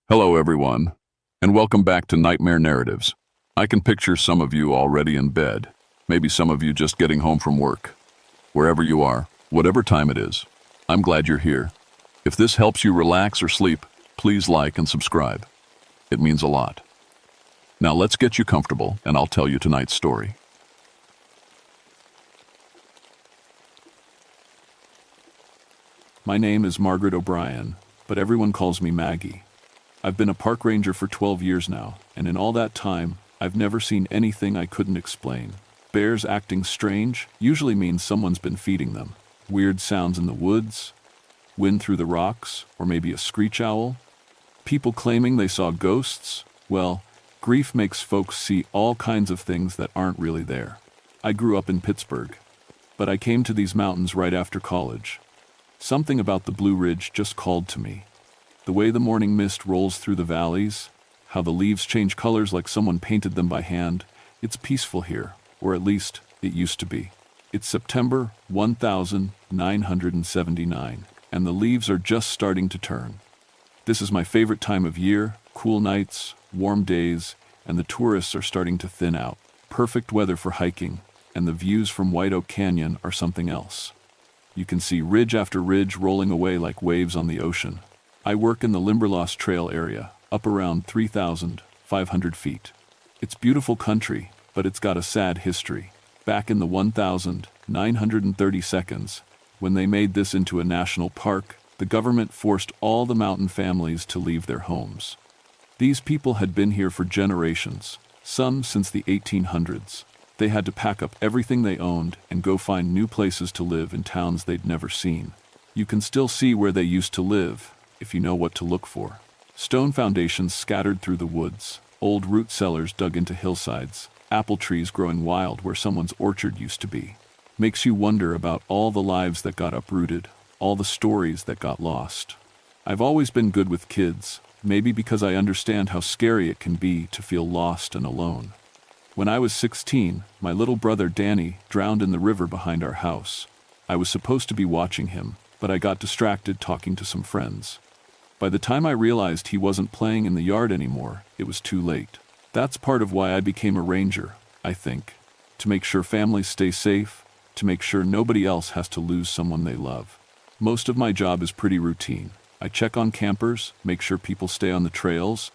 Hello, everyone, and welcome back to Nightmare Narratives. I can picture some of you already in bed, maybe some of you just getting home from work. Wherever you are, whatever time it is, I'm glad you're here. If this helps you relax or sleep, please like and subscribe. It means a lot. Now let's get you comfortable, and I'll tell you tonight's story. My name is Margaret O'Brien, but everyone calls me Maggie. I've been a park ranger for 12 years now, and in all that time, I've never seen anything I couldn't explain. Bears acting strange usually means someone's been feeding them. Weird sounds in the woods, wind through the rocks, or maybe a screech owl. People claiming they saw ghosts. Well, grief makes folks see all kinds of things that aren't really there. I grew up in Pittsburgh, but I came to these mountains right after college. Something about the Blue Ridge just called to me. The way the morning mist rolls through the valleys, how the leaves change colors like someone painted them by hand, it's peaceful here, or at least it used to be. It's September 1979, and the leaves are just starting to turn. This is my favorite time of year, cool nights, warm days, and the tourists are starting to thin out. Perfect weather for hiking, and the views from White Oak Canyon are something else. You can see ridge after ridge rolling away like waves on the ocean. I work in the Limberlost Trail area, up around 3,500 feet. It's beautiful country, but it's got a sad history. Back in the 1932, when they made this into a national park, the government forced all the mountain families to leave their homes. These people had been here for generations, some since the 1800s. They had to pack up everything they owned and go find new places to live in towns they'd never seen. You can still see where they used to live, if you know what to look for. Stone foundations scattered through the woods, old root cellars dug into hillsides, apple trees growing wild where someone's orchard used to be. Makes you wonder about all the lives that got uprooted, all the stories that got lost. I've always been good with kids, maybe because I understand how scary it can be to feel lost and alone. When I was 16, my little brother Danny drowned in the river behind our house. I was supposed to be watching him, but I got distracted talking to some friends. By the time I realized he wasn't playing in the yard anymore, it was too late. That's part of why I became a ranger, I think. To make sure families stay safe, to make sure nobody else has to lose someone they love. Most of my job is pretty routine. I check on campers, make sure people stay on the trails,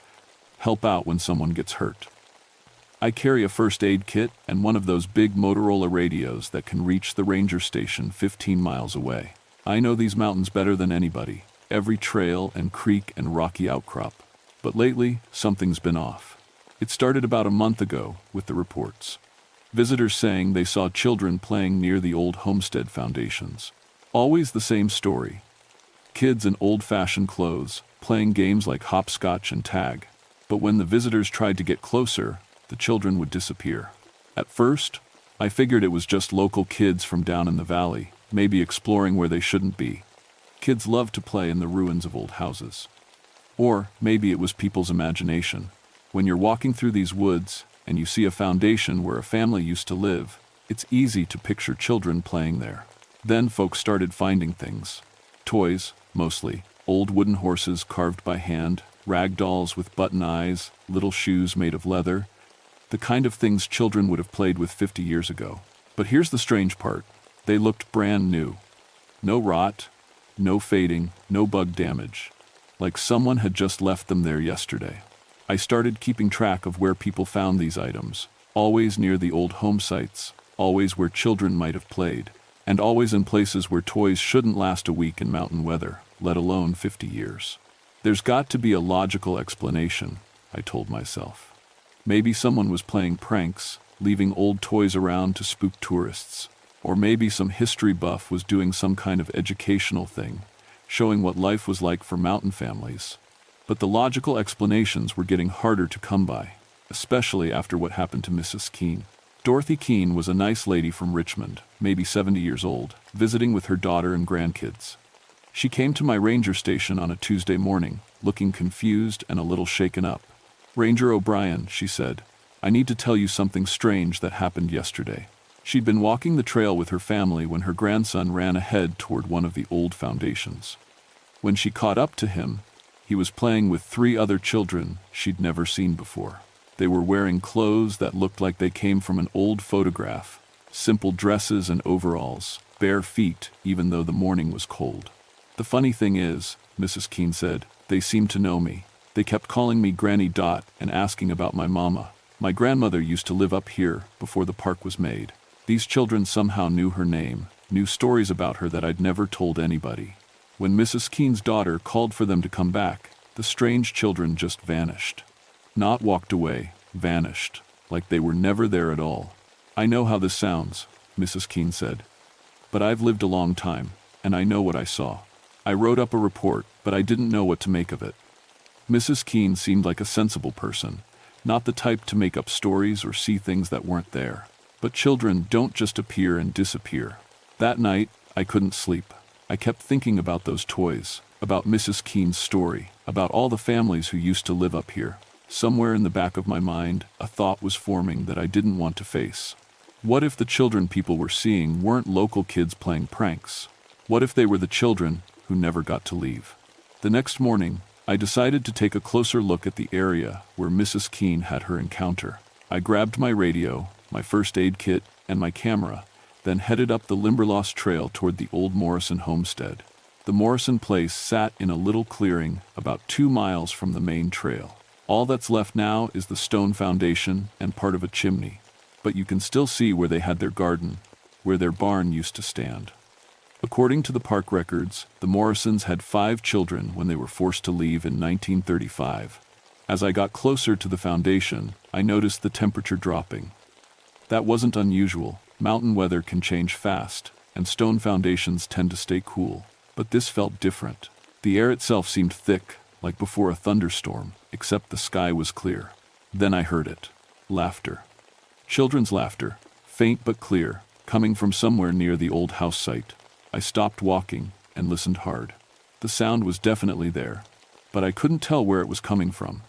help out when someone gets hurt. I carry a first aid kit and one of those big Motorola radios that can reach the ranger station 15 miles away. I know these mountains better than anybody. Every trail and creek and rocky outcrop. But lately, something's been off. It started about a month ago with the reports. Visitors saying they saw children playing near the old homestead foundations. Always the same story. Kids in old-fashioned clothes, playing games like hopscotch and tag. But when the visitors tried to get closer, the children would disappear. At first, I figured it was just local kids from down in the valley, maybe exploring where they shouldn't be. Kids love to play in the ruins of old houses. Or maybe it was people's imagination. When you're walking through these woods and you see a foundation where a family used to live, it's easy to picture children playing there. Then folks started finding things. Toys, mostly. Old wooden horses carved by hand, rag dolls with button eyes, little shoes made of leather. The kind of things children would have played with 50 years ago. But here's the strange part. They looked brand new. No rot, no fading, no bug damage. Like someone had just left them there yesterday. I started keeping track of where people found these items. Always near the old home sites, always where children might have played, and always in places where toys shouldn't last a week in mountain weather, let alone 50 years. There's got to be a logical explanation, I told myself. Maybe someone was playing pranks, leaving old toys around to spook tourists. Or maybe some history buff was doing some kind of educational thing, showing what life was like for mountain families. But the logical explanations were getting harder to come by, especially after what happened to Mrs. Keene. Dorothy Keene was a nice lady from Richmond, maybe 70 years old, visiting with her daughter and grandkids. She came to my ranger station on a Tuesday morning, looking confused and a little shaken up. "Ranger O'Brien," she said, "I need to tell you something strange that happened yesterday." She'd been walking the trail with her family when her grandson ran ahead toward one of the old foundations. When she caught up to him, He was playing with 3 other children she'd never seen before. They were wearing clothes that looked like they came from an old photograph, simple dresses and overalls, bare feet even though the morning was cold. The funny thing is, Mrs. Keene said, they seemed to know me. They kept calling me Granny Dot and asking about my mama. My grandmother used to live up here before the park was made. These children somehow knew her name, knew stories about her that I'd never told anybody. When Mrs. Keene's daughter called for them to come back, the strange children just vanished. Not walked away, vanished, like they were never there at all. I know how this sounds, Mrs. Keene said. But I've lived a long time, and I know what I saw. I wrote up a report, but I didn't know what to make of it. Mrs. Keene seemed like a sensible person, not the type to make up stories or see things that weren't there. But children don't just appear and disappear. That night, I couldn't sleep. I kept thinking about those toys, about Mrs. Keene's story, about all the families who used to live up here. Somewhere in the back of my mind, a thought was forming that I didn't want to face. What if the children people were seeing weren't local kids playing pranks? What if they were the children who never got to leave? The next morning, I decided to take a closer look at the area where Mrs. Keene had her encounter. I grabbed my radio, my first aid kit, and my camera, then headed up the Limberlost Trail toward the old Morrison homestead. The Morrison place sat in a little clearing about 2 miles from the main trail. All that's left now is the stone foundation and part of a chimney, but you can still see where they had their garden, where their barn used to stand. According to the park records, the Morrisons had 5 children when they were forced to leave in 1935. As I got closer to the foundation, I noticed the temperature dropping. That wasn't unusual. Mountain weather can change fast, and stone foundations tend to stay cool. But this felt different. The air itself seemed thick, like before a thunderstorm, except the sky was clear. Then I heard it. Laughter. Children's laughter, faint but clear, coming from somewhere near the old house site. I stopped walking and listened hard. The sound was definitely there, but I couldn't tell where it was coming from.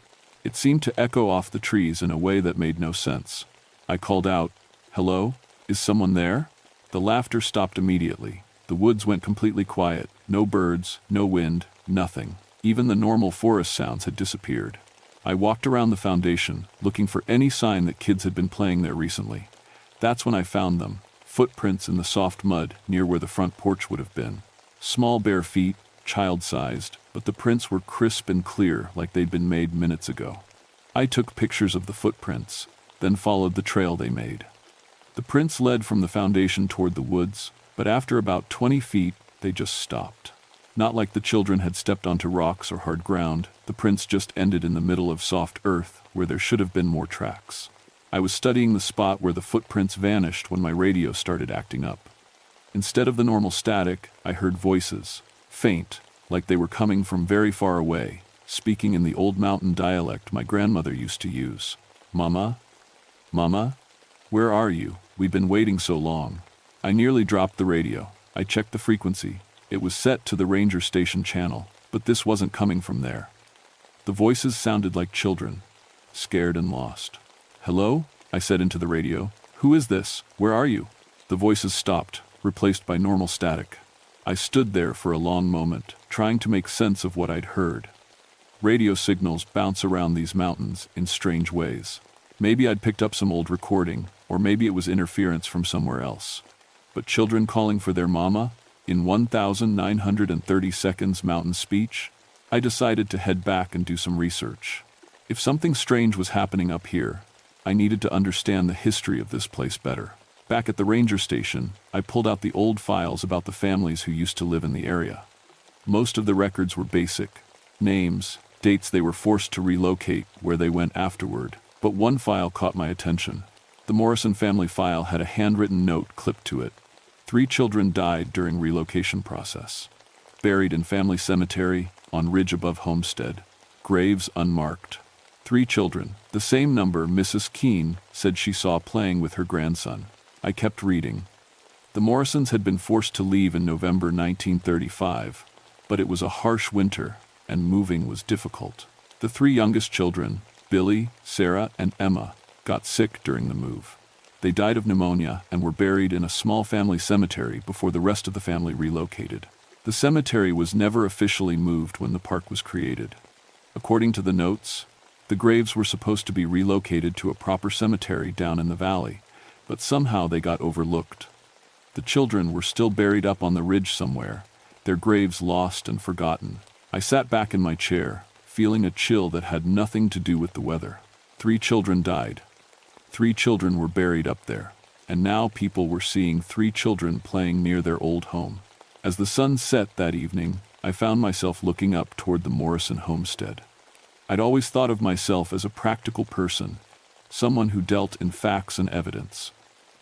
It seemed to echo off the trees in a way that made no sense. I called out, "Hello? Is someone there?" The laughter stopped immediately. The woods went completely quiet. No birds, no wind, nothing. Even the normal forest sounds had disappeared. I walked around the foundation, looking for any sign that kids had been playing there recently. That's when I found them. Footprints in the soft mud near where the front porch would have been. Small bare feet, child-sized, but the prints were crisp and clear like they'd been made minutes ago. I took pictures of the footprints, then followed the trail they made. The prints led from the foundation toward the woods, but after about 20 feet, they just stopped. Not like the children had stepped onto rocks or hard ground, the prints just ended in the middle of soft earth where there should have been more tracks. I was studying the spot where the footprints vanished when my radio started acting up. Instead of the normal static, I heard voices, faint, like they were coming from very far away, speaking in the old mountain dialect my grandmother used to use. "Mama? Mama? Where are you? We've been waiting so long." I nearly dropped the radio. I checked the frequency. It was set to the ranger station channel, but this wasn't coming from there. The voices sounded like children, scared and lost. "Hello?" I said into the radio. "Who is this? Where are you?" The voices stopped, replaced by normal static. I stood there for a long moment, trying to make sense of what I'd heard. Radio signals bounce around these mountains in strange ways. Maybe I'd picked up some old recording, or maybe it was interference from somewhere else. But children calling for their mama? In 1,930 seconds mountain speech? I decided to head back and do some research. If something strange was happening up here, I needed to understand the history of this place better. Back at the ranger station, I pulled out the old files about the families who used to live in the area. Most of the records were basic. Names, dates they were forced to relocate, where they went afterward. But one file caught my attention. The Morrison family file had a handwritten note clipped to it. 3 children died during relocation process. Buried in family cemetery, on ridge above homestead. Graves unmarked. 3 children, the same number Mrs. Keene said she saw playing with her grandson. I kept reading. The Morrisons had been forced to leave in November 1935, but it was a harsh winter, and moving was difficult. The 3 youngest children, Billy, Sarah, and Emma, got sick during the move. They died of pneumonia and were buried in a small family cemetery before the rest of the family relocated. The cemetery was never officially moved when the park was created. According to the notes, the graves were supposed to be relocated to a proper cemetery down in the valley, but somehow they got overlooked. The children were still buried up on the ridge somewhere, their graves lost and forgotten. I sat back in my chair, feeling a chill that had nothing to do with the weather. 3 children died. 3 children were buried up there, and now people were seeing 3 children playing near their old home. As the sun set that evening, I found myself looking up toward the Morrison homestead. I'd always thought of myself as a practical person, someone who dealt in facts and evidence.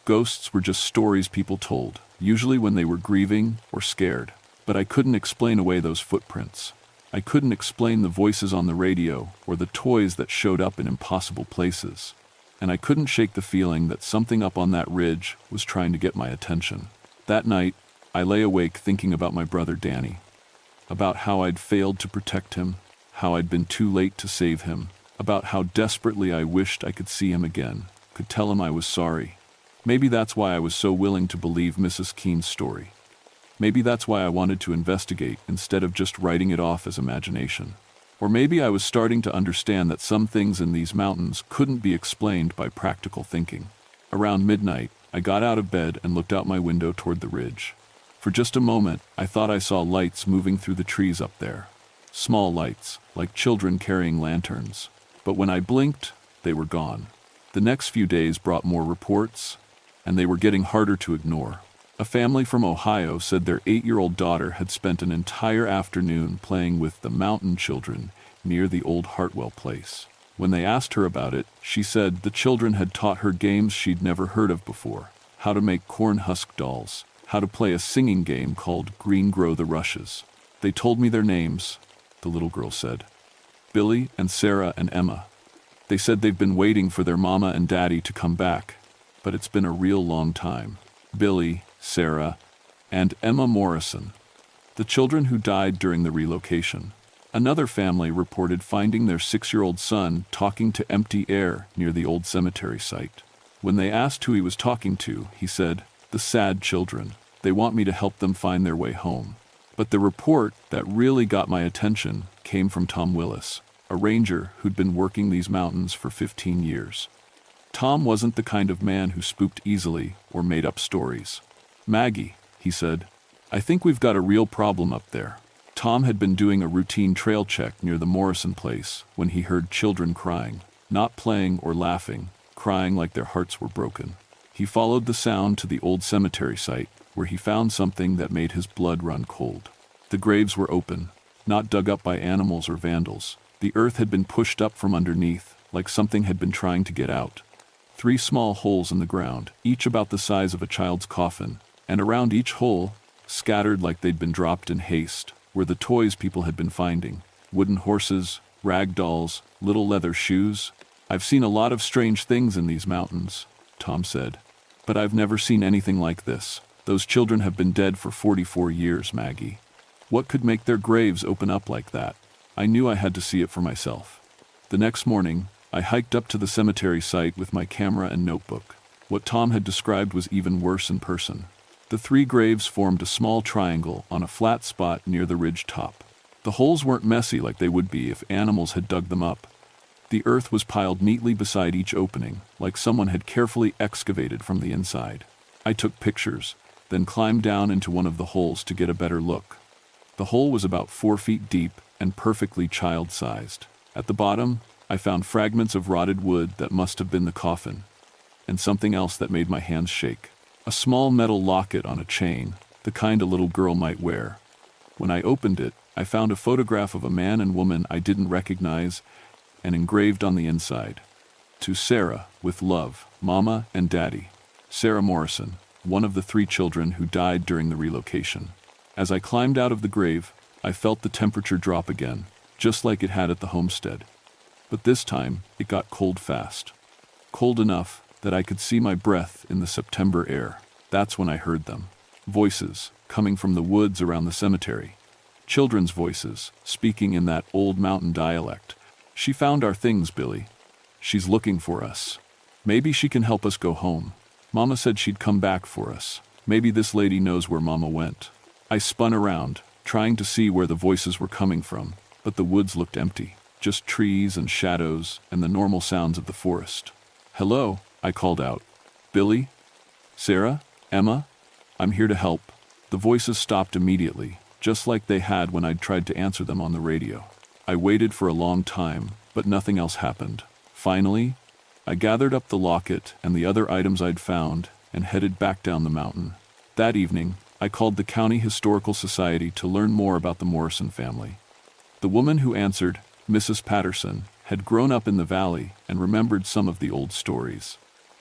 Ghosts were just stories people told, usually when they were grieving or scared. But I couldn't explain away those footprints. I couldn't explain the voices on the radio or the toys that showed up in impossible places. And I couldn't shake the feeling that something up on that ridge was trying to get my attention. That night, I lay awake thinking about my brother Danny, about how I'd failed to protect him, how I'd been too late to save him, about how desperately I wished I could see him again, could tell him I was sorry. Maybe that's why I was so willing to believe Mrs. Keene's story. Maybe that's why I wanted to investigate instead of just writing it off as imagination. Or maybe I was starting to understand that some things in these mountains couldn't be explained by practical thinking. Around midnight, I got out of bed and looked out my window toward the ridge. For just a moment, I thought I saw lights moving through the trees up there. Small lights, like children carrying lanterns. But when I blinked, they were gone. The next few days brought more reports, and they were getting harder to ignore. A family from Ohio said their 8-year-old daughter had spent an entire afternoon playing with the mountain children near the old Hartwell place. When they asked her about it, she said the children had taught her games she'd never heard of before. How to make corn husk dolls, how to play a singing game called Green Grow the Rushes. They told me their names, the little girl said. Billy and Sarah and Emma. They said they've been waiting for their mama and daddy to come back, but it's been a real long time. Billy, Sarah, and Emma Morrison, the children who died during the relocation. Another family reported finding their 6-year-old son talking to empty air near the old cemetery site. When they asked who he was talking to, he said, "The sad children. They want me to help them find their way home." But the report that really got my attention came from Tom Willis, a ranger who'd been working these mountains for 15 years. Tom wasn't the kind of man who spooked easily or made up stories. "Maggie," he said, "I think we've got a real problem up there." Tom had been doing a routine trail check near the Morrison place when he heard children crying, not playing or laughing, crying like their hearts were broken. He followed the sound to the old cemetery site, where he found something that made his blood run cold. The graves were open, not dug up by animals or vandals. The earth had been pushed up from underneath, like something had been trying to get out. 3 small holes in the ground, each about the size of a child's coffin, and around each hole, scattered like they'd been dropped in haste, were the toys people had been finding. Wooden horses, rag dolls, little leather shoes. "I've seen a lot of strange things in these mountains," Tom said, "but I've never seen anything like this. Those children have been dead for 44 years, Maggie. What could make their graves open up like that?" I knew I had to see it for myself. The next morning, I hiked up to the cemetery site with my camera and notebook. What Tom had described was even worse in person. The 3 graves formed a small triangle on a flat spot near the ridge top. The holes weren't messy like they would be if animals had dug them up. The earth was piled neatly beside each opening, like someone had carefully excavated from the inside. I took pictures, then climbed down into one of the holes to get a better look. The hole was about 4 feet deep and perfectly child-sized. At the bottom, I found fragments of rotted wood that must have been the coffin, and something else that made my hands shake. A small metal locket on a chain, the kind a little girl might wear. When I opened it, I found a photograph of a man and woman I didn't recognize, and engraved on the inside, "To Sarah, with love, Mama and Daddy." Sarah Morrison, one of the 3 children who died during the relocation. As I climbed out of the grave, I felt the temperature drop again, just like it had at the homestead. But this time, it got cold fast. Cold enough that I could see my breath in the September air. That's when I heard them. Voices, coming from the woods around the cemetery. Children's voices, speaking in that old mountain dialect. "She found our things, Billy. She's looking for us. Maybe she can help us go home. Mama said she'd come back for us. Maybe this lady knows where Mama went." I spun around, trying to see where the voices were coming from, but the woods looked empty. just trees and shadows and the normal sounds of the forest. "Hello," I called out. "Billy? Sarah? Emma? I'm here to help." The voices stopped immediately, just like they had when I'd tried to answer them on the radio. I waited for a long time, but nothing else happened. Finally, I gathered up the locket and the other items I'd found and headed back down the mountain. That evening, I called the County Historical Society to learn more about the Morrison family. The woman who answered, Mrs. Patterson, had grown up in the valley and remembered some of the old stories.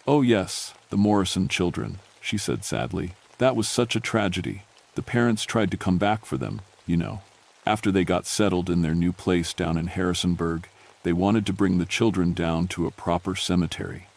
"Oh yes, the Morrison children," she said sadly. "That was such a tragedy. The parents tried to come back for them, you know. After they got settled in their new place down in Harrisonburg, they wanted to bring the children down to a proper cemetery.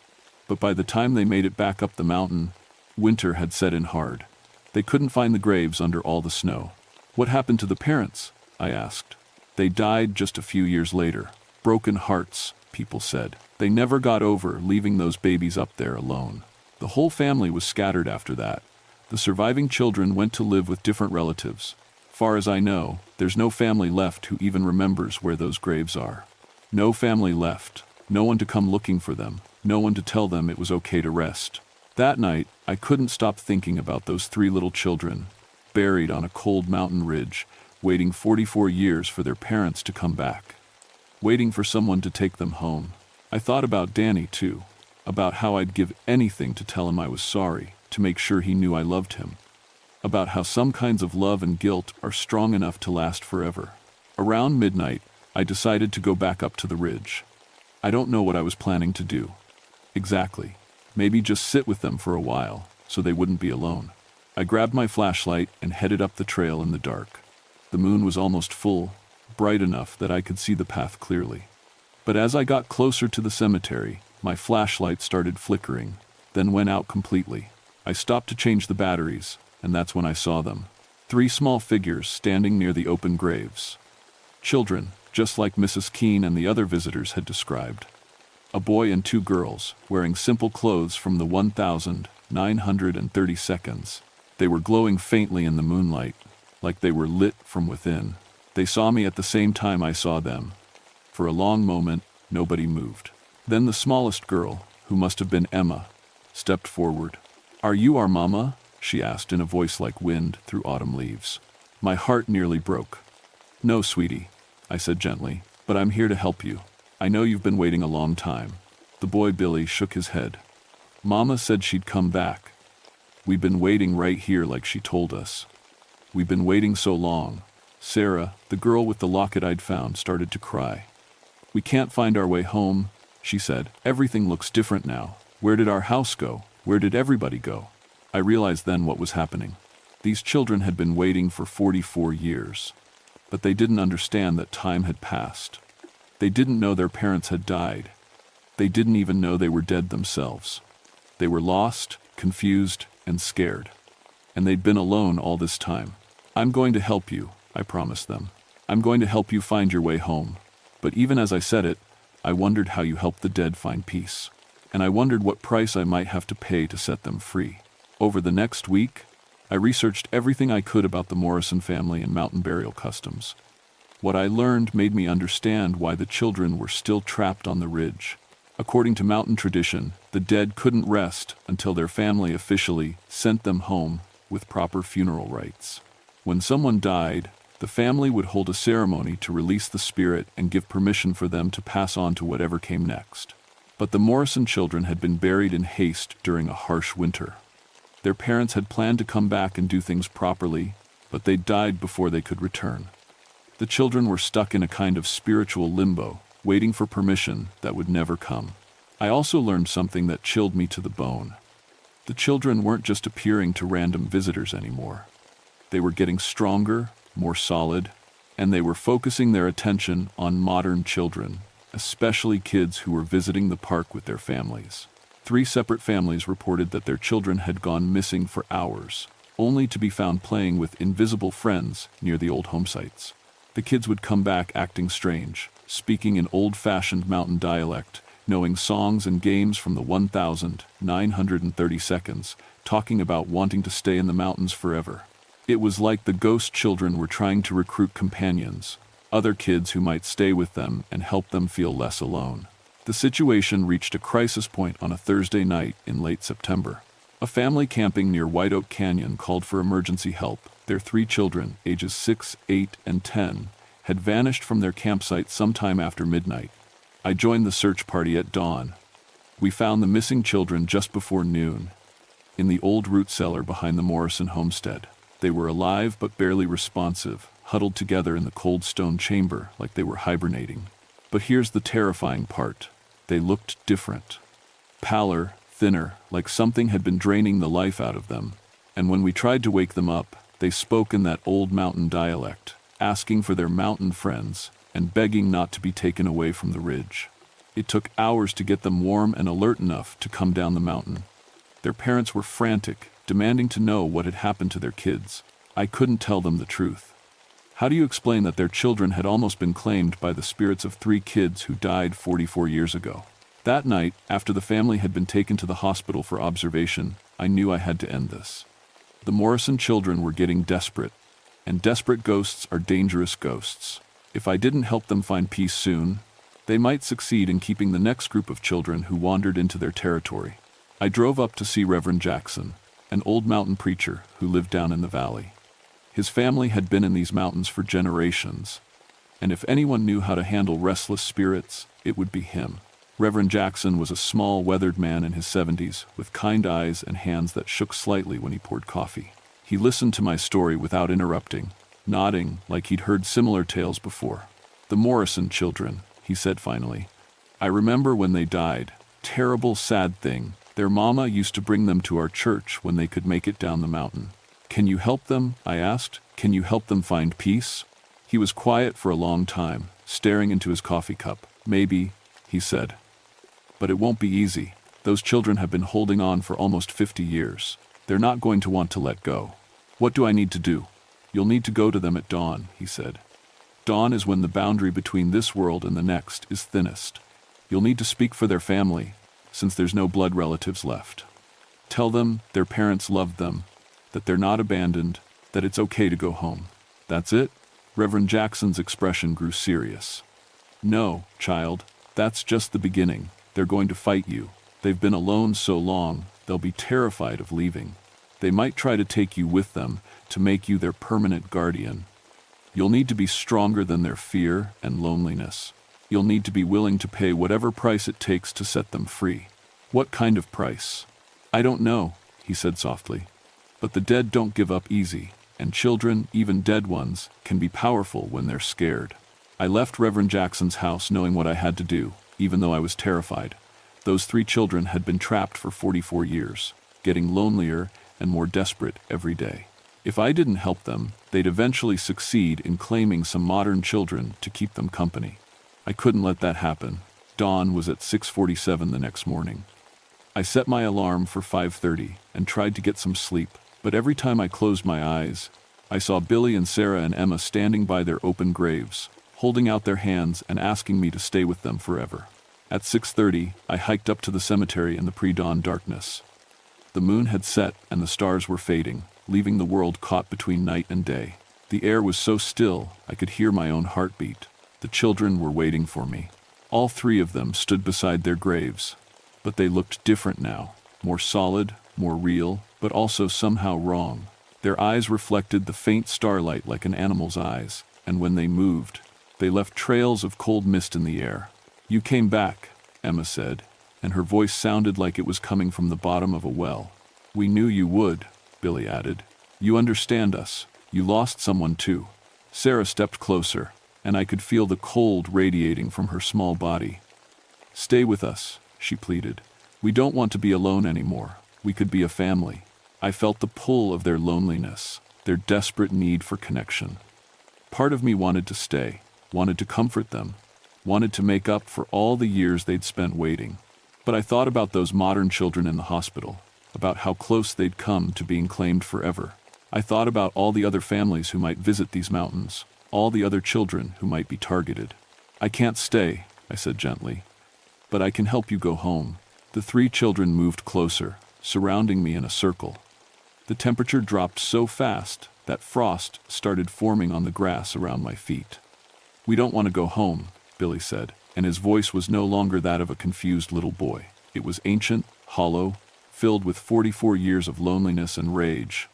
But by the time they made it back up the mountain, winter had set in hard. They couldn't find the graves under all the snow." "What happened to the parents?" I asked. "They died just a few years later. Broken hearts," people said. "They never got over leaving those babies up there alone." The whole family was scattered after that. The surviving children went to live with different relatives. Far as I know, there's no family left who even remembers where those graves are. No family left, no one to come looking for them, no one to tell them it was okay to rest. That night, I couldn't stop thinking about those 3 little children, buried on a cold mountain ridge, waiting 44 years for their parents to come back. Waiting for someone to take them home. I thought about Danny too, about how I'd give anything to tell him I was sorry, to make sure he knew I loved him. About how some kinds of love and guilt are strong enough to last forever. Around midnight, I decided to go back up to the ridge. I don't know what I was planning to do. Exactly. Maybe just sit with them for a while, so they wouldn't be alone. I grabbed my flashlight and headed up the trail in the dark. The moon was almost full, bright enough that I could see the path clearly. But as I got closer to the cemetery, my flashlight started flickering, then went out completely. I stopped to change the batteries, and that's when I saw them. 3 small figures standing near the open graves. Children, just like Mrs. Keene and the other visitors had described. A boy and 2 girls, wearing simple clothes from the 1932nd. They were glowing faintly in the moonlight, like they were lit from within. They saw me at the same time I saw them. For a long moment, nobody moved. Then the smallest girl, who must have been Emma, stepped forward. "Are you our mama?" she asked in a voice like wind through autumn leaves. My heart nearly broke. "No, sweetie," I said gently, "but I'm here to help you. I know you've been waiting a long time." The boy Billy shook his head. "Mama said she'd come back. We've been waiting right here like she told us. We've been waiting so long." Sarah, the girl with the locket I'd found, started to cry. "We can't find our way home," she said. "Everything looks different now. Where did our house go? Where did everybody go?" I realized then what was happening. These children had been waiting for 44 years. But they didn't understand that time had passed. They didn't know their parents had died. They didn't even know they were dead themselves. They were lost, confused, and scared. And they'd been alone all this time. "I'm going to help you," I promised them. "I'm going to help you find your way home." But even as I said it, I wondered how you help the dead find peace. And I wondered what price I might have to pay to set them free. Over the next week, I researched everything I could about the Morrison family and mountain burial customs. What I learned made me understand why the children were still trapped on the ridge. According to mountain tradition, the dead couldn't rest until their family officially sent them home with proper funeral rites. When someone died, the family would hold a ceremony to release the spirit and give permission for them to pass on to whatever came next. But the Morrison children had been buried in haste during a harsh winter. Their parents had planned to come back and do things properly, but they died before they could return. The children were stuck in a kind of spiritual limbo, waiting for permission that would never come. I also learned something that chilled me to the bone. The children weren't just appearing to random visitors anymore. They were getting stronger, more solid, and they were focusing their attention on modern children, especially kids who were visiting the park with their families. 3 separate families reported that their children had gone missing for hours, only to be found playing with invisible friends near the old home sites. The kids would come back acting strange, speaking in old-fashioned mountain dialect, knowing songs and games from the 1932nd, talking about wanting to stay in the mountains forever. It was like the ghost children were trying to recruit companions, other kids who might stay with them and help them feel less alone. The situation reached a crisis point on a Thursday night in late September. A family camping near White Oak Canyon called for emergency help. Their 3 children, ages 6, 8, and 10, had vanished from their campsite sometime after midnight. I joined the search party at dawn. We found the missing children just before noon, in the old root cellar behind the Morrison homestead. They were alive but barely responsive, huddled together in the cold stone chamber like they were hibernating. But here's the terrifying part. They looked different. Pallor, thinner, like something had been draining the life out of them. And when we tried to wake them up, they spoke in that old mountain dialect, asking for their mountain friends and begging not to be taken away from the ridge. It took hours to get them warm and alert enough to come down the mountain. Their parents were frantic, demanding to know what had happened to their kids. I couldn't tell them the truth. How do you explain that their children had almost been claimed by the spirits of 3 kids who died 44 years ago? That night, after the family had been taken to the hospital for observation, I knew I had to end this. The Morrison children were getting desperate, and desperate ghosts are dangerous ghosts. If I didn't help them find peace soon, they might succeed in keeping the next group of children who wandered into their territory. I drove up to see Reverend Jackson, an old mountain preacher who lived down in the valley. His family had been in these mountains for generations, and if anyone knew how to handle restless spirits, it would be him. Reverend Jackson was a small, weathered man in his 70s, with kind eyes and hands that shook slightly when he poured coffee. He listened to my story without interrupting, nodding like he'd heard similar tales before. "The Morrison children," he said finally. "I remember when they died. Terrible, sad thing. Their mama used to bring them to our church when they could make it down the mountain." "Can you help them?" I asked. "Can you help them find peace?" He was quiet for a long time, staring into his coffee cup. "Maybe," he said. "But it won't be easy. Those children have been holding on for almost 50 years. They're not going to want to let go." "What do I need to do?" "You'll need to go to them at dawn," he said. "Dawn is when the boundary between this world and the next is thinnest. You'll need to speak for their family, since there's no blood relatives left. Tell them their parents loved them, that they're not abandoned, that it's okay to go home." "That's it?" Reverend Jackson's expression grew serious. "No, child, that's just the beginning. They're going to fight you. They've been alone so long, they'll be terrified of leaving. They might try to take you with them to make you their permanent guardian. You'll need to be stronger than their fear and loneliness. You'll need to be willing to pay whatever price it takes to set them free." "What kind of price?" "I don't know," he said softly. "But the dead don't give up easy, and children, even dead ones, can be powerful when they're scared." I left Reverend Jackson's house knowing what I had to do, even though I was terrified. Those 3 children had been trapped for 44 years, getting lonelier and more desperate every day. If I didn't help them, they'd eventually succeed in claiming some modern children to keep them company. I couldn't let that happen. Dawn was at 6:47 the next morning. I set my alarm for 5:30 and tried to get some sleep, but every time I closed my eyes, I saw Billy and Sarah and Emma standing by their open graves, holding out their hands and asking me to stay with them forever. At 6:30, I hiked up to the cemetery in the pre-dawn darkness. The moon had set and the stars were fading, leaving the world caught between night and day. The air was so still, I could hear my own heartbeat. The children were waiting for me. All 3 of them stood beside their graves, but they looked different now, more solid, more real, but also somehow wrong. Their eyes reflected the faint starlight like an animal's eyes, and when they moved, they left trails of cold mist in the air. "You came back," Emma said, and her voice sounded like it was coming from the bottom of a well. "We knew you would," Billy added. "You understand us. You lost someone too." Sarah stepped closer, and I could feel the cold radiating from her small body. "Stay with us," she pleaded. "We don't want to be alone anymore. We could be a family." I felt the pull of their loneliness, their desperate need for connection. Part of me wanted to stay, wanted to comfort them, wanted to make up for all the years they'd spent waiting. But I thought about those modern children in the hospital, about how close they'd come to being claimed forever. I thought about all the other families who might visit these mountains, all the other children who might be targeted. "I can't stay," I said gently, "but I can help you go home." The 3 children moved closer, surrounding me in a circle. The temperature dropped so fast that frost started forming on the grass around my feet. "We don't want to go home," Billy said, and his voice was no longer that of a confused little boy. It was ancient, hollow, filled with 44 years of loneliness and rage.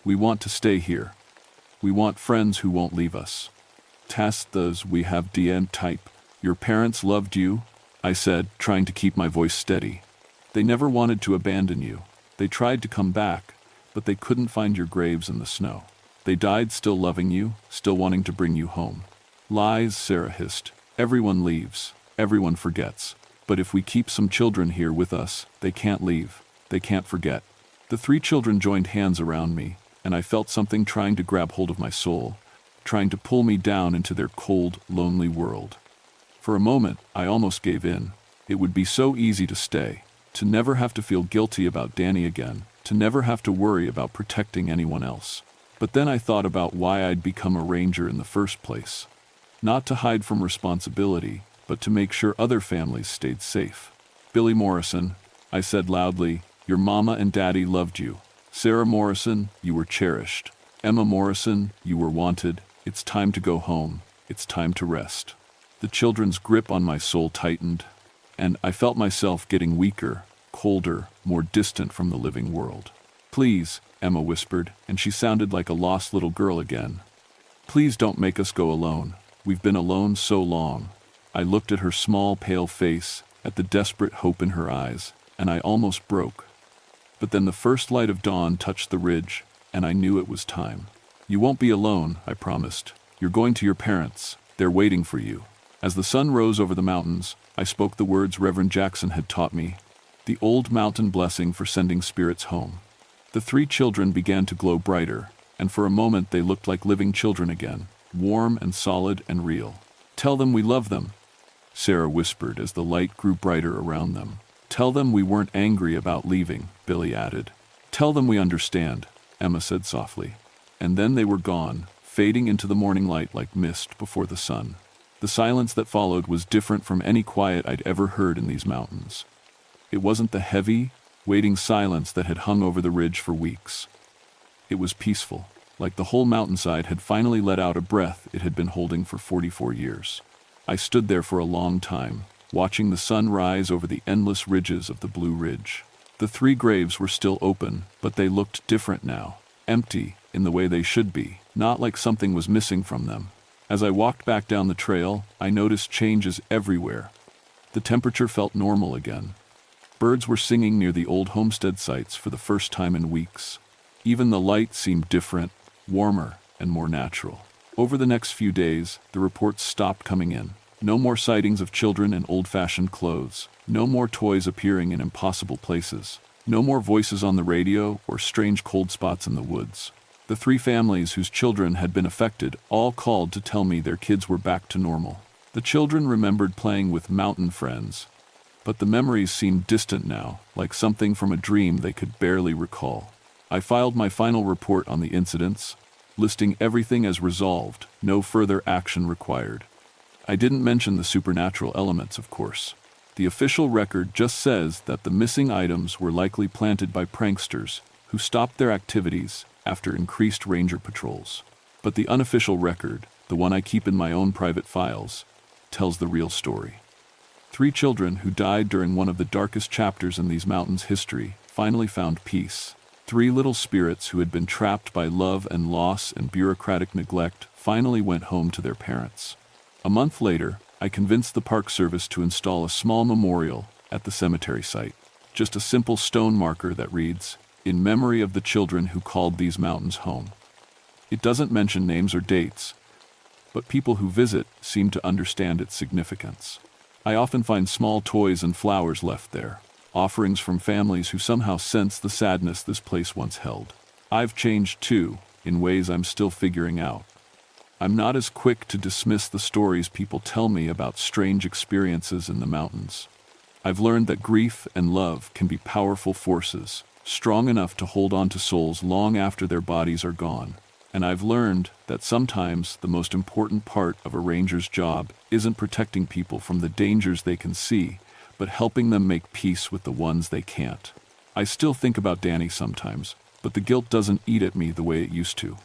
"We want to stay here. We want friends who won't leave us. Test those we have DM type. Your parents loved you," I said, trying to keep my voice steady. "They never wanted to abandon you. They tried to come back, but they couldn't find your graves in the snow. They died still loving you, still wanting to bring you home." "Lies," Sarah hissed. "Everyone leaves. Everyone forgets. But if we keep some children here with us, they can't leave. They can't forget." The 3 children joined hands around me, and I felt something trying to grab hold of my soul, trying to pull me down into their cold, lonely world. For a moment, I almost gave in. It would be so easy to stay, to never have to feel guilty about Danny again, to never have to worry about protecting anyone else. But then I thought about why I'd become a ranger in the first place. Not to hide from responsibility, but to make sure other families stayed safe. "Billy Morrison," I said loudly, "your mama and daddy loved you. Sarah Morrison, you were cherished. Emma Morrison, you were wanted. It's time to go home. It's time to rest." The children's grip on my soul tightened, and I felt myself getting weaker, colder, more distant from the living world. "Please," Emma whispered, and she sounded like a lost little girl again. "Please don't make us go alone. We've been alone so long." I looked at her small, pale face, at the desperate hope in her eyes, and I almost broke. But then the first light of dawn touched the ridge, and I knew it was time. "You won't be alone," I promised. "You're going to your parents. They're waiting for you." As the sun rose over the mountains, I spoke the words Reverend Jackson had taught me, the old mountain blessing for sending spirits home. The 3 children began to glow brighter, and for a moment they looked like living children again, warm and solid and real. "Tell them we love them," Sarah whispered as the light grew brighter around them. "Tell them we weren't angry about leaving," Billy added. "Tell them we understand," Emma said softly. And then they were gone, fading into the morning light like mist before the sun. The silence that followed was different from any quiet I'd ever heard in these mountains. It wasn't the heavy, waiting silence that had hung over the ridge for weeks. It was peaceful, like the whole mountainside had finally let out a breath it had been holding for 44 years. I stood there for a long time, watching the sun rise over the endless ridges of the Blue Ridge. The 3 graves were still open, but they looked different now, empty in the way they should be, not like something was missing from them. As I walked back down the trail, I noticed changes everywhere. The temperature felt normal again. Birds were singing near the old homestead sites for the first time in weeks. Even the light seemed different, warmer, and more natural. Over the next few days, the reports stopped coming in. No more sightings of children in old-fashioned clothes. No more toys appearing in impossible places. No more voices on the radio or strange cold spots in the woods. The 3 families whose children had been affected all called to tell me their kids were back to normal. The children remembered playing with mountain friends, but the memories seemed distant now, like something from a dream they could barely recall. I filed my final report on the incidents, listing everything as resolved, no further action required. I didn't mention the supernatural elements, of course. The official record just says that the missing items were likely planted by pranksters who stopped their activities after increased ranger patrols. But the unofficial record, the one I keep in my own private files, tells the real story. 3 children who died during one of the darkest chapters in these mountains' history finally found peace. 3 little spirits who had been trapped by love and loss and bureaucratic neglect finally went home to their parents. A month later, I convinced the Park Service to install a small memorial at the cemetery site. Just a simple stone marker that reads, "In memory of the children who called these mountains home." It doesn't mention names or dates, but people who visit seem to understand its significance. I often find small toys and flowers left there, offerings from families who somehow sense the sadness this place once held. I've changed too, in ways I'm still figuring out. I'm not as quick to dismiss the stories people tell me about strange experiences in the mountains. I've learned that grief and love can be powerful forces, strong enough to hold on to souls long after their bodies are gone. And I've learned that sometimes the most important part of a ranger's job isn't protecting people from the dangers they can see, but helping them make peace with the ones they can't. I still think about Danny sometimes, but the guilt doesn't eat at me the way it used to.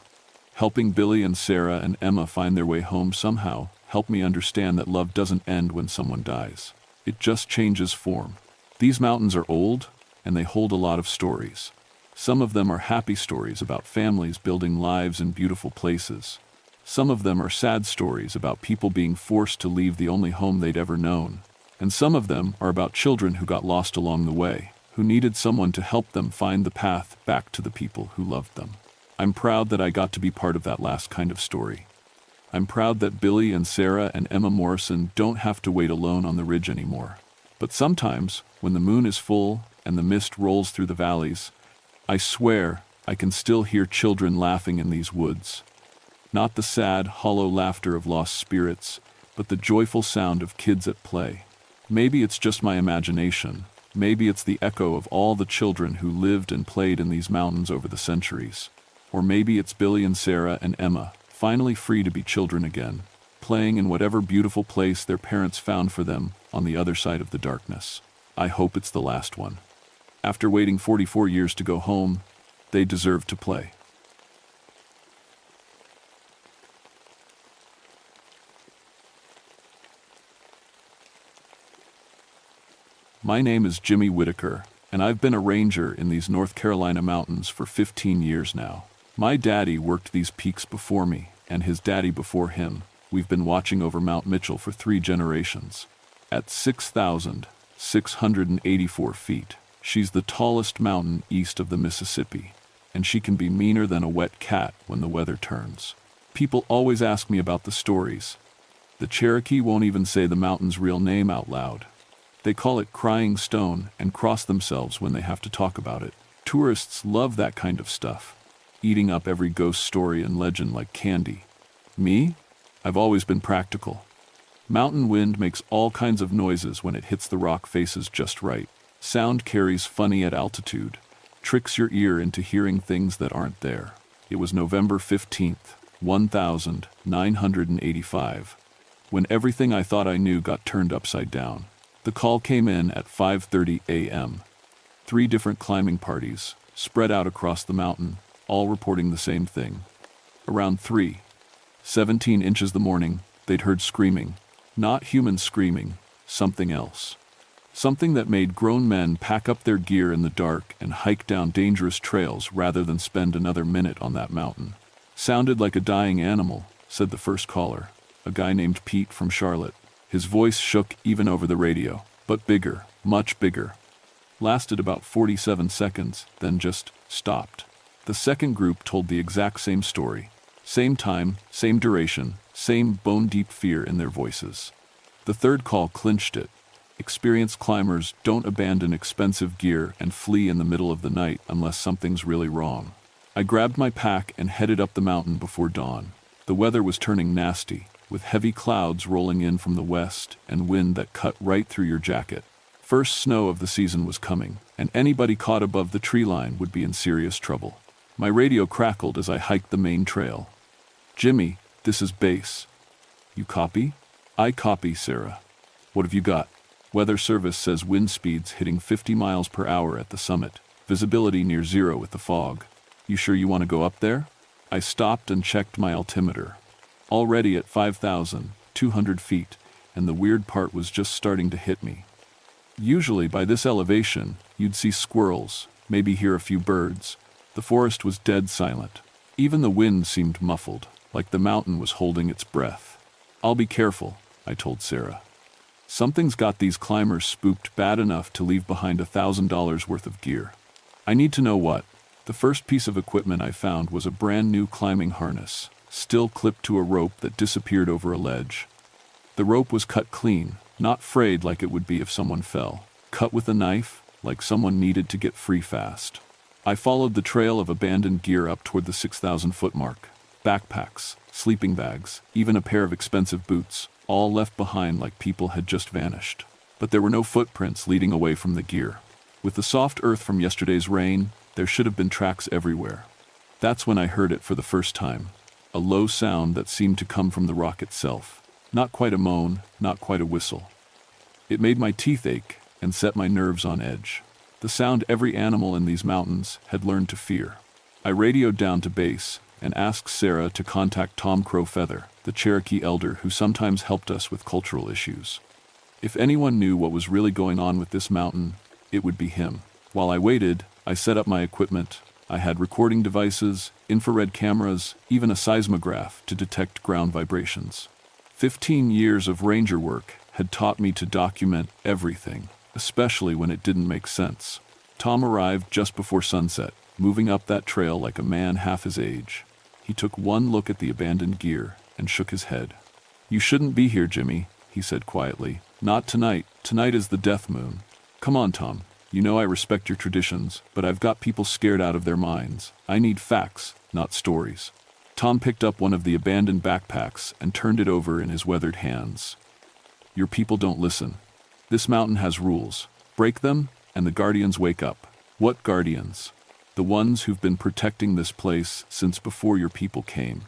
Helping Billy and Sarah and Emma find their way home somehow helped me understand that love doesn't end when someone dies. It just changes form. These mountains are old, and they hold a lot of stories. Some of them are happy stories about families building lives in beautiful places. Some of them are sad stories about people being forced to leave the only home they'd ever known. And some of them are about children who got lost along the way, who needed someone to help them find the path back to the people who loved them. I'm proud that I got to be part of that last kind of story. I'm proud that Billy and Sarah and Emma Morrison don't have to wait alone on the ridge anymore. But sometimes, when the moon is full and the mist rolls through the valleys, I swear I can still hear children laughing in these woods. Not the sad, hollow laughter of lost spirits, but the joyful sound of kids at play. Maybe it's just my imagination. Maybe it's the echo of all the children who lived and played in these mountains over the centuries. Or maybe it's Billy and Sarah and Emma, finally free to be children again, playing in whatever beautiful place their parents found for them on the other side of the darkness. I hope it's the last one. After waiting 44 years to go home, they deserve to play. My name is Jimmy Whitaker, and I've been a ranger in these North Carolina mountains for 15 years now. My daddy worked these peaks before me, and his daddy before him. We've been watching over Mount Mitchell for 3 generations. At 6,684 feet, she's the tallest mountain east of the Mississippi, and she can be meaner than a wet cat when the weather turns. People always ask me about the stories. The Cherokee won't even say the mountain's real name out loud. They call it Crying Stone and cross themselves when they have to talk about it. Tourists love that kind of stuff, eating up every ghost story and legend like candy. Me? I've always been practical. Mountain wind makes all kinds of noises when it hits the rock faces just right. Sound carries funny at altitude, tricks your ear into hearing things that aren't there. It was November 15th, 1985, when everything I thought I knew got turned upside down. The call came in at 5:30 a.m. 3 different climbing parties, spread out across the mountain, all reporting the same thing. Around 3:17 inches the morning, they'd heard screaming. Not human screaming, something else. Something that made grown men pack up their gear in the dark and hike down dangerous trails rather than spend another minute on that mountain. Sounded like a dying animal, said the first caller, a guy named Pete from Charlotte. His voice shook even over the radio, but bigger, much bigger. Lasted about 47 seconds, then just stopped. The second group told the exact same story. Same time, same duration, same bone-deep fear in their voices. The third call clinched it. Experienced climbers don't abandon expensive gear and flee in the middle of the night unless something's really wrong. I grabbed my pack and headed up the mountain before dawn. The weather was turning nasty, with heavy clouds rolling in from the west and wind that cut right through your jacket. First snow of the season was coming, and anybody caught above the tree line would be in serious trouble. My radio crackled as I hiked the main trail. "Jimmy, this is base. You copy?" "I copy, Sarah. What have you got?" "Weather service says wind speeds hitting 50 miles per hour at the summit. Visibility near zero with the fog. You sure you want to go up there?" I stopped and checked my altimeter. Already at 5,200 feet, and the weird part was just starting to hit me. Usually by this elevation, you'd see squirrels, maybe hear a few birds. The forest was dead silent. Even the wind seemed muffled, like the mountain was holding its breath. "I'll be careful," I told Sarah. "Something's got these climbers spooked bad enough to leave behind $1,000 worth of gear." "I need to know what." The first piece of equipment I found was a brand new climbing harness, still clipped to a rope that disappeared over a ledge. The rope was cut clean, not frayed like it would be if someone fell. Cut with a knife, like someone needed to get free fast. I followed the trail of abandoned gear up toward the 6,000-foot mark. Backpacks, sleeping bags, even a pair of expensive boots, all left behind like people had just vanished. But there were no footprints leading away from the gear. With the soft earth from yesterday's rain, there should have been tracks everywhere. That's when I heard it for the first time. A low sound that seemed to come from the rock itself. Not quite a moan, not quite a whistle. It made my teeth ache and set my nerves on edge. The sound every animal in these mountains had learned to fear. I radioed down to base and asked Sarah to contact Tom Crow Feather, the the Cherokee elder who sometimes helped us with cultural issues. If anyone knew what was really going on with this mountain, it would be him. While I waited, I set up my equipment. I had recording devices, infrared cameras, even a seismograph to detect ground vibrations. 15 years of ranger work had taught me to document everything, especially when it didn't make sense. Tom arrived just before sunset, moving up that trail like a man half his age. He took one look at the abandoned gear and shook his head. "You shouldn't be here, Jimmy," he said quietly. "Not tonight. Tonight is the death moon. Come on, Tom. You know I respect your traditions, but I've got people scared out of their minds. I need facts, not stories." Tom picked up one of the abandoned backpacks and turned it over in his weathered hands. "Your people don't listen. This mountain has rules. Break them, and the guardians wake up." "What guardians?" "The ones who've been protecting this place since before your people came."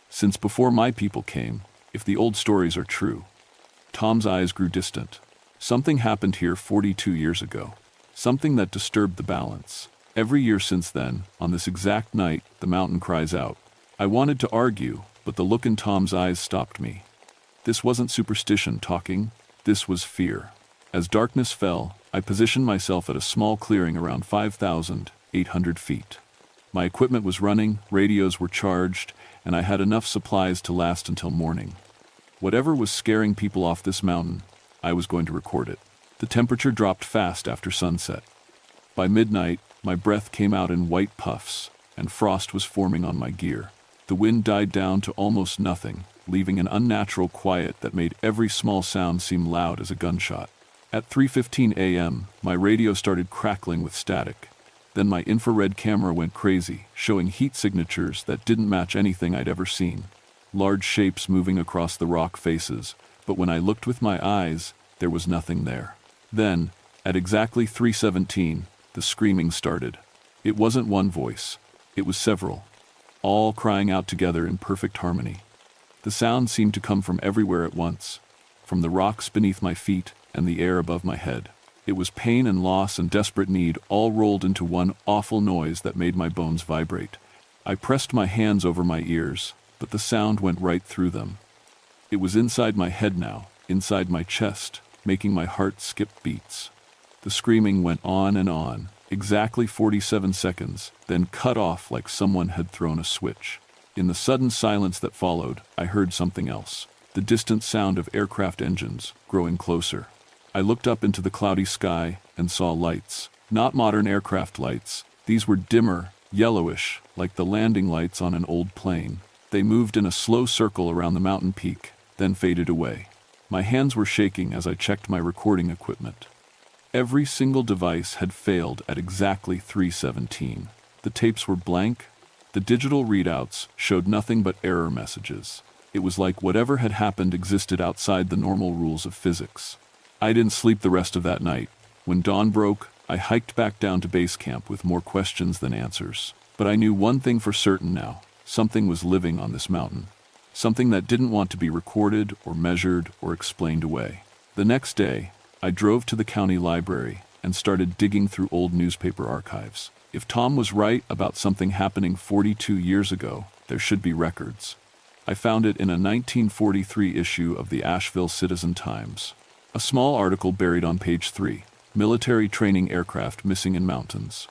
"Since before my people came, if the old stories are true." Tom's eyes grew distant. "Something happened here 42 years ago. Something that disturbed the balance. Every year since then, on this exact night, the mountain cries out." I wanted to argue, but the look in Tom's eyes stopped me. This wasn't superstition talking, this was fear. As darkness fell, I positioned myself at a small clearing around 5,800 feet. My equipment was running, radios were charged, and I had enough supplies to last until morning. Whatever was scaring people off this mountain, I was going to record it. The temperature dropped fast after sunset. By midnight, my breath came out in white puffs, and frost was forming on my gear. The wind died down to almost nothing, leaving an unnatural quiet that made every small sound seem loud as a gunshot. At 3:15 a.m., my radio started crackling with static. Then my infrared camera went crazy, showing heat signatures that didn't match anything I'd ever seen. Large shapes moving across the rock faces, but when I looked with my eyes, there was nothing there. Then, at exactly 3:17, the screaming started. It wasn't one voice, it was several, all crying out together in perfect harmony. The sound seemed to come from everywhere at once, from the rocks beneath my feet and the air above my head. It was pain and loss and desperate need all rolled into one awful noise that made my bones vibrate. I pressed my hands over my ears, but the sound went right through them. It was inside my head now, inside my chest, making my heart skip beats. The screaming went on, exactly 47 seconds, then cut off like someone had thrown a switch. In the sudden silence that followed, I heard something else, the distant sound of aircraft engines, growing closer. I looked up into the cloudy sky and saw lights. Not modern aircraft lights. These were dimmer, yellowish, like the landing lights on an old plane. They moved in a slow circle around the mountain peak, then faded away. My hands were shaking as I checked my recording equipment. Every single device had failed at exactly 3:17. The tapes were blank. The digital readouts showed nothing but error messages. It was like whatever had happened existed outside the normal rules of physics. I didn't sleep the rest of that night. When dawn broke, I hiked back down to base camp with more questions than answers. But I knew one thing for certain now. Something was living on this mountain. Something that didn't want to be recorded or measured or explained away. The next day, I drove to the county library and started digging through old newspaper archives. If Tom was right about something happening 42 years ago, there should be records. I found it in a 1943 issue of the Asheville Citizen-Times. A small article buried on page 3, Military Training Aircraft Missing in Mountains.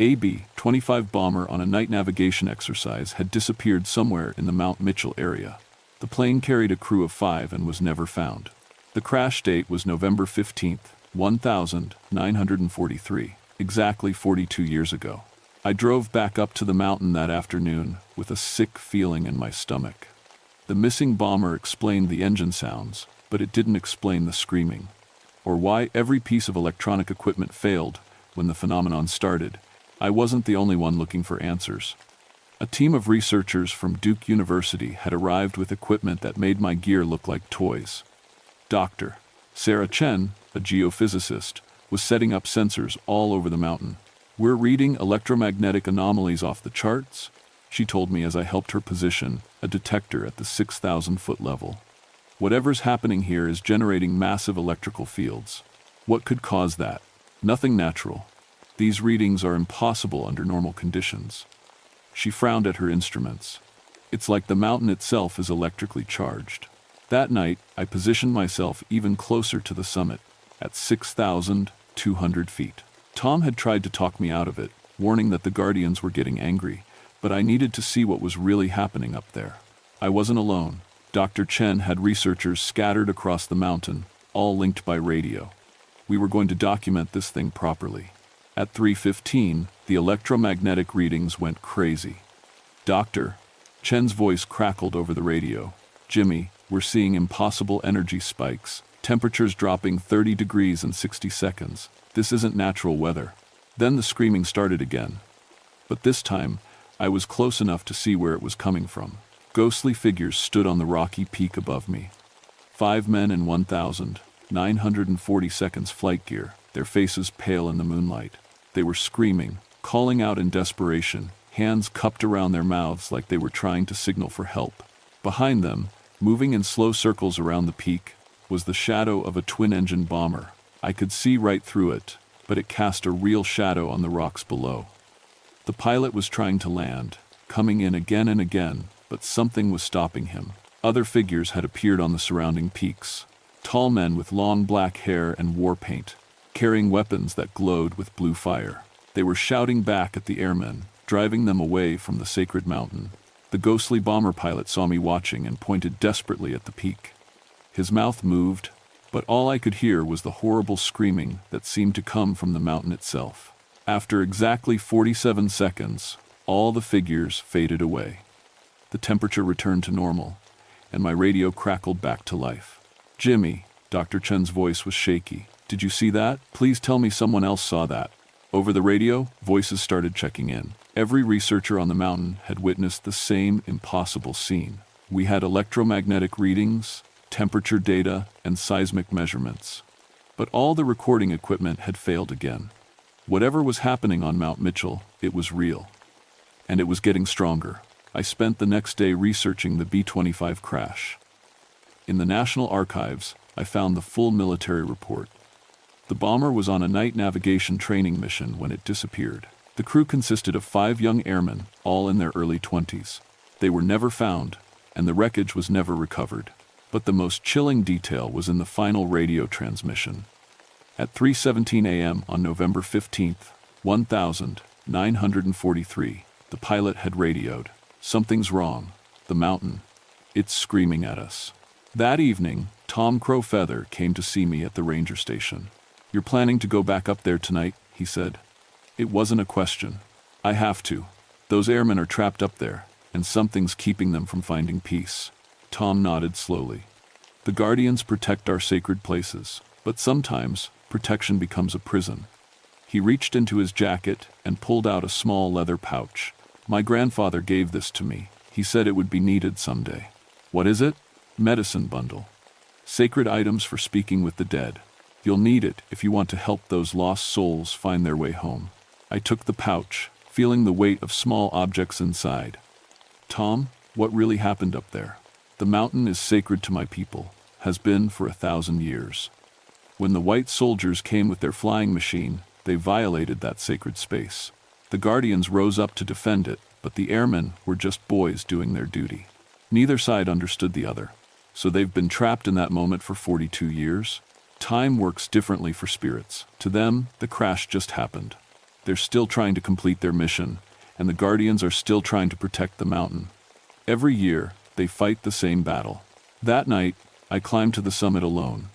A B-25 bomber on a night navigation exercise had disappeared somewhere in the Mount Mitchell area. The plane carried a crew of 5 and was never found. The crash date was November 15, 1943, exactly 42 years ago. I drove back up to the mountain that afternoon with a sick feeling in my stomach. The missing bomber explained the engine sounds, but it didn't explain the screaming, or why every piece of electronic equipment failed when the phenomenon started. I wasn't the only one looking for answers. A team of researchers from Duke University had arrived with equipment that made my gear look like toys. Dr. Sarah Chen, a geophysicist, was setting up sensors all over the mountain. "We're reading electromagnetic anomalies off the charts," she told me as I helped her position a detector at the 6,000-foot level. "Whatever's happening here is generating massive electrical fields. What could cause that? Nothing natural. These readings are impossible under normal conditions." She frowned at her instruments. It's like the mountain itself is electrically charged. That night, I positioned myself even closer to the summit, at 6,200 feet. Tom had tried to talk me out of it, warning that the Guardians were getting angry, but I needed to see what was really happening up there. I wasn't alone. Dr. Chen had researchers scattered across the mountain, all linked by radio. We were going to document this thing properly. At 3:15, the electromagnetic readings went crazy. Doctor, Chen's voice crackled over the radio. Jimmy, we're seeing impossible energy spikes, temperatures dropping 30 degrees in 60 seconds. This isn't natural weather. Then the screaming started again. But this time, I was close enough to see where it was coming from. Ghostly figures stood on the rocky peak above me. 5 men in 1,940 seconds flight gear, their faces pale in the moonlight. They were screaming, calling out in desperation, hands cupped around their mouths like they were trying to signal for help. Behind them, moving in slow circles around the peak, was the shadow of a twin-engine bomber. I could see right through it, but it cast a real shadow on the rocks below. The pilot was trying to land, coming in again and again, but something was stopping him. Other figures had appeared on the surrounding peaks. Tall men with long black hair and war paint, carrying weapons that glowed with blue fire. They were shouting back at the airmen, driving them away from the sacred mountain. The ghostly bomber pilot saw me watching and pointed desperately at the peak. His mouth moved, but all I could hear was the horrible screaming that seemed to come from the mountain itself. After exactly 47 seconds, all the figures faded away. The temperature returned to normal, and my radio crackled back to life. Jimmy, Dr. Chen's voice was shaky. Did you see that? Please tell me someone else saw that. Over the radio, voices started checking in. Every researcher on the mountain had witnessed the same impossible scene. We had electromagnetic readings, temperature data, and seismic measurements. But all the recording equipment had failed again. Whatever was happening on Mount Mitchell, it was real. And it was getting stronger. I spent the next day researching the B-25 crash. In the National Archives, I found the full military report. The bomber was on a night navigation training mission when it disappeared. The crew consisted of 5 young airmen, all in their early 20s. They were never found, and the wreckage was never recovered. But the most chilling detail was in the final radio transmission. At 3:17 a.m. on November 15th, 1943, the pilot had radioed. Something's wrong. The mountain. It's screaming at us. That evening, Tom Crowfeather came to see me at the ranger station. You're planning to go back up there tonight, he said. It wasn't a question. I have to. Those airmen are trapped up there, and something's keeping them from finding peace. Tom nodded slowly. The Guardians protect our sacred places, but sometimes protection becomes a prison. He reached into his jacket and pulled out a small leather pouch. My grandfather gave this to me. He said it would be needed someday. What is it? Medicine bundle. Sacred items for speaking with the dead. You'll need it if you want to help those lost souls find their way home. I took the pouch, feeling the weight of small objects inside. Tom, what really happened up there? The mountain is sacred to my people, has been for 1,000 years. When the white soldiers came with their flying machine, they violated that sacred space. The Guardians rose up to defend it, but the airmen were just boys doing their duty. Neither side understood the other. So they've been trapped in that moment for 42 years. Time works differently for spirits. To them, the crash just happened. They're still trying to complete their mission, and the Guardians are still trying to protect the mountain. Every year, they fight the same battle. That night, I climbed to the summit alone.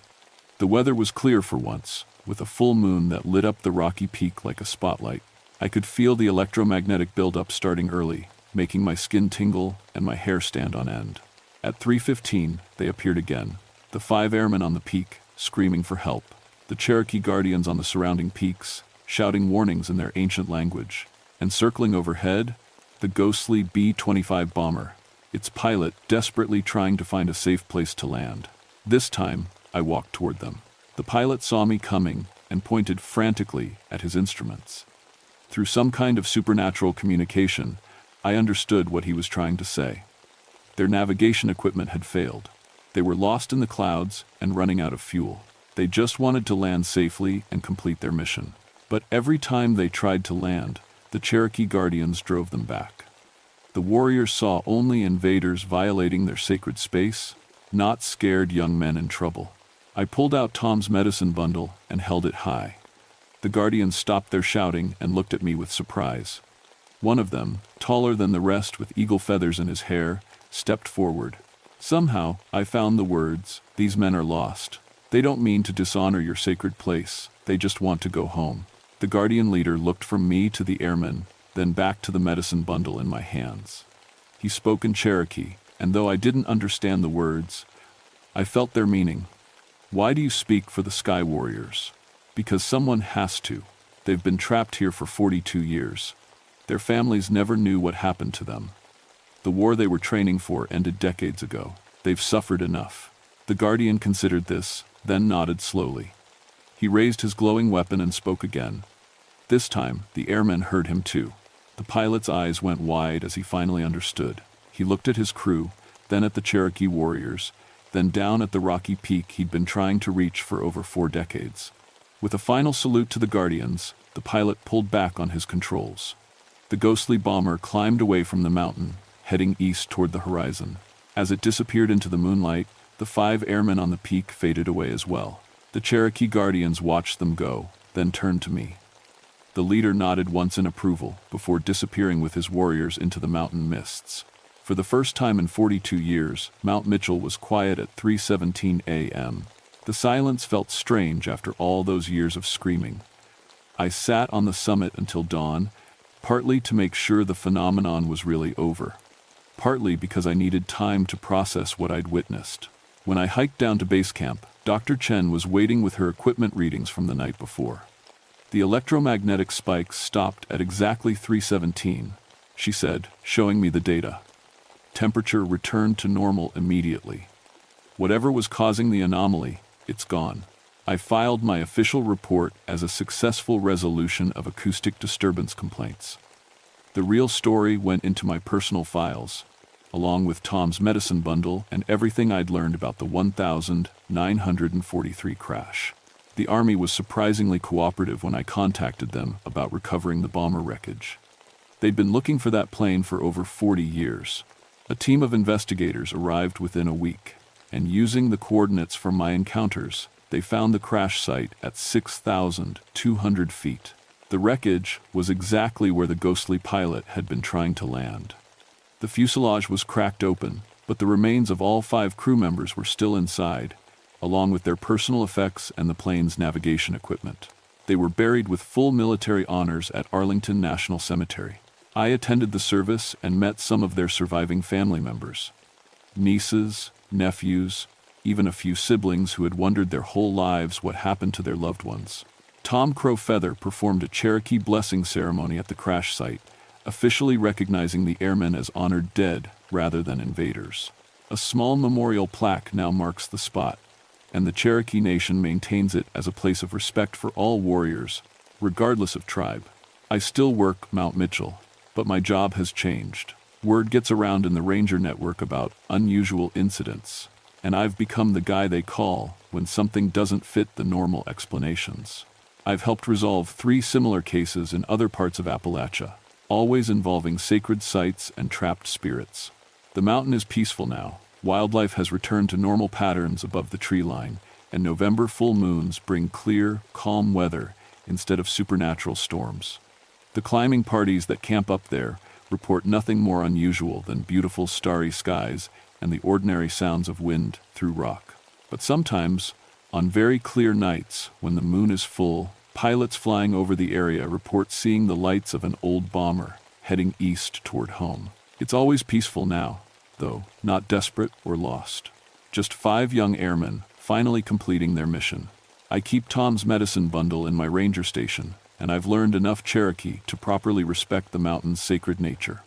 The weather was clear for once, with a full moon that lit up the rocky peak like a spotlight. I could feel the electromagnetic buildup starting early, making my skin tingle and my hair stand on end. At 3:15, they appeared again, the 5 airmen on the peak, screaming for help, the Cherokee Guardians on the surrounding peaks, shouting warnings in their ancient language, and circling overhead, the ghostly B-25 bomber, its pilot desperately trying to find a safe place to land. This time, I walked toward them. The pilot saw me coming and pointed frantically at his instruments. Through some kind of supernatural communication, I understood what he was trying to say. Their navigation equipment had failed. They were lost in the clouds and running out of fuel. They just wanted to land safely and complete their mission. But every time they tried to land, the Cherokee Guardians drove them back. The warriors saw only invaders violating their sacred space, not scared young men in trouble. I pulled out Tom's medicine bundle and held it high. The guardians stopped their shouting and looked at me with surprise. One of them, taller than the rest with eagle feathers in his hair, stepped forward. Somehow, I found the words, "These men are lost. They don't mean to dishonor your sacred place, they just want to go home." The guardian leader looked from me to the airmen, then back to the medicine bundle in my hands. He spoke in Cherokee, and though I didn't understand the words, I felt their meaning. "Why do you speak for the Sky Warriors?" "Because someone has to. They've been trapped here for 42 years. Their families never knew what happened to them. The war they were training for ended decades ago. They've suffered enough." The guardian considered this, then nodded slowly. He raised his glowing weapon and spoke again. This time, the airmen heard him too. The pilot's eyes went wide as he finally understood. He looked at his crew, then at the Cherokee warriors, then down at the rocky peak he'd been trying to reach for over 4 decades. With a final salute to the guardians, the pilot pulled back on his controls. The ghostly bomber climbed away from the mountain, heading east toward the horizon. As it disappeared into the moonlight, the 5 airmen on the peak faded away as well. The Cherokee guardians watched them go, then turned to me. The leader nodded once in approval, before disappearing with his warriors into the mountain mists. For the first time in 42 years, Mount Mitchell was quiet at 3:17 a.m. The silence felt strange after all those years of screaming. I sat on the summit until dawn, partly to make sure the phenomenon was really over, partly because I needed time to process what I'd witnessed. When I hiked down to base camp, Dr. Chen was waiting with her equipment readings from the night before. The electromagnetic spikes stopped at exactly 3:17, she said, showing me the data. Temperature returned to normal immediately. Whatever was causing the anomaly, it's gone. I filed my official report as a successful resolution of acoustic disturbance complaints. The real story went into my personal files, along with Tom's medicine bundle and everything I'd learned about the 1943 crash. The Army was surprisingly cooperative when I contacted them about recovering the bomber wreckage. They'd been looking for that plane for over 40 years. A team of investigators arrived within a week, and using the coordinates from my encounters, they found the crash site at 6,200 feet. The wreckage was exactly where the ghostly pilot had been trying to land. The fuselage was cracked open, but the remains of all 5 crew members were still inside, along with their personal effects and the plane's navigation equipment. They were buried with full military honors at Arlington National Cemetery. I attended the service and met some of their surviving family members. Nieces, nephews, even a few siblings who had wondered their whole lives what happened to their loved ones. Tom Crow Feather performed a Cherokee blessing ceremony at the crash site, officially recognizing the airmen as honored dead rather than invaders. A small memorial plaque now marks the spot, and the Cherokee Nation maintains it as a place of respect for all warriors, regardless of tribe. I still work Mount Mitchell, but my job has changed. Word gets around in the Ranger Network about unusual incidents, and I've become the guy they call when something doesn't fit the normal explanations. I've helped resolve 3 similar cases in other parts of Appalachia, always involving sacred sites and trapped spirits. The mountain is peaceful now. Wildlife has returned to normal patterns above the tree line, and November full moons bring clear, calm weather instead of supernatural storms. The climbing parties that camp up there report nothing more unusual than beautiful starry skies and the ordinary sounds of wind through rock. But sometimes, on very clear nights when the moon is full, pilots flying over the area report seeing the lights of an old bomber heading east toward home. It's always peaceful now, though not desperate or lost. Just 5 young airmen finally completing their mission. I keep Tom's medicine bundle in my ranger station, and I've learned enough Cherokee to properly respect the mountain's sacred nature.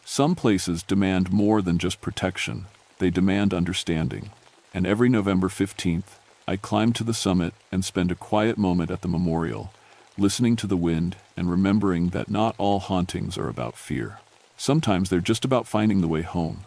Some places demand more than just protection, they demand understanding. And every November 15th, I climb to the summit and spend a quiet moment at the memorial, listening to the wind and remembering that not all hauntings are about fear. Sometimes they're just about finding the way home.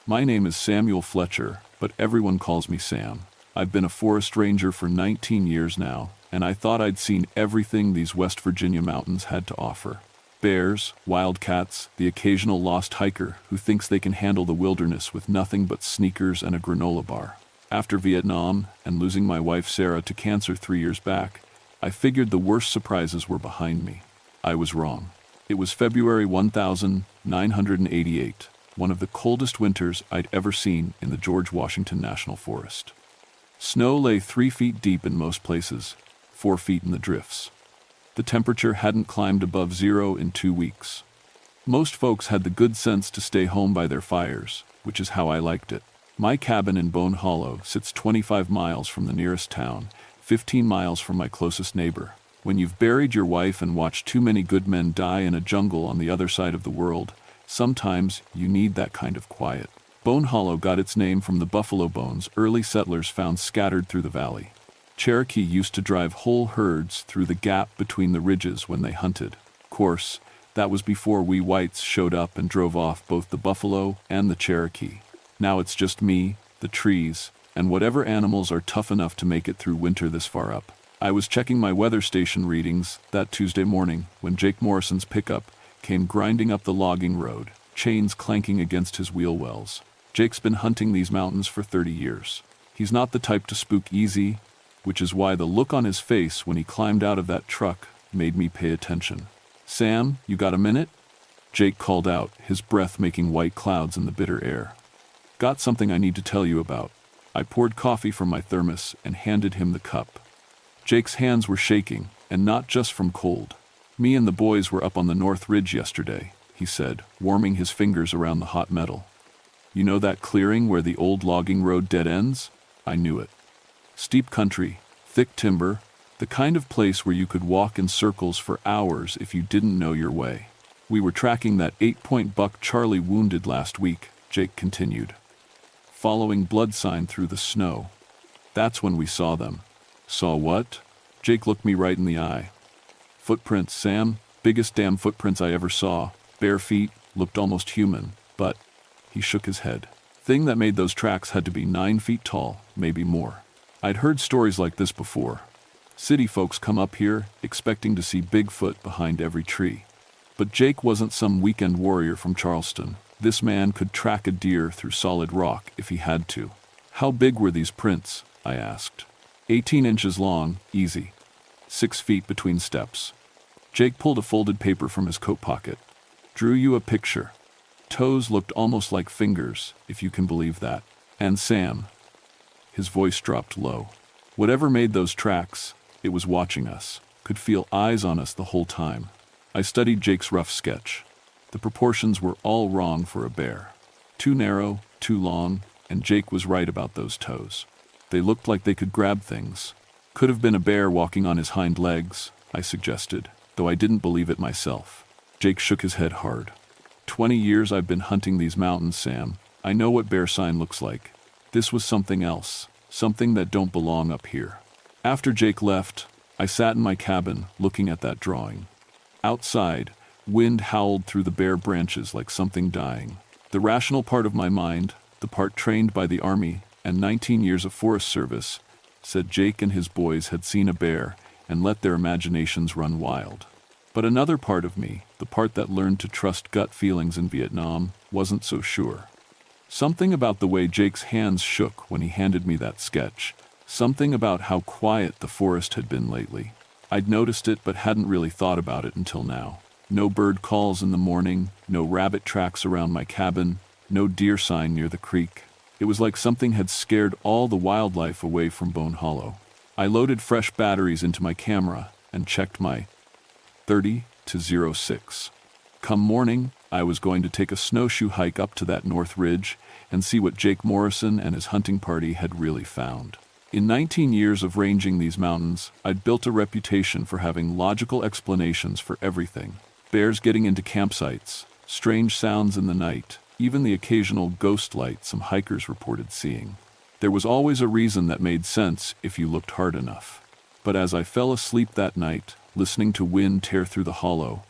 My name is Samuel Fletcher, but everyone calls me Sam. I've been a forest ranger for 19 years now, and I thought I'd seen everything these West Virginia mountains had to offer. Bears, wildcats, the occasional lost hiker who thinks they can handle the wilderness with nothing but sneakers and a granola bar. After Vietnam and losing my wife Sarah to cancer 3 years back, I figured the worst surprises were behind me. I was wrong. It was February 1988, one of the coldest winters I'd ever seen in the George Washington National Forest. Snow lay 3 feet deep in most places, 4 feet in the drifts. The temperature hadn't climbed above 0 in 2 weeks. Most folks had the good sense to stay home by their fires, which is how I liked it. My cabin in Bone Hollow sits 25 miles from the nearest town, 15 miles from my closest neighbor. When you've buried your wife and watched too many good men die in a jungle on the other side of the world, sometimes you need that kind of quiet. Bone Hollow got its name from the buffalo bones early settlers found scattered through the valley. Cherokee used to drive whole herds through the gap between the ridges when they hunted. Of course, that was before we whites showed up and drove off both the buffalo and the Cherokee. Now it's just me, the trees, and whatever animals are tough enough to make it through winter this far up. I was checking my weather station readings that Tuesday morning when Jake Morrison's pickup came grinding up the logging road, chains clanking against his wheel wells. Jake's been hunting these mountains for 30 years. He's not the type to spook easy, which is why the look on his face when he climbed out of that truck made me pay attention. "Sam, you got a minute?" Jake called out, his breath making white clouds in the bitter air. "Got something I need to tell you about." I poured coffee from my thermos and handed him the cup. Jake's hands were shaking, and not just from cold. "Me and the boys were up on the North Ridge yesterday," he said, warming his fingers around the hot metal. "You know that clearing where the old logging road dead ends?" I knew it. Steep country, thick timber, the kind of place where you could walk in circles for hours if you didn't know your way. "We were tracking that 8-point buck Charlie wounded last week," Jake continued, following blood sign through the snow. "That's when we saw them." "Saw what?" Jake looked me right in the eye. "Footprints, Sam. Biggest damn footprints I ever saw. Bare feet, looked almost human, but..." He shook his head. "Thing that made those tracks had to be 9 feet tall, maybe more." I'd heard stories like this before. City folks come up here expecting to see Bigfoot behind every tree. But Jake wasn't some weekend warrior from Charleston. This man could track a deer through solid rock if he had to. "How big were these prints?" I asked. 18 inches long, easy. 6 feet between steps." Jake pulled a folded paper from his coat pocket. "Drew you a picture. Toes looked almost like fingers, if you can believe that. And Sam," his voice dropped low, "whatever made those tracks, it was watching us, could feel eyes on us the whole time." I studied Jake's rough sketch. The proportions were all wrong for a bear. Too narrow, too long, and Jake was right about those toes. They looked like they could grab things. "Could have been a bear walking on his hind legs," I suggested, though I didn't believe it myself. Jake shook his head hard. 20 years I've been hunting these mountains, Sam. I know what bear sign looks like. This was something else, something that don't belong up here." After Jake left, I sat in my cabin looking at that drawing. Outside, wind howled through the bare branches like something dying. The rational part of my mind, the part trained by the Army and 19 years of Forest Service, said Jake and his boys had seen a bear and let their imaginations run wild. But another part of me, the part that learned to trust gut feelings in Vietnam, wasn't so sure. Something about the way Jake's hands shook when he handed me that sketch, something about how quiet the forest had been lately. I'd noticed it but hadn't really thought about it until now. No bird calls in the morning, no rabbit tracks around my cabin, no deer sign near the creek. It was like something had scared all the wildlife away from Bone Hollow. I loaded fresh batteries into my camera and checked my 30 to 06. Come morning, I was going to take a snowshoe hike up to that North Ridge and see what Jake Morrison and his hunting party had really found. In 19 years of ranging these mountains, I'd built a reputation for having logical explanations for everything. Bears getting into campsites, strange sounds in the night, even the occasional ghost light some hikers reported seeing. There was always a reason that made sense if you looked hard enough. But as I fell asleep that night, listening to wind tear through the hollow,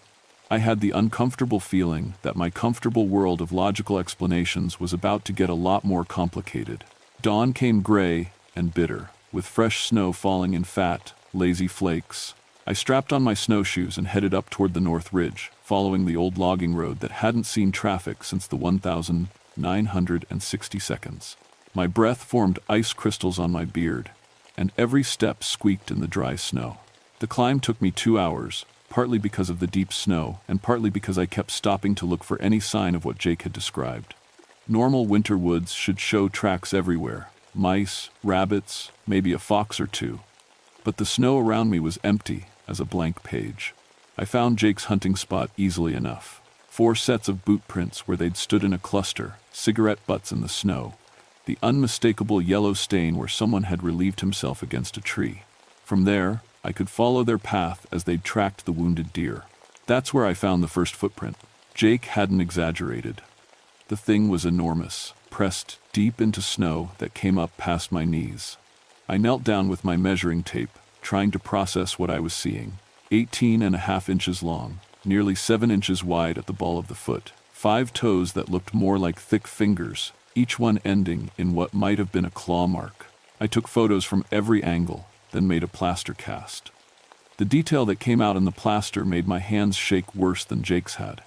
I had the uncomfortable feeling that my comfortable world of logical explanations was about to get a lot more complicated. Dawn came gray, and bitter, with fresh snow falling in fat, lazy flakes. I strapped on my snowshoes and headed up toward the North Ridge, following the old logging road that hadn't seen traffic since the 1960 seconds. My breath formed ice crystals on my beard, and every step squeaked in the dry snow. The climb took me 2 hours, partly because of the deep snow, and partly because I kept stopping to look for any sign of what Jake had described. Normal winter woods should show tracks everywhere: mice, rabbits, maybe a fox or two. But the snow around me was empty as a blank page. I found Jake's hunting spot easily enough. 4 sets of boot prints where they'd stood in a cluster, cigarette butts in the snow, the unmistakable yellow stain where someone had relieved himself against a tree. From there, I could follow their path as they'd tracked the wounded deer. That's where I found the first footprint. Jake hadn't exaggerated. The thing was enormous, pressed deep into snow that came up past my knees. I knelt down with my measuring tape, trying to process what I was seeing. 18.5 inches long, nearly 7 inches wide at the ball of the foot, 5 toes that looked more like thick fingers, each one ending in what might have been a claw mark. I took photos from every angle, then made a plaster cast. The detail that came out in the plaster made my hands shake worse than Jake's had.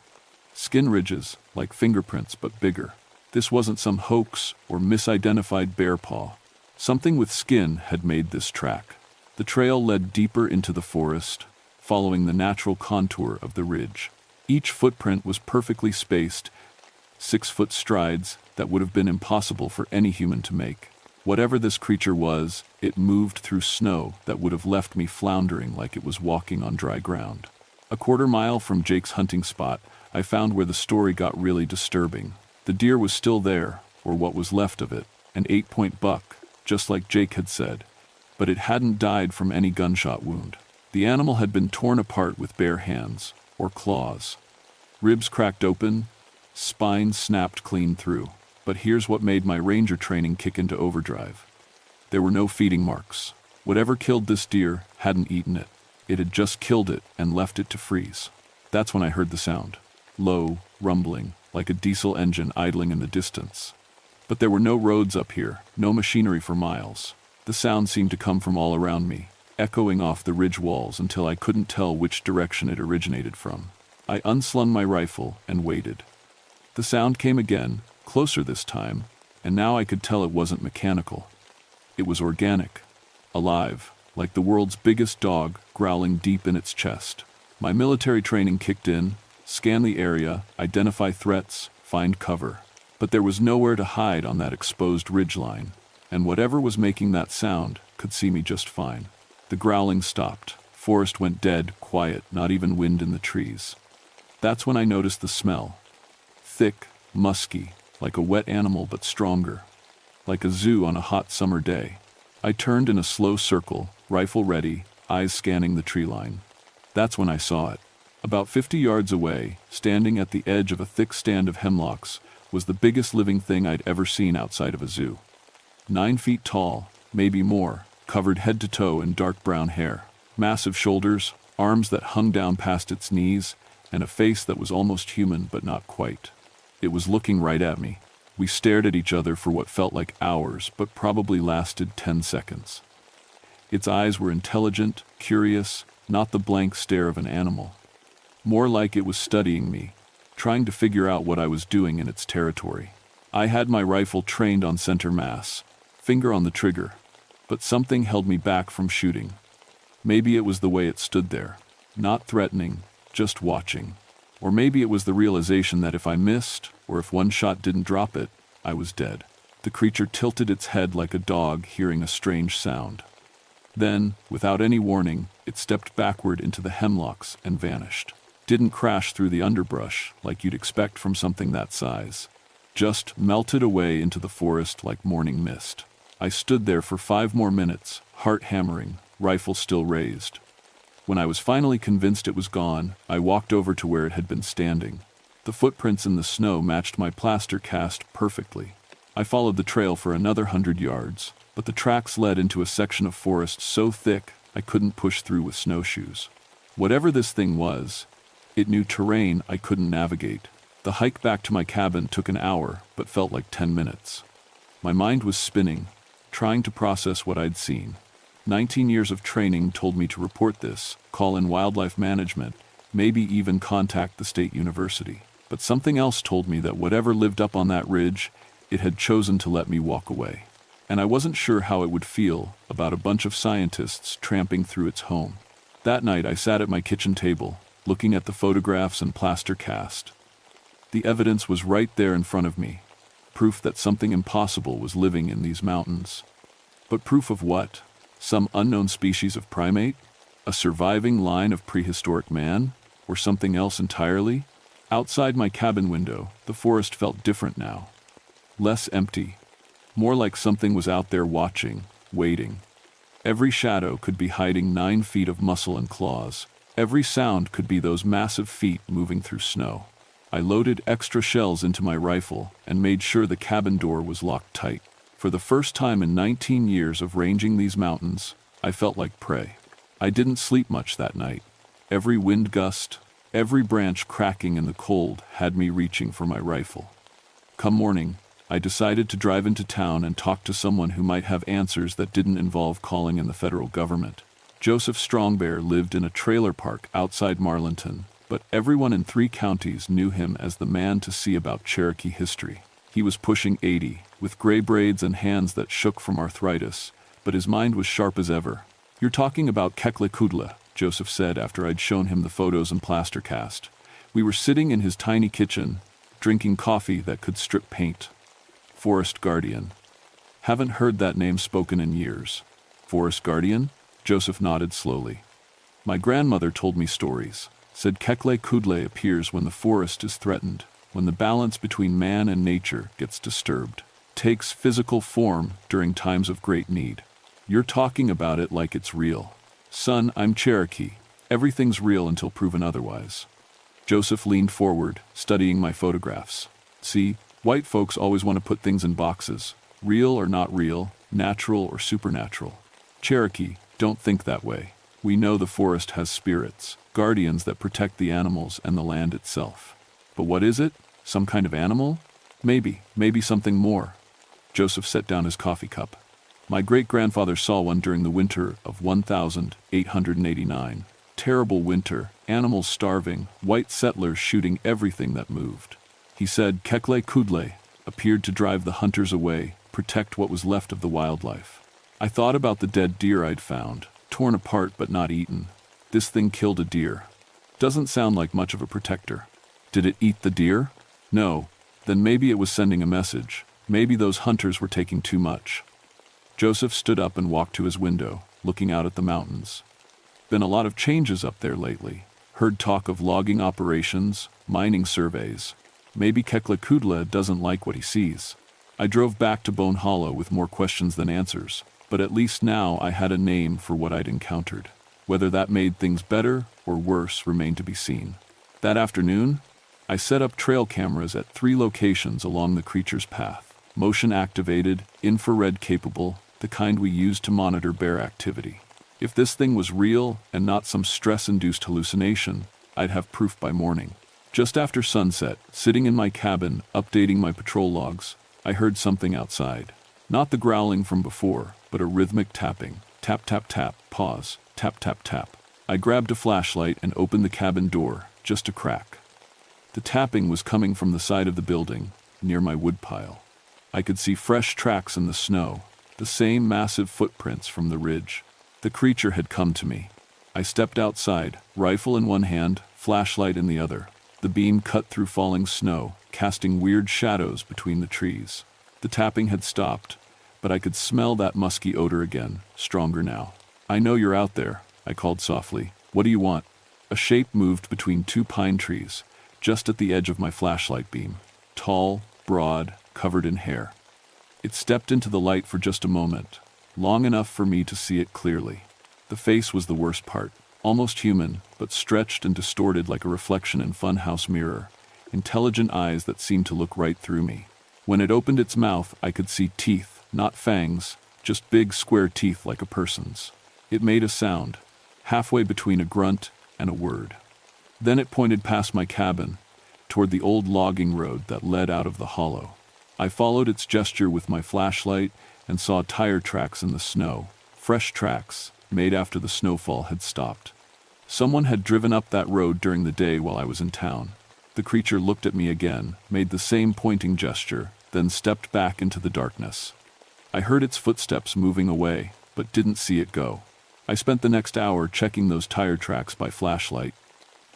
Skin ridges, like fingerprints but bigger. This wasn't some hoax or misidentified bear paw. Something with skin had made this track. The trail led deeper into the forest, following the natural contour of the ridge. Each footprint was perfectly spaced, 6-foot strides that would have been impossible for any human to make. Whatever this creature was, it moved through snow that would have left me floundering like it was walking on dry ground. A 1/4 mile from Jake's hunting spot, I found where the story got really disturbing. The deer was still there, or what was left of it, an 8-point buck, just like Jake had said, but it hadn't died from any gunshot wound. The animal had been torn apart with bare hands, or claws. Ribs cracked open, spine snapped clean through. But here's what made my ranger training kick into overdrive. There were no feeding marks. Whatever killed this deer hadn't eaten it. It had just killed it and left it to freeze. That's when I heard the sound. Low, rumbling, like a diesel engine idling in the distance. But there were no roads up here, no machinery for miles. The sound seemed to come from all around me, echoing off the ridge walls until I couldn't tell which direction it originated from. I unslung my rifle and waited. The sound came again, closer this time, and now I could tell it wasn't mechanical. It was organic, alive, like the world's biggest dog growling deep in its chest. My military training kicked in: scan the area, identify threats, find cover. But there was nowhere to hide on that exposed ridgeline, and whatever was making that sound could see me just fine. The growling stopped. Forest went dead, quiet, not even wind in the trees. That's when I noticed the smell. Thick, musky, like a wet animal but stronger. Like a zoo on a hot summer day. I turned in a slow circle, rifle ready, eyes scanning the tree line. That's when I saw it. About 50 yards away, standing at the edge of a thick stand of hemlocks, was the biggest living thing I'd ever seen outside of a zoo. 9 feet tall, maybe more, covered head to toe in dark brown hair. Massive shoulders, arms that hung down past its knees, and a face that was almost human but not quite. It was looking right at me. We stared at each other for what felt like hours, but probably lasted 10 seconds. Its eyes were intelligent, curious, not the blank stare of an animal. More like it was studying me, trying to figure out what I was doing in its territory. I had my rifle trained on center mass, finger on the trigger, but something held me back from shooting. Maybe it was the way it stood there, not threatening, just watching. Or maybe it was the realization that if I missed, or if one shot didn't drop it, I was dead. The creature tilted its head like a dog hearing a strange sound. Then, without any warning, it stepped backward into the hemlocks and vanished. Didn't crash through the underbrush like you'd expect from something that size. Just melted away into the forest like morning mist. I stood there for 5 more minutes, heart hammering, rifle still raised. When I was finally convinced it was gone, I walked over to where it had been standing. The footprints in the snow matched my plaster cast perfectly. I followed the trail for another 100 yards, but the tracks led into a section of forest so thick I couldn't push through with snowshoes. Whatever this thing was, it knew terrain I couldn't navigate. The hike back to my cabin took an hour, but felt like 10 minutes. My mind was spinning. trying to process what I'd seen. 19 years of training told me to report this, call in wildlife management, maybe even contact the state university. But something else told me that whatever lived up on that ridge, it had chosen to let me walk away. And I wasn't sure how it would feel about a bunch of scientists tramping through its home. That night I sat at my kitchen table, looking at the photographs and plaster cast. The evidence was right there in front of me, proof that something impossible was living in these mountains. But proof of what? Some unknown species of primate? A surviving line of prehistoric man? Or something else entirely? Outside my cabin window, the forest felt different now. Less empty. More like something was out there watching, waiting. Every shadow could be hiding 9 feet of muscle and claws. Every sound could be those massive feet moving through snow. I loaded extra shells into my rifle and made sure the cabin door was locked tight. For the first time in 19 years of ranging these mountains, I felt like prey. I didn't sleep much that night. Every wind gust, every branch cracking in the cold had me reaching for my rifle. Come morning, I decided to drive into town and talk to someone who might have answers that didn't involve calling in the federal government. Joseph Strongbear lived in a trailer park outside Marlinton, but everyone in 3 counties knew him as the man to see about Cherokee history. He was pushing 80, with gray braids and hands that shook from arthritis, but his mind was sharp as ever. "You're talking about Kekle Kudla," Joseph said after I'd shown him the photos and plaster cast. We were sitting in his tiny kitchen, drinking coffee that could strip paint. Forest Guardian. Haven't heard that name spoken in years. Forest Guardian? Joseph nodded slowly. My grandmother told me stories, said Kekle Kudla appears when the forest is threatened, when the balance between man and nature gets disturbed, takes physical form during times of great need. You're talking about it like it's real. Son, I'm Cherokee. Everything's real until proven otherwise. Joseph leaned forward, studying my photographs. See, white folks always want to put things in boxes. Real or not real, natural or supernatural. Cherokee, don't think that way. We know the forest has spirits, guardians that protect the animals and the land itself. But what is it? Some kind of animal? Maybe something more. Joseph set down his coffee cup. My great-grandfather saw one during the winter of 1889. Terrible winter, animals starving, white settlers shooting everything that moved. He said Kekle Kudla appeared to drive the hunters away, protect what was left of the wildlife. I thought about the dead deer I'd found, torn apart but not eaten. This thing killed a deer. Doesn't sound like much of a protector. Did it eat the deer? No. Then maybe it was sending a message. Maybe those hunters were taking too much. Joseph stood up and walked to his window, looking out at the mountains. Been a lot of changes up there lately. Heard talk of logging operations, mining surveys. Maybe Kekle Kudla doesn't like what he sees. I drove back to Bone Hollow with more questions than answers, but at least now I had a name for what I'd encountered. Whether that made things better or worse remained to be seen. That afternoon, I set up trail cameras at 3 locations along the creature's path. Motion-activated, infrared-capable, the kind we use to monitor bear activity. If this thing was real and not some stress-induced hallucination, I'd have proof by morning. Just after sunset, sitting in my cabin, updating my patrol logs, I heard something outside. Not the growling from before, but a rhythmic tapping. Tap, tap, tap, pause, tap, tap, tap. I grabbed a flashlight and opened the cabin door, just a crack. The tapping was coming from the side of the building, near my woodpile. I could see fresh tracks in the snow, the same massive footprints from the ridge. The creature had come to me. I stepped outside, rifle in one hand, flashlight in the other. The beam cut through falling snow, casting weird shadows between the trees. The tapping had stopped, but I could smell that musky odor again, stronger now. "I know you're out there," I called softly. "What do you want?" A shape moved between 2 pine trees, just at the edge of my flashlight beam. Tall, broad, covered in hair. It stepped into the light for just a moment, long enough for me to see it clearly. The face was the worst part, almost human, but stretched and distorted like a reflection in funhouse mirror, intelligent eyes that seemed to look right through me. When it opened its mouth, I could see teeth, not fangs, just big square teeth like a person's. It made a sound, halfway between a grunt and a word. Then it pointed past my cabin, toward the old logging road that led out of the hollow. I followed its gesture with my flashlight, and saw tire tracks in the snow, fresh tracks, made after the snowfall had stopped. Someone had driven up that road during the day while I was in town. The creature looked at me again, made the same pointing gesture, then stepped back into the darkness. I heard its footsteps moving away, but didn't see it go. I spent the next hour checking those tire tracks by flashlight.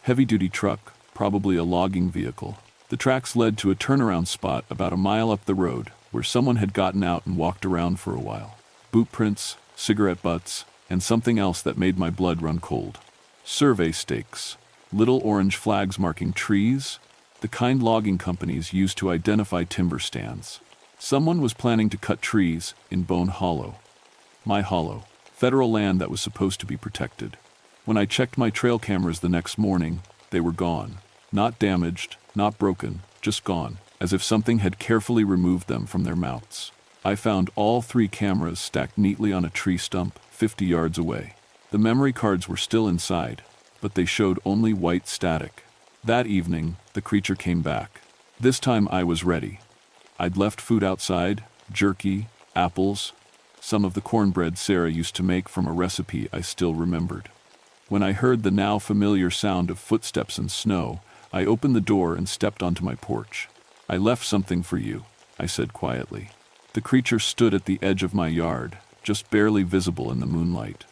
Heavy-duty truck, probably a logging vehicle. The tracks led to a turnaround spot about a mile up the road, where someone had gotten out and walked around for a while. Boot prints, cigarette butts, and something else that made my blood run cold. Survey stakes. Little orange flags marking trees, the kind logging companies use to identify timber stands. Someone was planning to cut trees in Bone Hollow. My hollow. Federal land that was supposed to be protected. When I checked my trail cameras the next morning, they were gone. Not damaged, not broken, just gone, as if something had carefully removed them from their mounts. I found all 3 cameras stacked neatly on a tree stump 50 yards away. The memory cards were still inside, but they showed only white static. That evening, the creature came back. This time I was ready. I'd left food outside, jerky, apples, some of the cornbread Sarah used to make from a recipe I still remembered. When I heard the now familiar sound of footsteps in snow, I opened the door and stepped onto my porch. "I left something for you," I said quietly. The creature stood at the edge of my yard, just barely visible in the moonlight.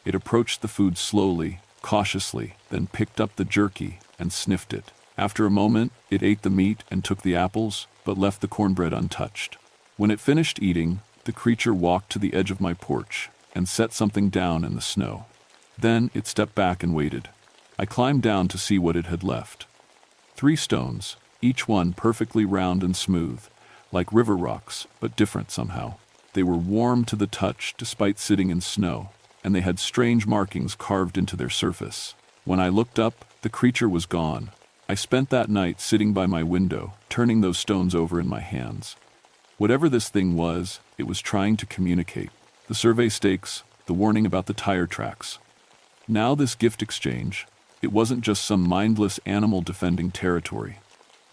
It approached the food slowly, cautiously, then picked up the jerky and sniffed it. After a moment, it ate the meat and took the apples, but left the cornbread untouched. When it finished eating, the creature walked to the edge of my porch and set something down in the snow. Then it stepped back and waited. I climbed down to see what it had left. 3 stones, each one perfectly round and smooth, like river rocks, but different somehow. They were warm to the touch despite sitting in snow, and they had strange markings carved into their surface. When I looked up, the creature was gone. I spent that night sitting by my window, turning those stones over in my hands. Whatever this thing was, it was trying to communicate. The survey stakes, the warning about the tire tracks. Now this gift exchange, it wasn't just some mindless animal defending territory.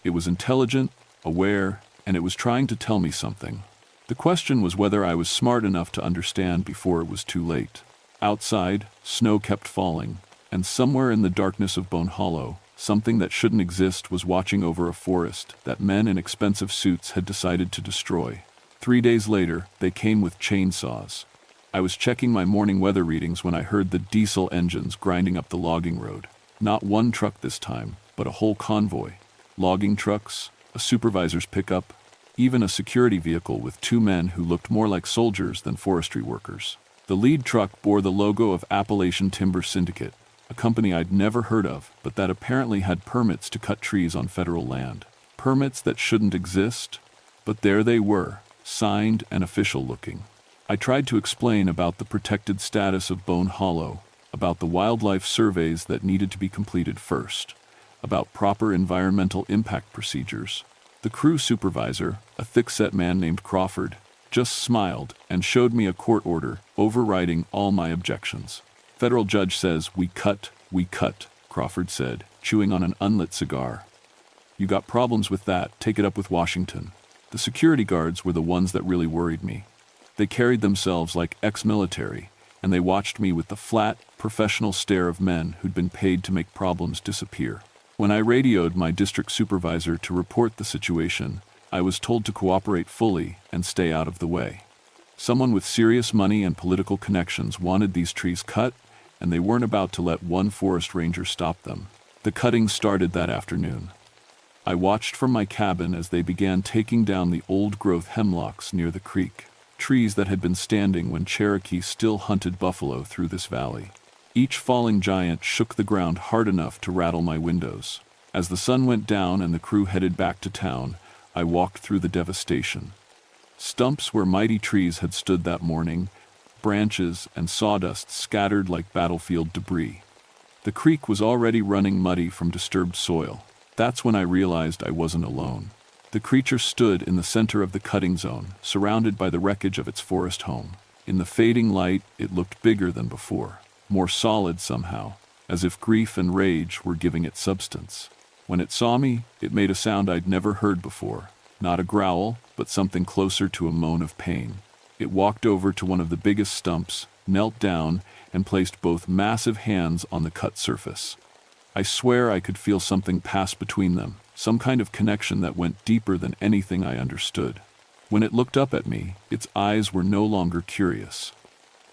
It was intelligent, aware, and it was trying to tell me something. The question was whether I was smart enough to understand before it was too late. Outside, snow kept falling, and somewhere in the darkness of Bone Hollow, something that shouldn't exist was watching over a forest that men in expensive suits had decided to destroy. 3 days later, they came with chainsaws. I was checking my morning weather readings when I heard the diesel engines grinding up the logging road. Not one truck this time, but a whole convoy. Logging trucks, a supervisor's pickup, even a security vehicle with 2 men who looked more like soldiers than forestry workers. The lead truck bore the logo of Appalachian Timber Syndicate, a company I'd never heard of, but that apparently had permits to cut trees on federal land. Permits that shouldn't exist, but there they were, signed and official looking. I tried to explain about the protected status of Bone Hollow, about the wildlife surveys that needed to be completed first, about proper environmental impact procedures. The crew supervisor, a thick-set man named Crawford, just smiled and showed me a court order overriding all my objections. "Federal judge says we cut, Crawford said, chewing on an unlit cigar. "You got problems with that, take it up with Washington." The security guards were the ones that really worried me. They carried themselves like ex-military, and they watched me with the flat, professional stare of men who'd been paid to make problems disappear. When I radioed my district supervisor to report the situation, I was told to cooperate fully and stay out of the way. Someone with serious money and political connections wanted these trees cut, and they weren't about to let one forest ranger stop them. The cutting started that afternoon. I watched from my cabin as they began taking down the old-growth hemlocks near the creek, trees that had been standing when Cherokee still hunted buffalo through this valley. Each falling giant shook the ground hard enough to rattle my windows. As the sun went down and the crew headed back to town, I walked through the devastation. Stumps where mighty trees had stood that morning, branches and sawdust scattered like battlefield debris. The creek was already running muddy from disturbed soil. That's when I realized I wasn't alone. The creature stood in the center of the cutting zone, surrounded by the wreckage of its forest home. In the fading light, it looked bigger than before, more solid somehow, as if grief and rage were giving it substance. When it saw me, it made a sound I'd never heard before. Not a growl, but something closer to a moan of pain. It walked over to one of the biggest stumps, knelt down, and placed both massive hands on the cut surface. I swear I could feel something pass between them, some kind of connection that went deeper than anything I understood. When it looked up at me, its eyes were no longer curious.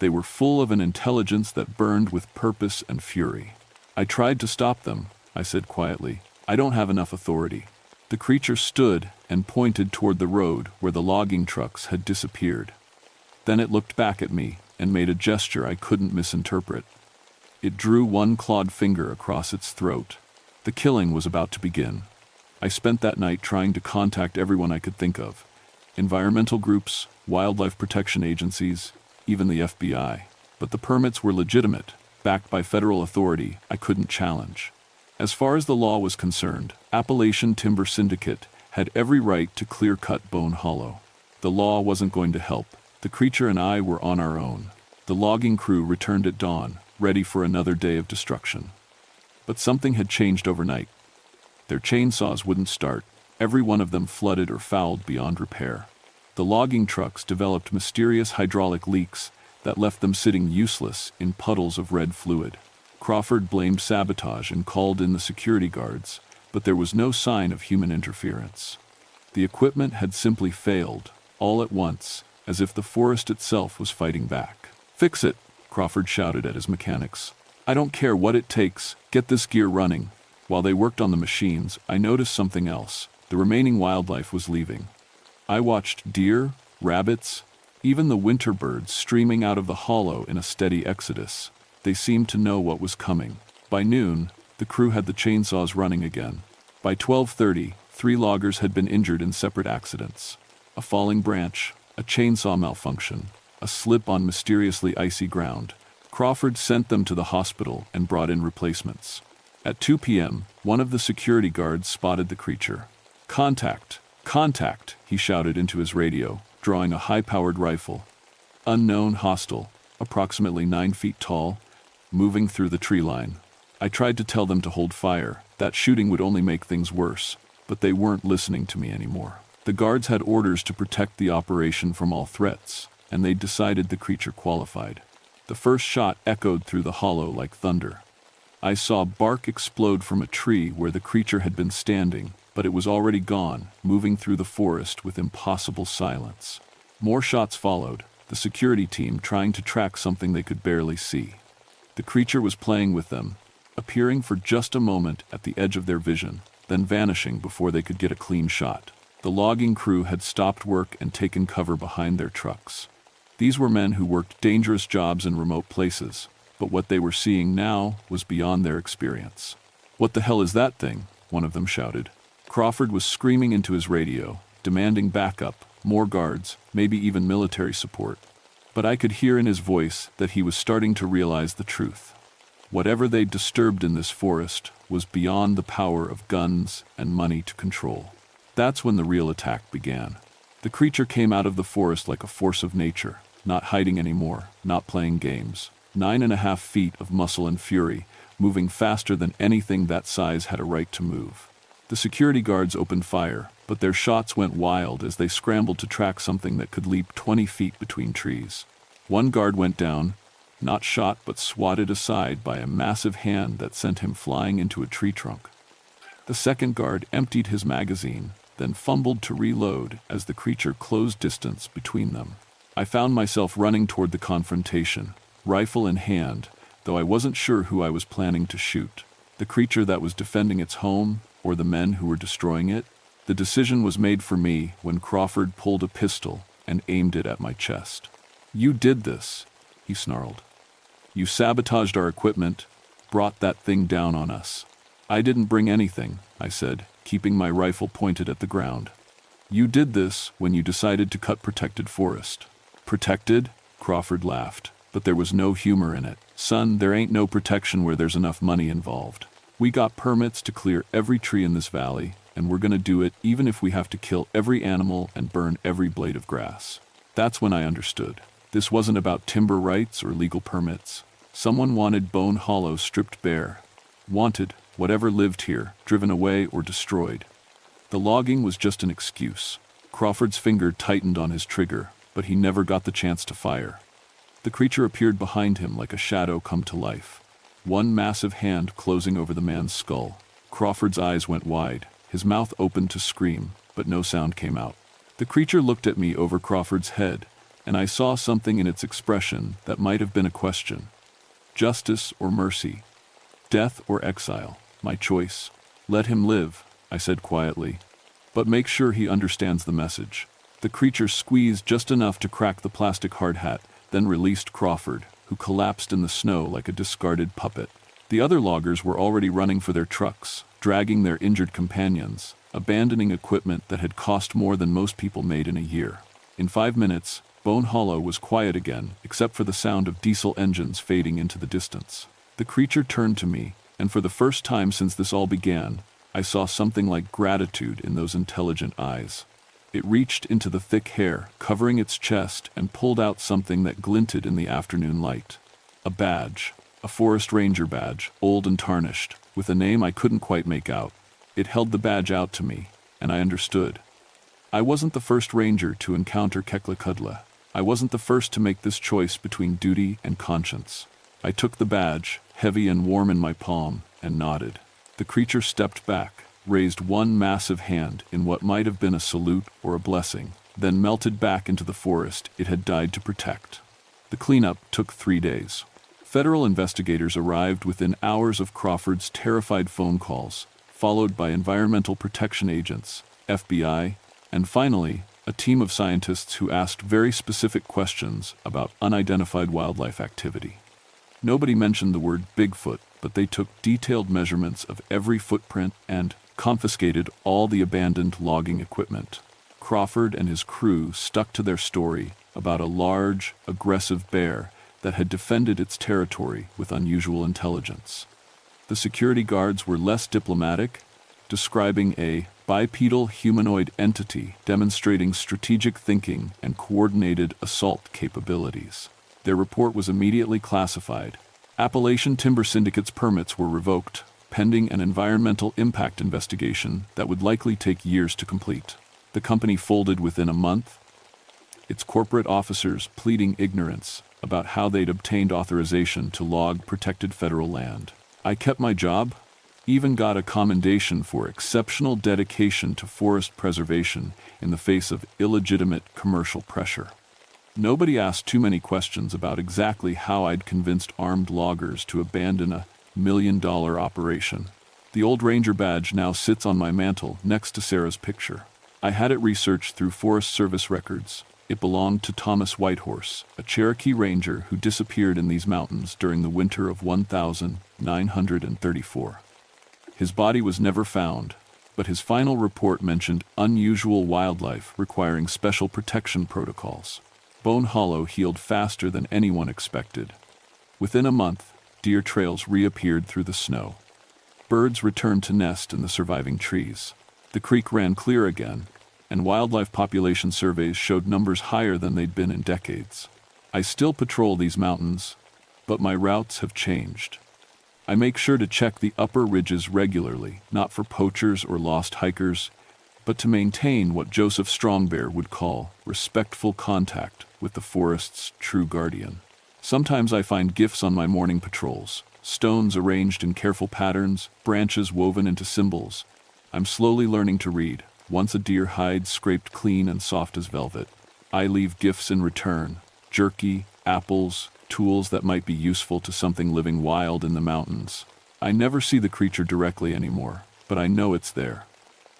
They were full of an intelligence that burned with purpose and fury. I tried to stop them, I said quietly. I don't have enough authority. The creature stood and pointed toward the road where the logging trucks had disappeared. Then it looked back at me and made a gesture I couldn't misinterpret. It drew one clawed finger across its throat. The killing was about to begin. I spent that night trying to contact everyone I could think of. Environmental groups, wildlife protection agencies, even the FBI. But the permits were legitimate, backed by federal authority I couldn't challenge. As far as the law was concerned, Appalachian Timber Syndicate had every right to clear-cut Bone Hollow. The law wasn't going to help. The creature and I were on our own. The logging crew returned at dawn, ready for another day of destruction. But something had changed overnight. Their chainsaws wouldn't start. Every one of them flooded or fouled beyond repair. The logging trucks developed mysterious hydraulic leaks that left them sitting useless in puddles of red fluid. Crawford blamed sabotage and called in the security guards, but there was no sign of human interference. The equipment had simply failed, all at once, as if the forest itself was fighting back. "Fix it," Crawford shouted at his mechanics. "I don't care what it takes, get this gear running." While they worked on the machines, I noticed something else. The remaining wildlife was leaving. I watched deer, rabbits, even the winter birds streaming out of the hollow in a steady exodus. They seemed to know what was coming. By noon, the crew had the chainsaws running again. By 12:30, 3 loggers had been injured in separate accidents. A falling branch, a chainsaw malfunction, a slip on mysteriously icy ground. Crawford sent them to the hospital and brought in replacements. At 2 p.m., one of the security guards spotted the creature. "Contact! Contact!" he shouted into his radio, drawing a high-powered rifle. Unknown, hostile, approximately 9 feet tall, moving through the tree line. I tried to tell them to hold fire. That shooting would only make things worse, but they weren't listening to me anymore. The guards had orders to protect the operation from all threats, and they decided the creature qualified. The first shot echoed through the hollow like thunder. I saw bark explode from a tree where the creature had been standing, but it was already gone, moving through the forest with impossible silence. More shots followed, the security team trying to track something they could barely see. The creature was playing with them, appearing for just a moment at the edge of their vision, then vanishing before they could get a clean shot. The logging crew had stopped work and taken cover behind their trucks. These were men who worked dangerous jobs in remote places, but what they were seeing now was beyond their experience. "What the hell is that thing?" one of them shouted. Crawford was screaming into his radio, demanding backup, more guards, maybe even military support. But I could hear in his voice that he was starting to realize the truth. Whatever they'd disturbed in this forest was beyond the power of guns and money to control. That's when the real attack began. The creature came out of the forest like a force of nature, not hiding anymore, not playing games. 9.5 feet of muscle and fury, moving faster than anything that size had a right to move. The security guards opened fire, but their shots went wild as they scrambled to track something that could leap 20 feet between trees. One guard went down, not shot but swatted aside by a massive hand that sent him flying into a tree trunk. The second guard emptied his magazine, then fumbled to reload as the creature closed distance between them. I found myself running toward the confrontation, rifle in hand, though I wasn't sure who I was planning to shoot. The creature that was defending its home, or the men who were destroying it? The decision was made for me when Crawford pulled a pistol and aimed it at my chest. "You did this," he snarled. "You sabotaged our equipment, brought that thing down on us." "I didn't bring anything," I said, keeping my rifle pointed at the ground. "You did this when you decided to cut protected forest." "Protected?" Crawford laughed, but there was no humor in it. "Son, there ain't no protection where there's enough money involved. We got permits to clear every tree in this valley, and we're gonna do it even if we have to kill every animal and burn every blade of grass." That's when I understood. This wasn't about timber rights or legal permits. Someone wanted Bone Hollow stripped bare. Wanted whatever lived here, driven away or destroyed. The logging was just an excuse. Crawford's finger tightened on his trigger, but he never got the chance to fire. The creature appeared behind him like a shadow come to life, one massive hand closing over the man's skull. Crawford's eyes went wide, his mouth opened to scream, but no sound came out. The creature looked at me over Crawford's head, and I saw something in its expression that might have been a question. Justice or mercy? Death or exile? My choice. Let him live, I said quietly. But make sure he understands the message. The creature squeezed just enough to crack the plastic hard hat, then released Crawford, who collapsed in the snow like a discarded puppet. The other loggers were already running for their trucks, dragging their injured companions, abandoning equipment that had cost more than most people made in a year. In 5 minutes, Bone Hollow was quiet again, except for the sound of diesel engines fading into the distance. The creature turned to me, and for the first time since this all began, I saw something like gratitude in those intelligent eyes. It reached into the thick hair, covering its chest, and pulled out something that glinted in the afternoon light. A badge. A forest ranger badge, old and tarnished, with a name I couldn't quite make out. It held the badge out to me, and I understood. I wasn't the first ranger to encounter Keklakudla. I wasn't the first to make this choice between duty and conscience. I took the badge, heavy and warm in my palm, and nodded. The creature stepped back, raised one massive hand in what might have been a salute or a blessing, then melted back into the forest it had died to protect. The cleanup took 3 days. Federal investigators arrived within hours of Crawford's terrified phone calls, followed by environmental protection agents, FBI, and finally, a team of scientists who asked very specific questions about unidentified wildlife activity. Nobody mentioned the word Bigfoot, but they took detailed measurements of every footprint and confiscated all the abandoned logging equipment. Crawford and his crew stuck to their story about a large, aggressive bear that had defended its territory with unusual intelligence. The security guards were less diplomatic, describing a bipedal humanoid entity demonstrating strategic thinking and coordinated assault capabilities. Their report was immediately classified. Appalachian Timber Syndicate's permits were revoked, pending an environmental impact investigation that would likely take years to complete. The company folded within a month, its corporate officers pleading ignorance about how they'd obtained authorization to log protected federal land. I kept my job, even got a commendation for exceptional dedication to forest preservation in the face of illegitimate commercial pressure. Nobody asked too many questions about exactly how I'd convinced armed loggers to abandon a $1 million operation. The old ranger badge now sits on my mantle next to Sarah's picture. I had it researched through Forest Service records. It belonged to Thomas Whitehorse, a Cherokee ranger who disappeared in these mountains during the winter of 1934. His body was never found, but his final report mentioned unusual wildlife requiring special protection protocols. Bone Hollow healed faster than anyone expected. Within a month, deer trails reappeared through the snow. Birds returned to nest in the surviving trees. The creek ran clear again, and wildlife population surveys showed numbers higher than they'd been in decades. I still patrol these mountains, but my routes have changed. I make sure to check the upper ridges regularly, not for poachers or lost hikers, but to maintain what Joseph Strongbear would call respectful contact with the forest's true guardian. Sometimes I find gifts on my morning patrols, stones arranged in careful patterns, branches woven into symbols. I'm slowly learning to read. Once a deer hide scraped clean and soft as velvet. I leave gifts in return, jerky, apples, tools that might be useful to something living wild in the mountains. I never see the creature directly anymore, but I know it's there.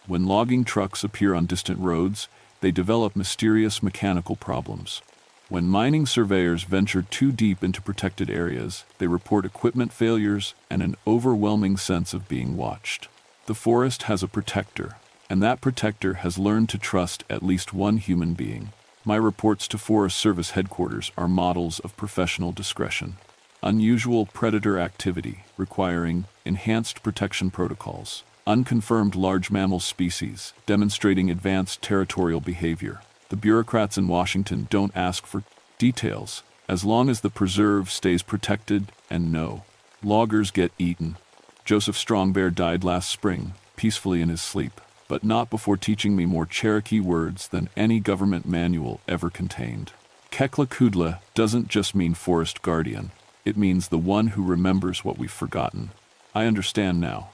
When logging trucks appear on distant roads, they develop mysterious mechanical problems. When mining surveyors venture too deep into protected areas, they report equipment failures and an overwhelming sense of being watched. The forest has a protector, and that protector has learned to trust at least one human being. My reports to Forest Service headquarters are models of professional discretion. Unusual predator activity requiring enhanced protection protocols. Unconfirmed large mammal species demonstrating advanced territorial behavior. The bureaucrats in Washington don't ask for details, as long as the preserve stays protected and no loggers get eaten. Joseph Strongbear died last spring, peacefully in his sleep. but not before teaching me more Cherokee words than any government manual ever contained. Keklakudla doesn't just mean forest guardian. It means the one who remembers what we've forgotten. I understand now.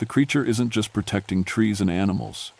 The creature isn't just protecting trees and animals.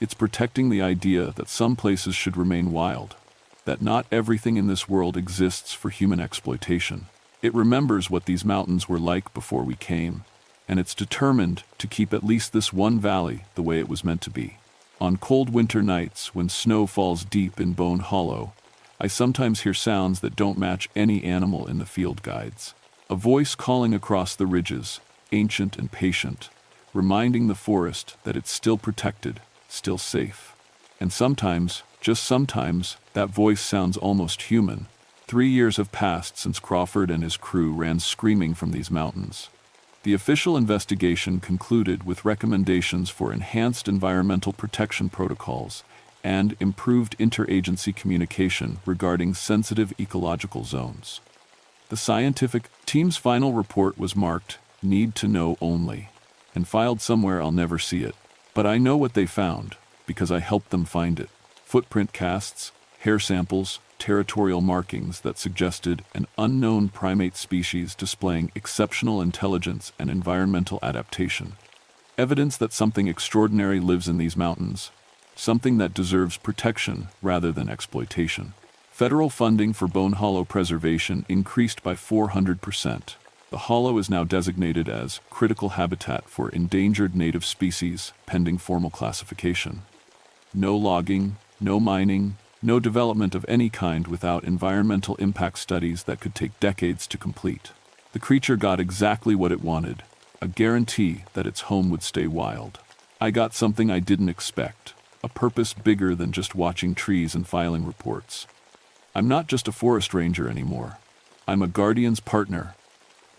It's protecting the idea that some places should remain wild, that not everything in this world exists for human exploitation. It remembers what these mountains were like before we came, and it's determined to keep at least this one valley the way it was meant to be. On cold winter nights, when snow falls deep in Bone Hollow, I sometimes hear sounds that don't match any animal in the field guides. A voice calling across the ridges, ancient and patient, reminding the forest that it's still protected, still safe. And sometimes, just sometimes, that voice sounds almost human. 3 years have passed since Crawford and his crew ran screaming from these mountains. The official investigation concluded with recommendations for enhanced environmental protection protocols and improved interagency communication regarding sensitive ecological zones. The scientific team's final report was marked "Need to Know Only" and filed somewhere I'll never see it. But I know what they found, because I helped them find it. Footprint casts, hair samples, territorial markings that suggested an unknown primate species displaying exceptional intelligence and environmental adaptation. Evidence that something extraordinary lives in these mountains, something that deserves protection rather than exploitation. Federal funding for Bone Hollow preservation increased by 400%. The hollow is now designated as critical habitat for endangered native species, pending formal classification. No logging, no mining, no development of any kind without environmental impact studies that could take decades to complete. The creature got exactly what it wanted, a guarantee that its home would stay wild. I got something I didn't expect, a purpose bigger than just watching trees and filing reports. I'm not just a forest ranger anymore. I'm a guardian's partner,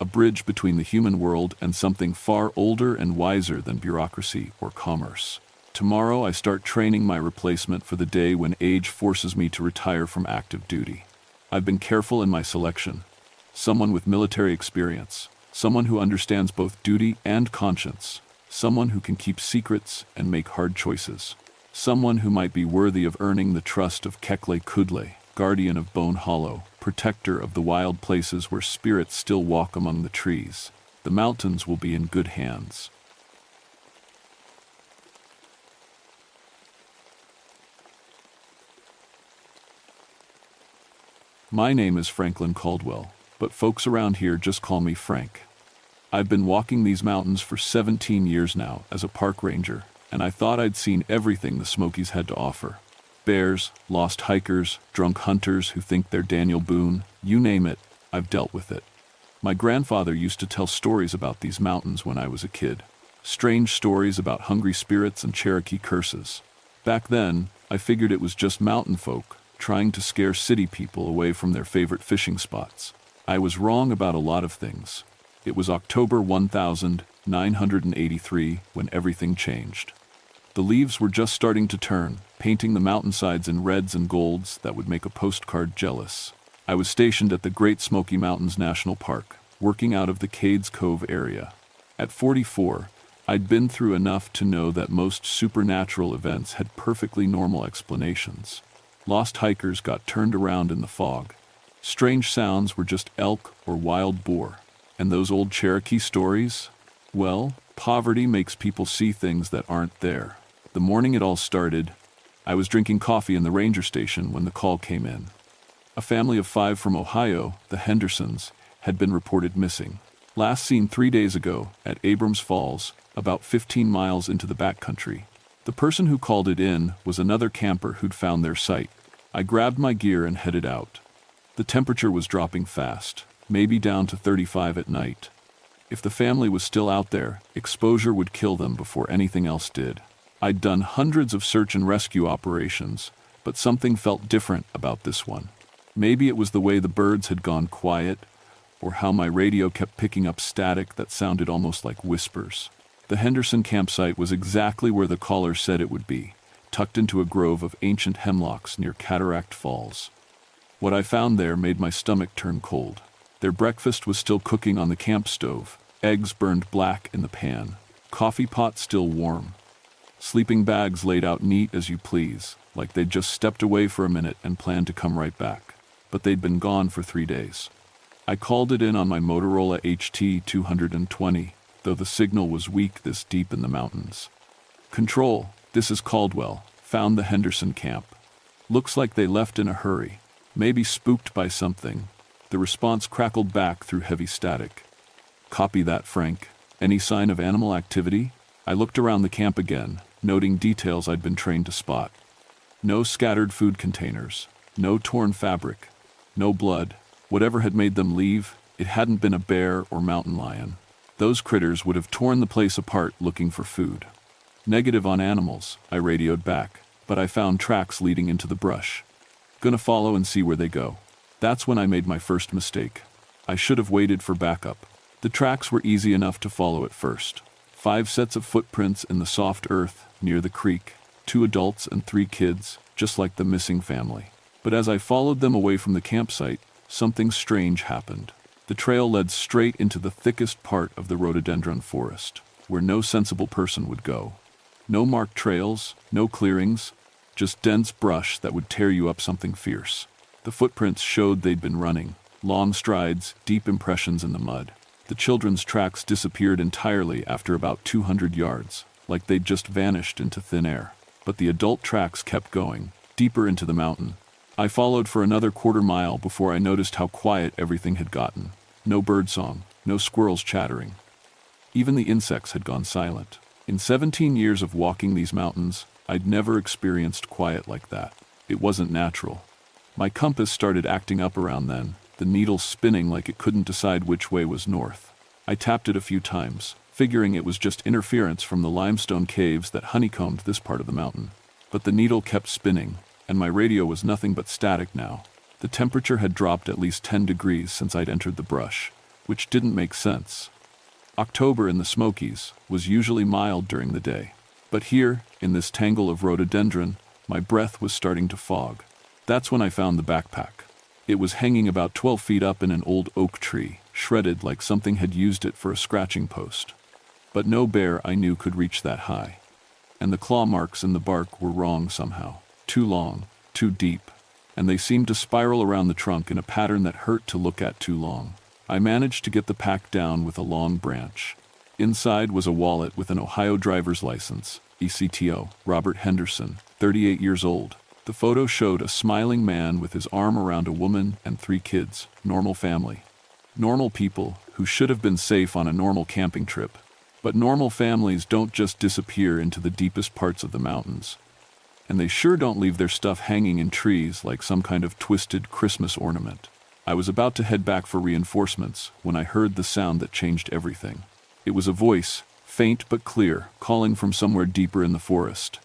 a bridge between the human world and something far older and wiser than bureaucracy or commerce. Tomorrow I start training my replacement for the day when age forces me to retire from active duty. I've been careful in my selection. Someone with military experience, someone who understands both duty and conscience, someone who can keep secrets and make hard choices, someone who might be worthy of earning the trust of Kekle Kudle, guardian of Bone Hollow, protector of the wild places where spirits still walk among the trees. The mountains will be in good hands. My name is Franklin Caldwell, but folks around here just call me Frank. I've been walking these mountains for 17 years now as a park ranger, and I thought I'd seen everything the Smokies had to offer. Bears, lost hikers, drunk hunters who think they're Daniel Boone, you name it, I've dealt with it. My grandfather used to tell stories about these mountains when I was a kid. Strange stories about hungry spirits and Cherokee curses. Back then, I figured it was just mountain folk trying to scare city people away from their favorite fishing spots. I was wrong about a lot of things. It was October 1983 when everything changed. The leaves were just starting to turn, painting the mountainsides in reds and golds that would make a postcard jealous. I was stationed at the Great Smoky Mountains National Park, working out of the Cades Cove area. At 44, I'd been through enough to know that most supernatural events had perfectly normal explanations. Lost hikers got turned around in the fog. Strange sounds were just elk or wild boar. And those old Cherokee stories? Well, poverty makes people see things that aren't there. The morning it all started, I was drinking coffee in the ranger station when the call came in. A family of 5 from Ohio, the Hendersons, had been reported missing. Last seen 3 days ago at Abrams Falls, about 15 miles into the backcountry. The person who called it in was another camper who'd found their site. I grabbed my gear and headed out. The temperature was dropping fast, maybe down to 35 at night. If the family was still out there, exposure would kill them before anything else did. I'd done hundreds of search and rescue operations, but something felt different about this one. Maybe it was the way the birds had gone quiet, or how my radio kept picking up static that sounded almost like whispers. The Henderson campsite was exactly where the caller said it would be, tucked into a grove of ancient hemlocks near Cataract Falls. What I found there made my stomach turn cold. Their breakfast was still cooking on the camp stove, eggs burned black in the pan, coffee pot still warm. Sleeping bags laid out neat as you please, like they'd just stepped away for a minute and planned to come right back. But they'd been gone for 3 days. I called it in on my Motorola HT220, though the signal was weak this deep in the mountains. Control, this is Caldwell. Found the Henderson camp. Looks like they left in a hurry. Maybe spooked by something. The response crackled back through heavy static. Copy that, Frank. Any sign of animal activity? I looked around the camp again, noting details I'd been trained to spot. No scattered food containers. No torn fabric. No blood. Whatever had made them leave, it hadn't been a bear or mountain lion. Those critters would have torn the place apart looking for food. Negative on animals, I radioed back, but I found tracks leading into the brush. Gonna follow and see where they go. That's when I made my first mistake. I should have waited for backup. The tracks were easy enough to follow at first. 5 sets of footprints in the soft earth near the creek, 2 adults and 3 kids, just like the missing family. But as I followed them away from the campsite, something strange happened. The trail led straight into the thickest part of the rhododendron forest, where no sensible person would go. No marked trails, no clearings, just dense brush that would tear you up something fierce. The footprints showed they'd been running, long strides, deep impressions in the mud. The children's tracks disappeared entirely after about 200 yards, like they'd just vanished into thin air. But the adult tracks kept going, deeper into the mountain. I followed for another quarter mile before I noticed how quiet everything had gotten. No birdsong, no squirrels chattering. Even the insects had gone silent. In 17 years of walking these mountains, I'd never experienced quiet like that. It wasn't natural. My compass started acting up around then, the needle spinning like it couldn't decide which way was north. I tapped it a few times, figuring it was just interference from the limestone caves that honeycombed this part of the mountain. But the needle kept spinning, and my radio was nothing but static now. The temperature had dropped at least 10 degrees since I'd entered the brush, which didn't make sense. October in the Smokies was usually mild during the day. But here, in this tangle of rhododendron, my breath was starting to fog. That's when I found the backpack. It was hanging about 12 feet up in an old oak tree, shredded like something had used it for a scratching post. But no bear I knew could reach that high. And the claw marks in the bark were wrong somehow. Too long, too deep, and they seemed to spiral around the trunk in a pattern that hurt to look at too long. I managed to get the pack down with a long branch. Inside was a wallet with an Ohio driver's license, ECTO, Robert Henderson, 38 years old. The photo showed a smiling man with his arm around a woman and 3 kids, normal family. Normal people who should have been safe on a normal camping trip. But normal families don't just disappear into the deepest parts of the mountains. And they sure don't leave their stuff hanging in trees like some kind of twisted Christmas ornament. I was about to head back for reinforcements when I heard the sound that changed everything. It was a voice, faint but clear, calling from somewhere deeper in the forest.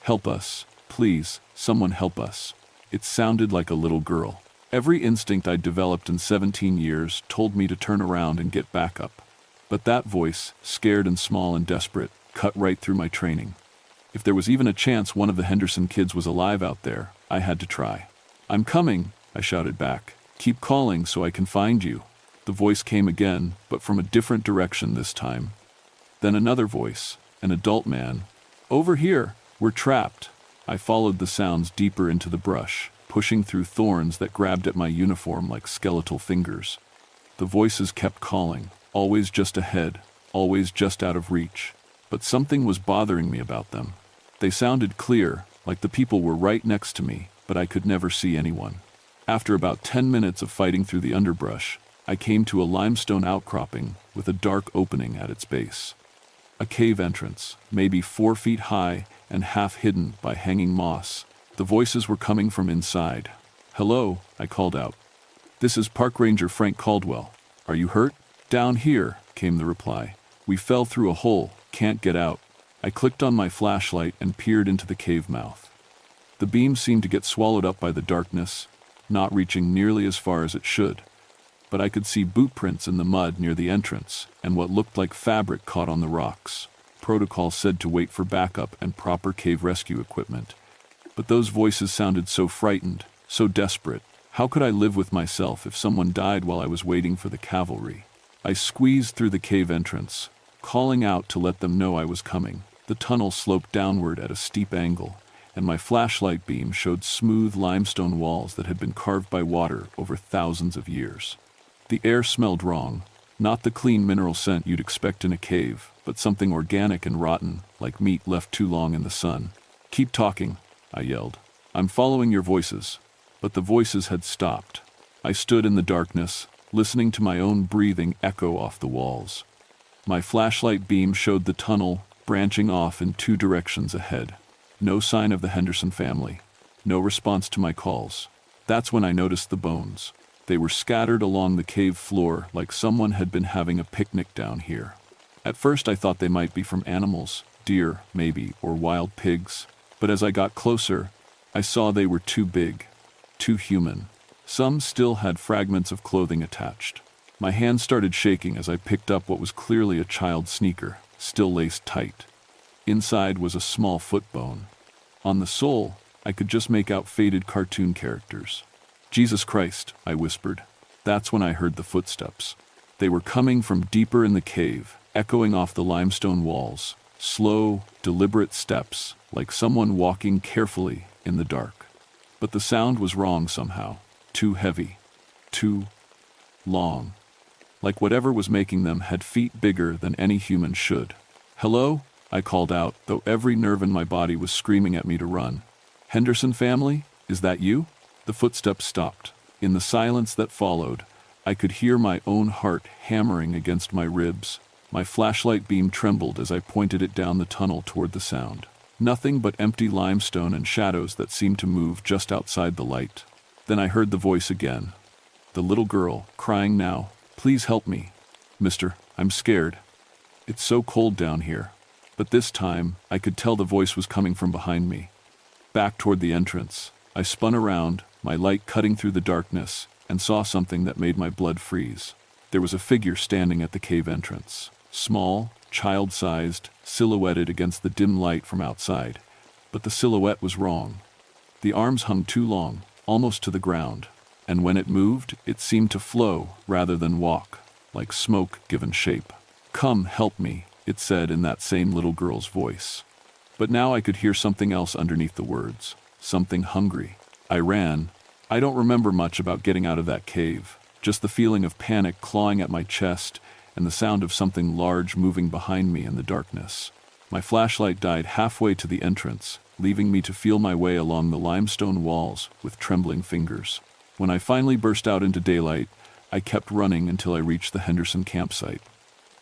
"Help us, please, someone help us." It sounded like a little girl. Every instinct I'd developed in 17 years told me to turn around and get back up. But that voice, scared and small and desperate, cut right through my training. If there was even a chance one of the Henderson kids was alive out there, I had to try. "I'm coming," I shouted back. "Keep calling so I can find you." The voice came again, but from a different direction this time. Then another voice, an adult man. "Over here, we're trapped." I followed the sounds deeper into the brush, pushing through thorns that grabbed at my uniform like skeletal fingers. The voices kept calling, always just ahead, always just out of reach. But something was bothering me about them. They sounded clear, like the people were right next to me, but I could never see anyone. After about 10 minutes of fighting through the underbrush, I came to a limestone outcropping with a dark opening at its base. A cave entrance, maybe 4 feet high and half hidden by hanging moss. The voices were coming from inside. "Hello," I called out. "This is Park Ranger Frank Caldwell. Are you hurt?" "Down here," came the reply. "We fell through a hole, can't get out." I clicked on my flashlight and peered into the cave mouth. The beam seemed to get swallowed up by the darkness, not reaching nearly as far as it should. But I could see boot prints in the mud near the entrance and what looked like fabric caught on the rocks. Protocol said to wait for backup and proper cave rescue equipment. But those voices sounded so frightened, so desperate. How could I live with myself if someone died while I was waiting for the cavalry? I squeezed through the cave entrance, calling out to let them know I was coming. The tunnel sloped downward at a steep angle, and my flashlight beam showed smooth limestone walls that had been carved by water over thousands of years. The air smelled wrong, not the clean mineral scent you'd expect in a cave, but something organic and rotten, like meat left too long in the sun. "Keep talking," I yelled. "I'm following your voices." But the voices had stopped. I stood in the darkness, listening to my own breathing echo off the walls. My flashlight beam showed the tunnel branching off in two directions ahead. No sign of the Henderson family. No response to my calls. That's when I noticed the bones. They were scattered along the cave floor like someone had been having a picnic down here. At first I thought they might be from animals, deer, maybe, or wild pigs. But as I got closer, I saw they were too big, too human. Some still had fragments of clothing attached. My hand started shaking as I picked up what was clearly a child's sneaker, still laced tight. Inside was a small foot bone. On the sole, I could just make out faded cartoon characters. "Jesus Christ," I whispered. That's when I heard the footsteps. They were coming from deeper in the cave, echoing off the limestone walls. Slow, deliberate steps, like someone walking carefully in the dark. But the sound was wrong somehow. Too heavy. Too long. Like whatever was making them had feet bigger than any human should. "Hello?" I called out, though every nerve in my body was screaming at me to run. "Henderson family? Is that you?" The footsteps stopped. In the silence that followed, I could hear my own heart hammering against my ribs. My flashlight beam trembled as I pointed it down the tunnel toward the sound. Nothing but empty limestone and shadows that seemed to move just outside the light. Then I heard the voice again. The little girl, crying now, "Please help me. Mister, I'm scared. It's so cold down here." But this time, I could tell the voice was coming from behind me. Back toward the entrance, I spun around, my light cutting through the darkness, and saw something that made my blood freeze. There was a figure standing at the cave entrance. Small, child-sized, silhouetted against the dim light from outside. But the silhouette was wrong. The arms hung too long, almost to the ground, and when it moved, it seemed to flow rather than walk, like smoke given shape. "Come, help me," it said in that same little girl's voice. But now I could hear something else underneath the words. Something hungry. I ran. I don't remember much about getting out of that cave, just the feeling of panic clawing at my chest and the sound of something large moving behind me in the darkness. My flashlight died halfway to the entrance, leaving me to feel my way along the limestone walls with trembling fingers. When I finally burst out into daylight, I kept running until I reached the Henderson campsite.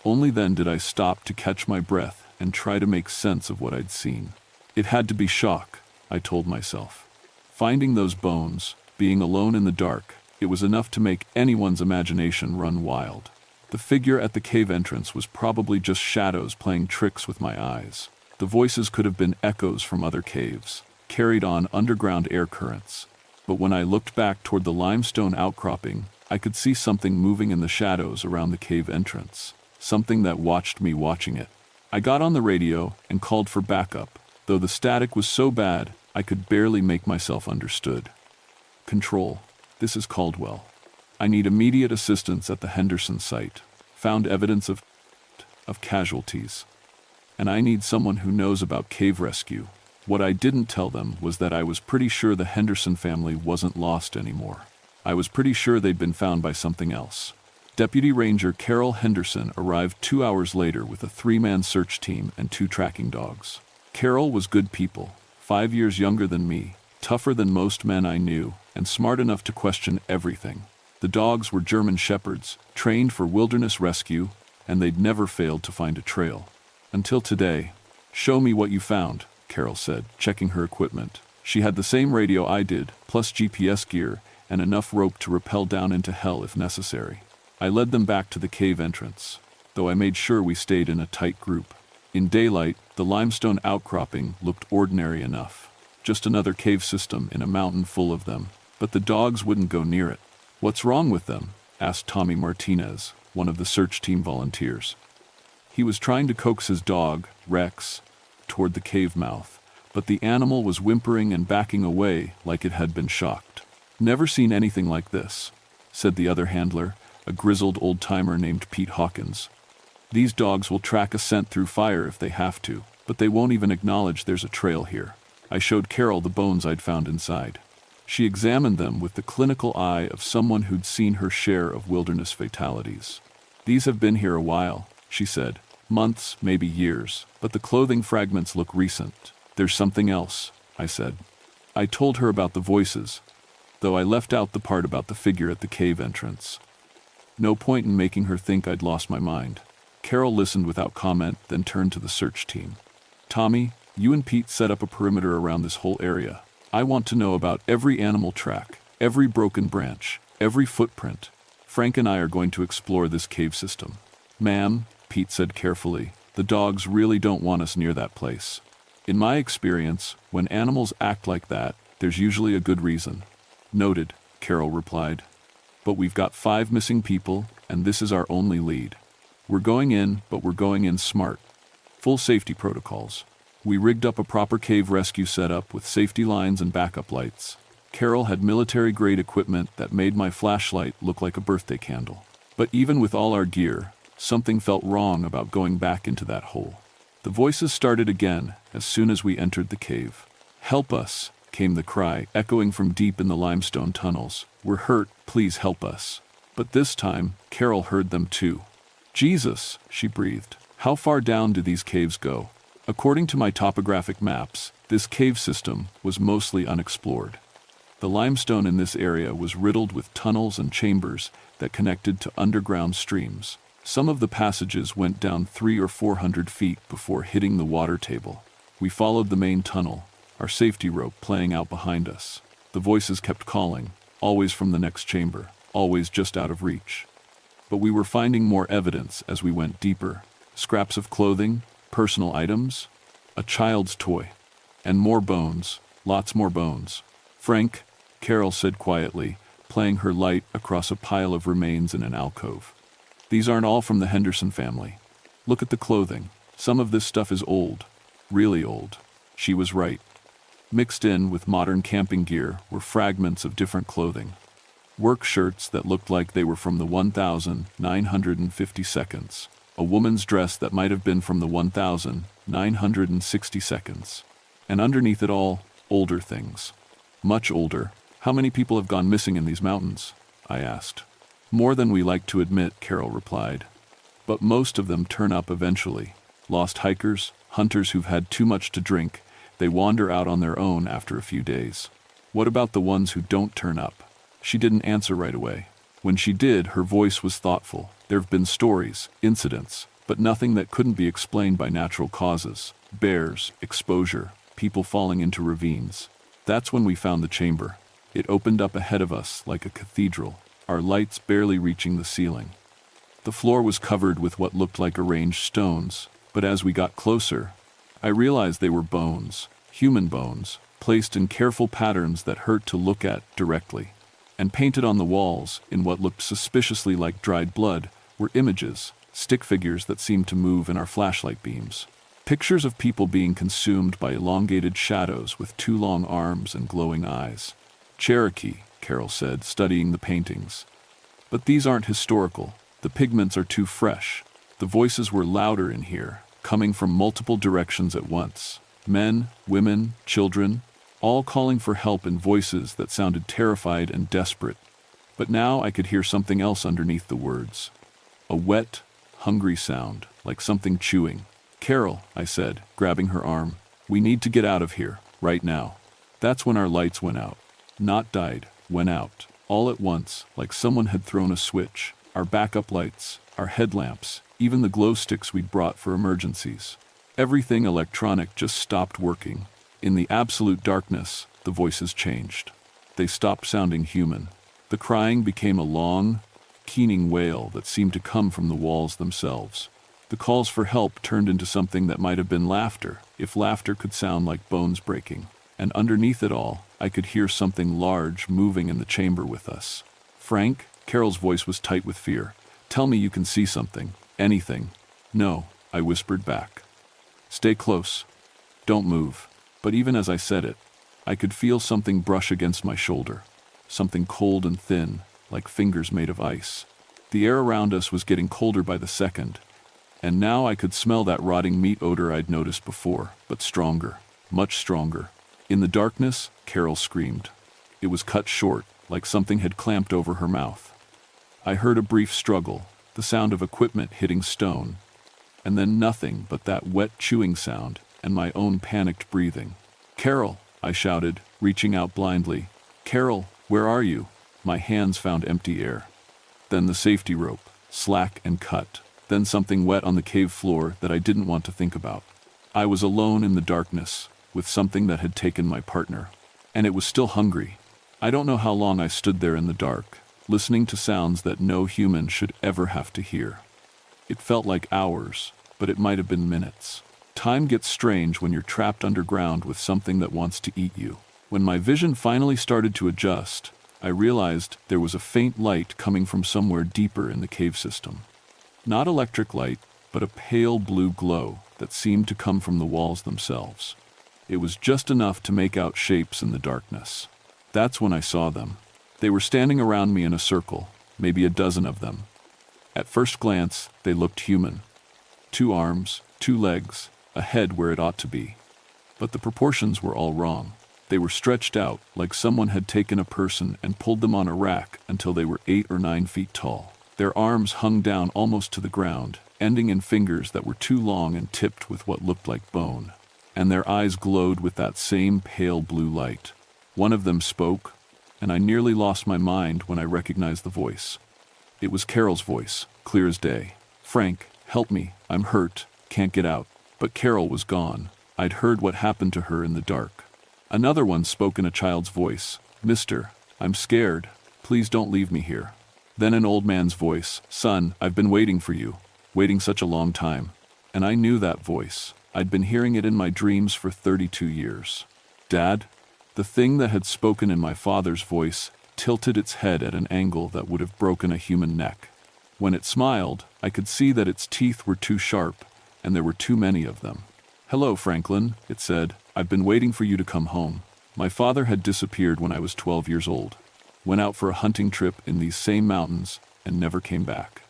Only then did I stop to catch my breath and try to make sense of what I'd seen. It had to be shock, I told myself. Finding those bones, being alone in the dark, it was enough to make anyone's imagination run wild. The figure at the cave entrance was probably just shadows playing tricks with my eyes. The voices could have been echoes from other caves, carried on underground air currents. But when I looked back toward the limestone outcropping, I could see something moving in the shadows around the cave entrance. Something that watched me watching it. I got on the radio and called for backup, though the static was so bad I could barely make myself understood. "Control, this is Caldwell. I need immediate assistance at the Henderson site. Found evidence of casualties. And I need someone who knows about cave rescue." What I didn't tell them was that I was pretty sure the Henderson family wasn't lost anymore. I was pretty sure they'd been found by something else. Deputy Ranger Carol Henderson arrived 2 hours later with a 3-man search team and 2 tracking dogs. Carol was good people, 5 years younger than me, tougher than most men I knew, and smart enough to question everything. The dogs were German shepherds, trained for wilderness rescue, and they'd never failed to find a trail. Until today. "Show me what you found," Carol said, checking her equipment. She had the same radio I did, plus GPS gear, and enough rope to rappel down into hell if necessary. I led them back to the cave entrance, though I made sure we stayed in a tight group. In daylight, the limestone outcropping looked ordinary enough. Just another cave system in a mountain full of them. But the dogs wouldn't go near it. "What's wrong with them?" asked Tommy Martinez, one of the search team volunteers. He was trying to coax his dog, Rex, toward the cave mouth, but the animal was whimpering and backing away like it had been shocked. "Never seen anything like this," said the other handler, a grizzled old-timer named Pete Hawkins. "These dogs will track a scent through fire if they have to." But they won't even acknowledge there's a trail here. I showed Carol the bones I'd found inside. She examined them with the clinical eye of someone who'd seen her share of wilderness fatalities. These have been here a while, she said. Months, maybe years, but the clothing fragments look recent. There's something else, I said. I told her about the voices, though I left out the part about the figure at the cave entrance. No point in making her think I'd lost my mind. Carol listened without comment, then turned to the search team. Tommy, you and Pete set up a perimeter around this whole area. I want to know about every animal track, every broken branch, every footprint. Frank and I are going to explore this cave system. Ma'am, Pete said carefully, the dogs really don't want us near that place. In my experience, when animals act like that, there's usually a good reason. Noted, Carol replied. But we've got 5 missing people, and this is our only lead. We're going in, but we're going in smart. Full safety protocols. We rigged up a proper cave rescue setup with safety lines and backup lights. Carol had military-grade equipment that made my flashlight look like a birthday candle. But even with all our gear, something felt wrong about going back into that hole. The voices started again as soon as we entered the cave. "Help us," came the cry, echoing from deep in the limestone tunnels. "We're hurt, please help us." But this time, Carol heard them too. "Jesus," she breathed. "How far down do these caves go?" According to my topographic maps, this cave system was mostly unexplored. The limestone in this area was riddled with tunnels and chambers that connected to underground streams. Some of the passages went down 300 or 400 feet before hitting the water table. We followed the main tunnel, our safety rope playing out behind us. The voices kept calling, always from the next chamber, always just out of reach. But we were finding more evidence as we went deeper. Scraps of clothing, personal items, a child's toy, and more bones, lots more bones. "Frank," Carol said quietly, playing her light across a pile of remains in an alcove. "These aren't all from the Henderson family. Look at the clothing. Some of this stuff is old, really old." She was right. Mixed in with modern camping gear were fragments of different clothing. Work shirts that looked like they were from the 1952, a woman's dress that might have been from the 1962, and underneath it all, older things. Much older. "How many people have gone missing in these mountains?" I asked. "More than we like to admit," Carol replied. "But most of them turn up eventually. Lost hikers, hunters who've had too much to drink, they wander out on their own after a few days." "What about the ones who don't turn up?" She didn't answer right away. When she did, her voice was thoughtful. "There've been stories, incidents, but nothing that couldn't be explained by natural causes. Bears, exposure, people falling into ravines. That's when we found the chamber. It opened up ahead of us like a cathedral, our lights barely reaching the ceiling. The floor was covered with what looked like arranged stones, but as we got closer, I realized they were bones, human bones, placed in careful patterns that hurt to look at directly. And painted on the walls, in what looked suspiciously like dried blood, were images, stick figures that seemed to move in our flashlight beams. Pictures of people being consumed by elongated shadows with 2 long arms and glowing eyes. "Cherokee," Carol said, studying the paintings. "But these aren't historical. The pigments are too fresh." The voices were louder in here, coming from multiple directions at once. Men, women, children, all calling for help in voices that sounded terrified and desperate. But now I could hear something else underneath the words. A wet, hungry sound, like something chewing. "Carol," I said, grabbing her arm, "we need to get out of here, right now." That's when our lights went out. Not died, went out. All at once, like someone had thrown a switch. Our backup lights, our headlamps, even the glow sticks we'd brought for emergencies. Everything electronic just stopped working. In the absolute darkness, the voices changed. They stopped sounding human. The crying became a long, keening wail that seemed to come from the walls themselves. The calls for help turned into something that might have been laughter, if laughter could sound like bones breaking. And underneath it all, I could hear something large moving in the chamber with us. "Frank?" Carol's voice was tight with fear. "Tell me you can see something. Anything." "No," I whispered back. "Stay close. Don't move." But even as I said it, I could feel something brush against my shoulder. Something cold and thin, like fingers made of ice. The air around us was getting colder by the second, And now I could smell that rotting meat odor I'd noticed before, but stronger, much stronger. In the darkness, Carol screamed. It was cut short, like something had clamped over her mouth. I heard a brief struggle, the sound of equipment hitting stone, and then nothing but that wet chewing sound and my own panicked breathing. "Carol!" I shouted, reaching out blindly. "Carol, where are you?" My hands found empty air. Then the safety rope, slack and cut. Then something wet on the cave floor that I didn't want to think about. I was alone in the darkness, with something that had taken my partner. And it was still hungry. I don't know how long I stood there in the dark, listening to sounds that no human should ever have to hear. It felt like hours, but it might have been minutes. Time gets strange when you're trapped underground with something that wants to eat you. When my vision finally started to adjust, I realized there was a faint light coming from somewhere deeper in the cave system. Not electric light, but a pale blue glow that seemed to come from the walls themselves. It was just enough to make out shapes in the darkness. That's when I saw them. They were standing around me in a circle, maybe a dozen of them. At first glance, they looked human. 2 arms, 2 legs, a head where it ought to be. But the proportions were all wrong. They were stretched out like someone had taken a person and pulled them on a rack until they were 8 or 9 feet tall. Their arms hung down almost to the ground, ending in fingers that were too long and tipped with what looked like bone. And their eyes glowed with that same pale blue light. One of them spoke, and I nearly lost my mind when I recognized the voice. It was Carol's voice, clear as day. "Frank, help me, I'm hurt, can't get out." But Carol was gone. I'd heard what happened to her in the dark. Another one spoke in a child's voice. "Mister, I'm scared. Please don't leave me here." Then an old man's voice. "Son, I've been waiting for you. Waiting such a long time." And I knew that voice. I'd been hearing it in my dreams for 32 years. "Dad?" The thing that had spoken in my father's voice tilted its head at an angle that would have broken a human neck. When it smiled, I could see that its teeth were too sharp, and there were too many of them. "Hello, Franklin," it said. "I've been waiting for you to come home." My father had disappeared when I was 12 years old. Went out for a hunting trip in these same mountains and never came back.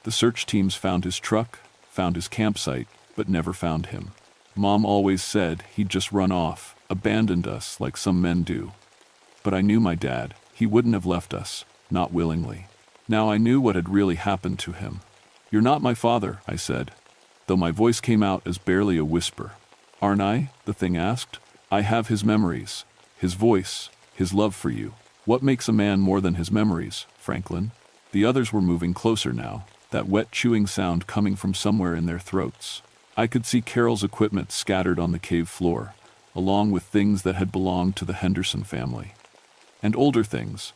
The search teams found his truck, found his campsite, but never found him. Mom always said he'd just run off, abandoned us like some men do. But I knew my dad. He wouldn't have left us, not willingly. Now I knew what had really happened to him. "You're not my father," I said, though my voice came out as barely a whisper. "Aren't I?" the thing asked. "I have his memories, his voice, his love for you. What makes a man more than his memories, Franklin?" The others were moving closer now, that wet chewing sound coming from somewhere in their throats. I could see Carol's equipment scattered on the cave floor, along with things that had belonged to the Henderson family. And older things.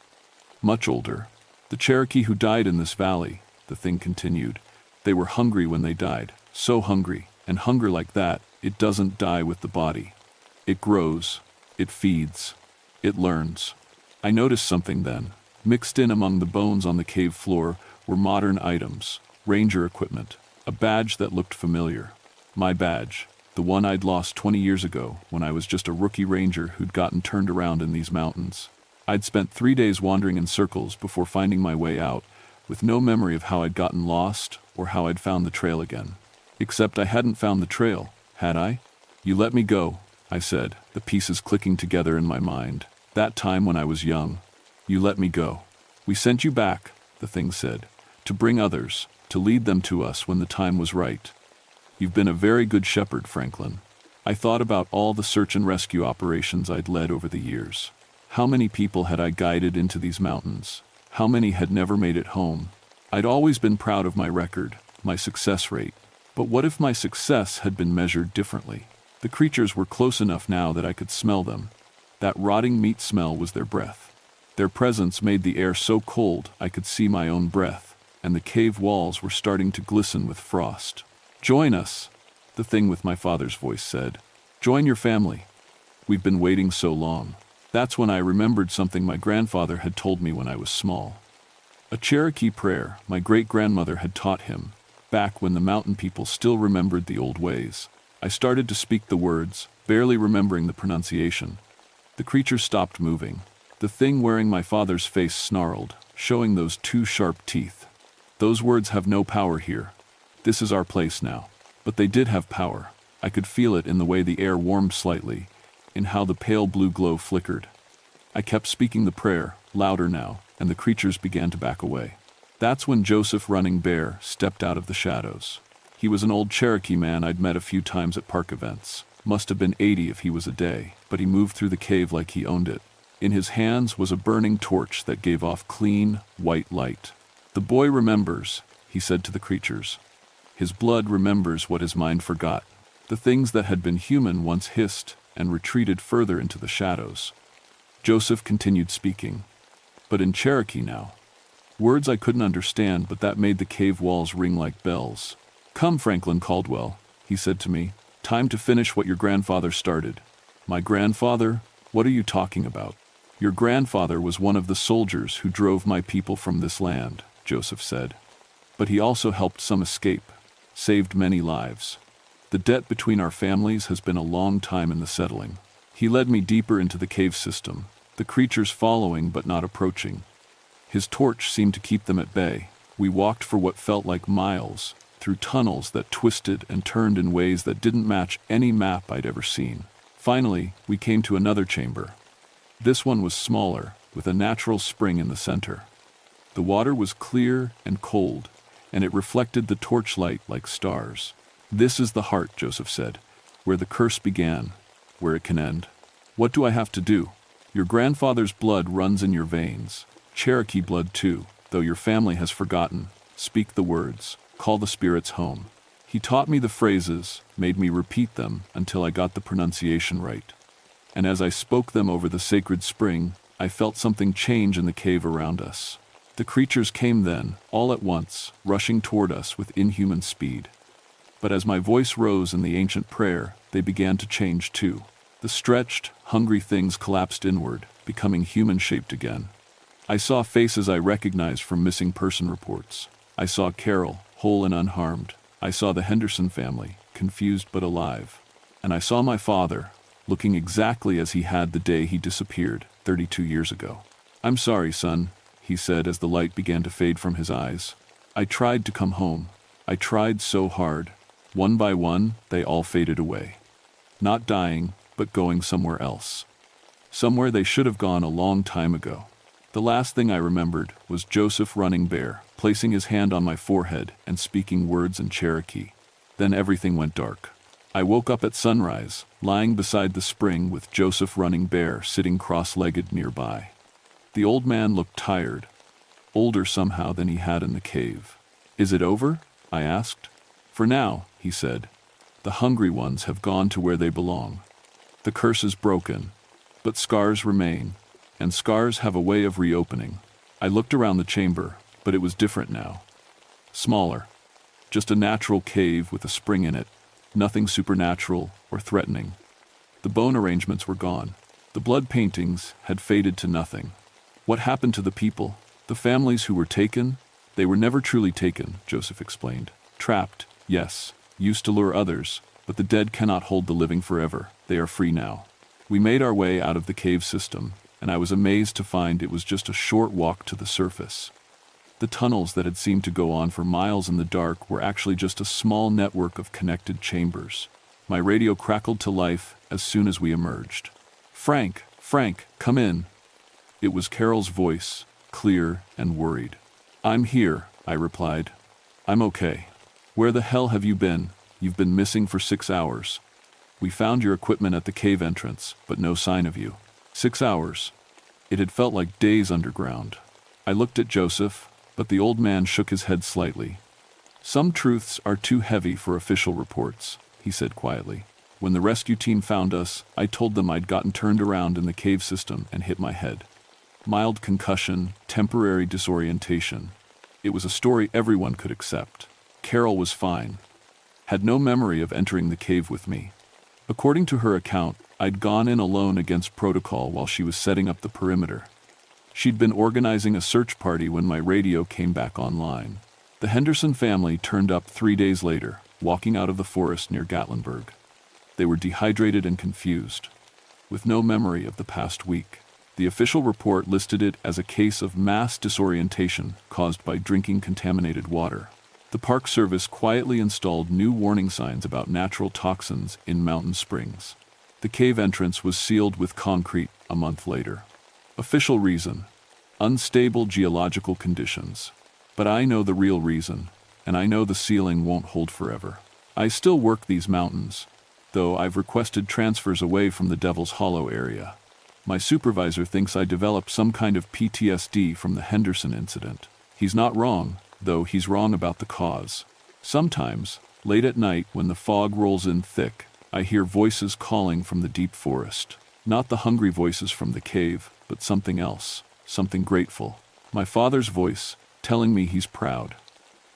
Much older. The Cherokee who died in this valley, the thing continued. They were hungry when they died, so hungry, and hunger like that, it doesn't die with the body. It grows, it feeds, it learns. I noticed something then. Mixed in among the bones on the cave floor were modern items, ranger equipment, a badge that looked familiar. My badge, the one I'd lost 20 years ago when I was just a rookie ranger who'd gotten turned around in these mountains. I'd spent 3 days wandering in circles before finding my way out, with no memory of how I'd gotten lost or how I'd found the trail again. Except I hadn't found the trail, had I? "You let me go," I said, the pieces clicking together in my mind. "That time when I was young. You let me go. We sent you back," the thing said, "to bring others, to lead them to us when the time was right. You've been a very good shepherd, Franklin." I thought about all the search and rescue operations I'd led over the years. How many people had I guided into these mountains? How many had never made it home? I'd always been proud of my record, my success rate. But what if my success had been measured differently? The creatures were close enough now that I could smell them. That rotting meat smell was their breath. Their presence made the air so cold I could see my own breath, and the cave walls were starting to glisten with frost. "Join us," the thing with my father's voice said. "Join your family. We've been waiting so long." That's when I remembered something my grandfather had told me when I was small. A Cherokee prayer my great-grandmother had taught him, back when the mountain people still remembered the old ways. I started to speak the words, barely remembering the pronunciation. The creature stopped moving. The thing wearing my father's face snarled, showing those 2 sharp teeth. "Those words have no power here. This is our place now. But they did have power. I could feel it in the way the air warmed slightly, in how the pale blue glow flickered. I kept speaking the prayer, louder now, and the creatures began to back away. That's when Joseph Running Bear stepped out of the shadows. He was an old Cherokee man I'd met a few times at park events. Must have been 80 if he was a day, but he moved through the cave like he owned it. In his hands was a burning torch that gave off clean, white light. "The boy remembers," he said to the creatures. "His blood remembers what his mind forgot." The things that had been human once hissed and retreated further into the shadows. Joseph continued speaking, but in Cherokee now. Words I couldn't understand, but that made the cave walls ring like bells. "Come, Franklin Caldwell," he said to me. "Time to finish what your grandfather started." "My grandfather? What are you talking about?" "Your grandfather was one of the soldiers who drove my people from this land," Joseph said. "But he also helped some escape, saved many lives. The debt between our families has been a long time in the settling." He led me deeper into the cave system, the creatures following but not approaching. His torch seemed to keep them at bay. We walked for what felt like miles, through tunnels that twisted and turned in ways that didn't match any map I'd ever seen. Finally, we came to another chamber. This one was smaller, with a natural spring in the center. The water was clear and cold, and it reflected the torchlight like stars. "This is the heart," Joseph said, "where the curse began, where it can end." "What do I have to do?" "Your grandfather's blood runs in your veins. Cherokee blood too, though your family has forgotten. Speak the words, call the spirits home." He taught me the phrases, made me repeat them until I got the pronunciation right. And as I spoke them over the sacred spring, I felt something change in the cave around us. The creatures came then, all at once, rushing toward us with inhuman speed. But as my voice rose in the ancient prayer, they began to change too. The stretched, hungry things collapsed inward, becoming human-shaped again. I saw faces I recognized from missing person reports. I saw Carol, whole and unharmed. I saw the Henderson family, confused but alive. And I saw my father, looking exactly as he had the day he disappeared, 32 years ago. "I'm sorry, son," he said as the light began to fade from his eyes. "I tried to come home. I tried so hard. One by one, they all faded away. Not dying, but going somewhere else. Somewhere they should have gone a long time ago." The last thing I remembered was Joseph Running Bear, placing his hand on my forehead and speaking words in Cherokee. Then everything went dark. I woke up at sunrise, lying beside the spring with Joseph Running Bear sitting cross-legged nearby. The old man looked tired, older somehow than he had in the cave. "Is it over?" I asked. "For now," he said. "The hungry ones have gone to where they belong. The curse is broken, but scars remain, and scars have a way of reopening." I looked around the chamber, but it was different now. Smaller. Just a natural cave with a spring in it, nothing supernatural or threatening. The bone arrangements were gone. The blood paintings had faded to nothing. What happened to the people? The families who were taken? They were never truly taken, Joseph explained. Trapped, yes, used to lure others, but the dead cannot hold the living forever. They are free now. We made our way out of the cave system, and I was amazed to find it was just a short walk to the surface. The tunnels that had seemed to go on for miles in the dark were actually just a small network of connected chambers. My radio crackled to life as soon as we emerged. Frank, come in." It was Carol's voice, clear and worried. "I'm here," I replied. "I'm okay." "Where the hell have you been? You've been missing for 6 hours. We found your equipment at the cave entrance, but no sign of you." 6 hours. It had felt like days underground. I looked at Joseph, but the old man shook his head slightly. "Some truths are too heavy for official reports," he said quietly. "When the rescue team found us, I told them I'd gotten turned around in the cave system and hit my head. Mild concussion, temporary disorientation. It was a story everyone could accept. Carol was fine. Had no memory of entering the cave with me. According to her account, I'd gone in alone against protocol while she was setting up the perimeter. She'd been organizing a search party when my radio came back online. The Henderson family turned up 3 days later, walking out of the forest near Gatlinburg. They were dehydrated and confused, with no memory of the past week. The official report listed it as a case of mass disorientation caused by drinking contaminated water. The Park Service quietly installed new warning signs about natural toxins in mountain springs. The cave entrance was sealed with concrete a month later. Official reason: unstable geological conditions. But I know the real reason, and I know the sealing won't hold forever. I still work these mountains, though I've requested transfers away from the Devil's Hollow area. My supervisor thinks I developed some kind of PTSD from the Henderson incident. He's not wrong, though he's wrong about the cause. Sometimes, late at night when the fog rolls in thick, I hear voices calling from the deep forest. Not the hungry voices from the cave, but something else, something grateful. My father's voice, telling me he's proud.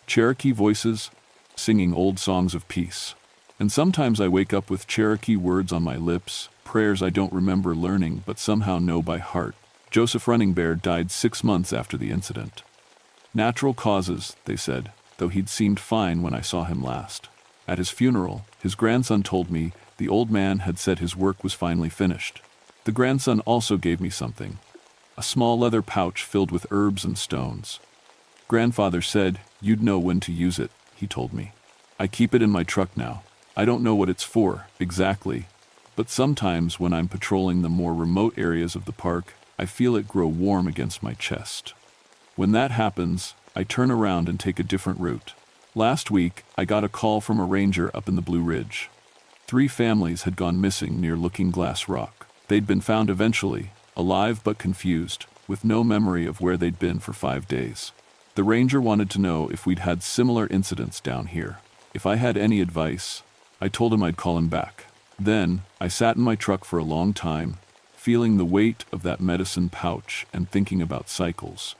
Cherokee voices, singing old songs of peace. And sometimes I wake up with Cherokee words on my lips, prayers I don't remember learning but somehow know by heart. Joseph Running Bear died 6 months after the incident. Natural causes, they said, though he'd seemed fine when I saw him last. At his funeral, his grandson told me the old man had said his work was finally finished. The grandson also gave me something, a small leather pouch filled with herbs and stones. Grandfather said, "You'd know when to use it," he told me. I keep it in my truck now. I don't know what it's for, exactly, but sometimes when I'm patrolling the more remote areas of the park, I feel it grow warm against my chest. When that happens, I turn around and take a different route. Last week, I got a call from a ranger up in the Blue Ridge. 3 families had gone missing near Looking Glass Rock. They'd been found eventually, alive but confused, with no memory of where they'd been for 5 days. The ranger wanted to know if we'd had similar incidents down here. If I had any advice, I told him I'd call him back. Then, I sat in my truck for a long time, feeling the weight of that medicine pouch and thinking about cycles.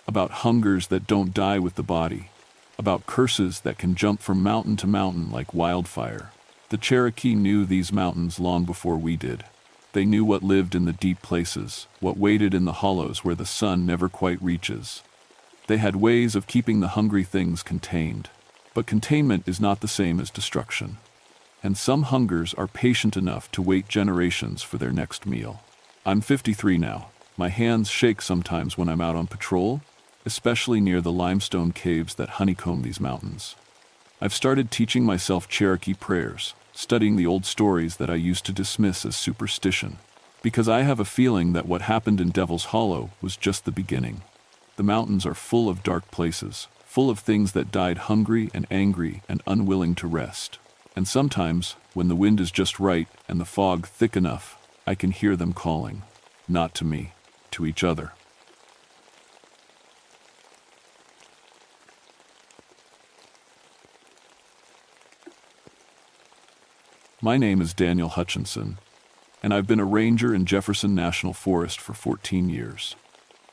About hungers that don't die with the body. About curses that can jump from mountain to mountain like wildfire. The Cherokee knew these mountains long before we did. They knew what lived in the deep places, what waited in the hollows where the sun never quite reaches. They had ways of keeping the hungry things contained. But containment is not the same as destruction. And some hungers are patient enough to wait generations for their next meal. I'm 53 now. My hands shake sometimes when I'm out on patrol, especially near the limestone caves that honeycomb these mountains. I've started teaching myself Cherokee prayers, studying the old stories that I used to dismiss as superstition, because I have a feeling that what happened in Devil's Hollow was just the beginning. The mountains are full of dark places, full of things that died hungry and angry and unwilling to rest. And sometimes, when the wind is just right and the fog thick enough, I can hear them calling, not to me, to each other. My name is Daniel Hutchinson, and I've been a ranger in Jefferson National Forest for 14 years.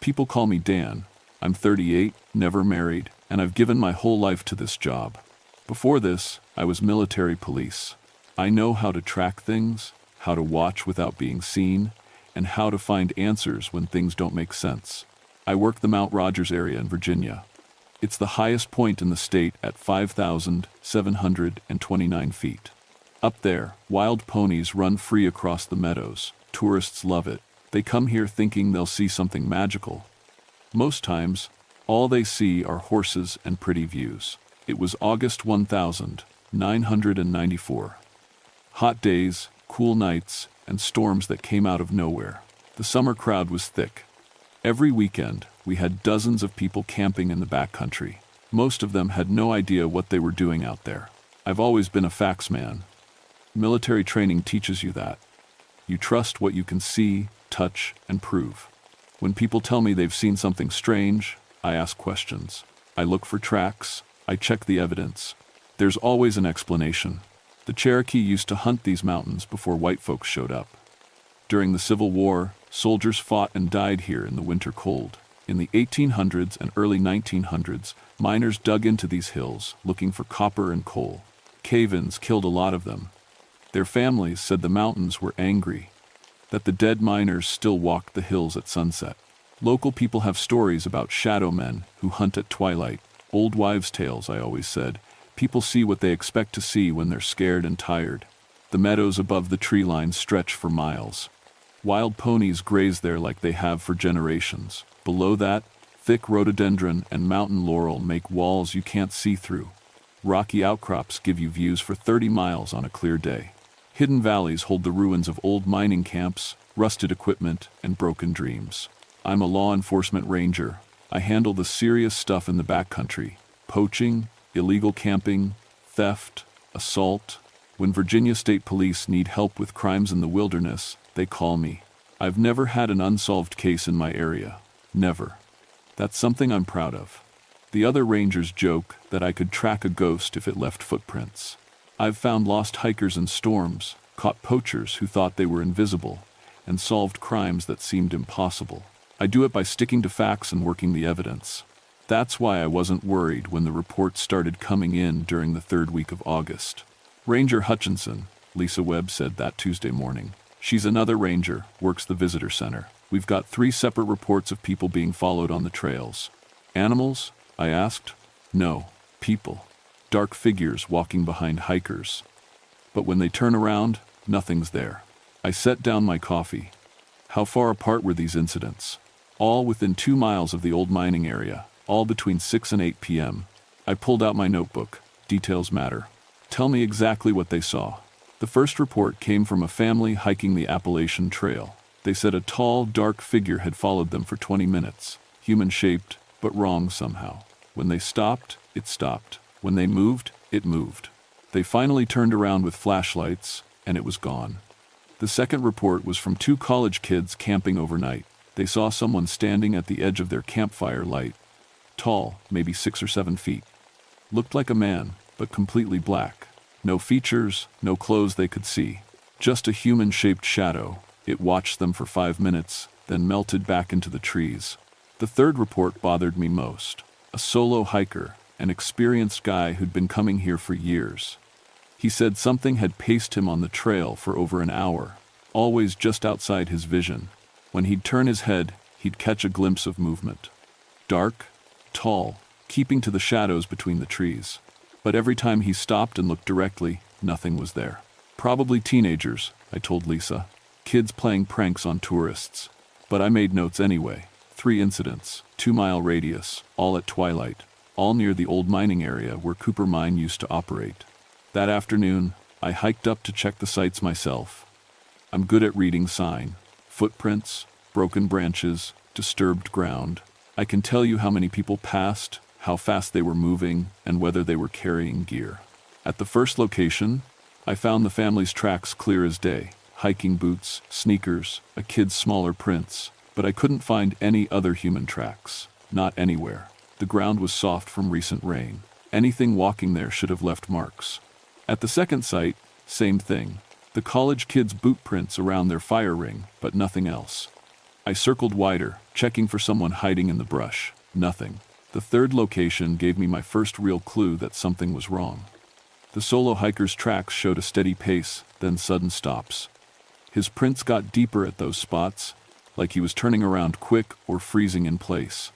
People call me Dan. I'm 38, never married, and I've given my whole life to this job. Before this, I was military police. I know how to track things, how to watch without being seen, and how to find answers when things don't make sense. I work the Mount Rogers area in Virginia. It's the highest point in the state at 5,729 feet. Up there, wild ponies run free across the meadows. Tourists love it. They come here thinking they'll see something magical. Most times, all they see are horses and pretty views. It was August 1994. Hot days, cool nights, and storms that came out of nowhere. The summer crowd was thick. Every weekend, we had dozens of people camping in the backcountry. Most of them had no idea what they were doing out there. I've always been a facts man. Military training teaches you that. You trust what you can see, touch, and prove. When people tell me they've seen something strange, I ask questions. I look for tracks. I check the evidence. There's always an explanation. The Cherokee used to hunt these mountains before white folks showed up. During the Civil War, soldiers fought and died here in the winter cold. In the 1800s and early 1900s, miners dug into these hills, looking for copper and coal. Cave-ins killed a lot of them. Their families said the mountains were angry, that the dead miners still walked the hills at sunset. Local people have stories about shadow men who hunt at twilight. Old wives' tales, I always said. People see what they expect to see when they're scared and tired. The meadows above the tree line stretch for miles. Wild ponies graze there like they have for generations. Below that, Thick rhododendron and mountain laurel make walls you can't see through. Rocky outcrops give you views for 30 miles on a clear day. Hidden valleys hold the ruins of old mining camps, rusted equipment, and broken dreams. I'm a law enforcement ranger. I handle the serious stuff in the backcountry: poaching, illegal camping, theft, assault. When Virginia State Police need help with crimes in the wilderness, they call me. I've never had an unsolved case in my area. Never. That's something I'm proud of. The other rangers joke that I could track a ghost if it left footprints. I've found lost hikers in storms, caught poachers who thought they were invisible, and solved crimes that seemed impossible. I do it by sticking to facts and working the evidence. That's why I wasn't worried when the reports started coming in during the third week of August. Ranger Hutchinson, Lisa Webb said that Tuesday morning. She's another ranger, works the visitor center. We've got 3 separate reports of people being followed on the trails. Animals? I asked. No, people. Dark figures walking behind hikers. But when they turn around, nothing's there. I set down my coffee. How far apart were these incidents? All within 2 miles of the old mining area, all between 6 and 8 p.m. I pulled out my notebook. Details matter. Tell me exactly what they saw. The first report came from a family hiking the Appalachian Trail. They said a tall, dark figure had followed them for 20 minutes, human-shaped, but wrong somehow. When they stopped, it stopped. When they moved, it moved. They finally turned around with flashlights, and it was gone. The second report was from 2 college kids camping overnight. They saw someone standing at the edge of their campfire light. Tall, maybe 6 or 7 feet. Looked like a man, but completely black. No features, no clothes they could see. Just a human-shaped shadow. It watched them for 5 minutes, then melted back into the trees. The third report bothered me most. A solo hiker, an experienced guy who'd been coming here for years. He said something had paced him on the trail for over an hour, always just outside his vision. When he'd turn his head, he'd catch a glimpse of movement. Dark, tall, keeping to the shadows between the trees. But every time he stopped and looked directly, nothing was there. Probably teenagers, I told Lisa. Kids playing pranks on tourists. But I made notes anyway. 3 incidents, 2-mile radius, all at twilight, all near the old mining area where Cooper Mine used to operate. That afternoon, I hiked up to check the sites myself. I'm good at reading sign. Footprints, broken branches, disturbed ground. I can tell you how many people passed, how fast they were moving, and whether they were carrying gear. At the first location, I found the family's tracks clear as day. Hiking boots, sneakers, a kid's smaller prints. But I couldn't find any other human tracks. Not anywhere. The ground was soft from recent rain. Anything walking there should have left marks. At the second site, same thing. The college kids' boot prints around their fire ring, but nothing else. I circled wider, checking for someone hiding in the brush. Nothing. The third location gave me my first real clue that something was wrong. The solo hiker's tracks showed a steady pace, then sudden stops. His prints got deeper at those spots, like he was turning around quick or freezing in place.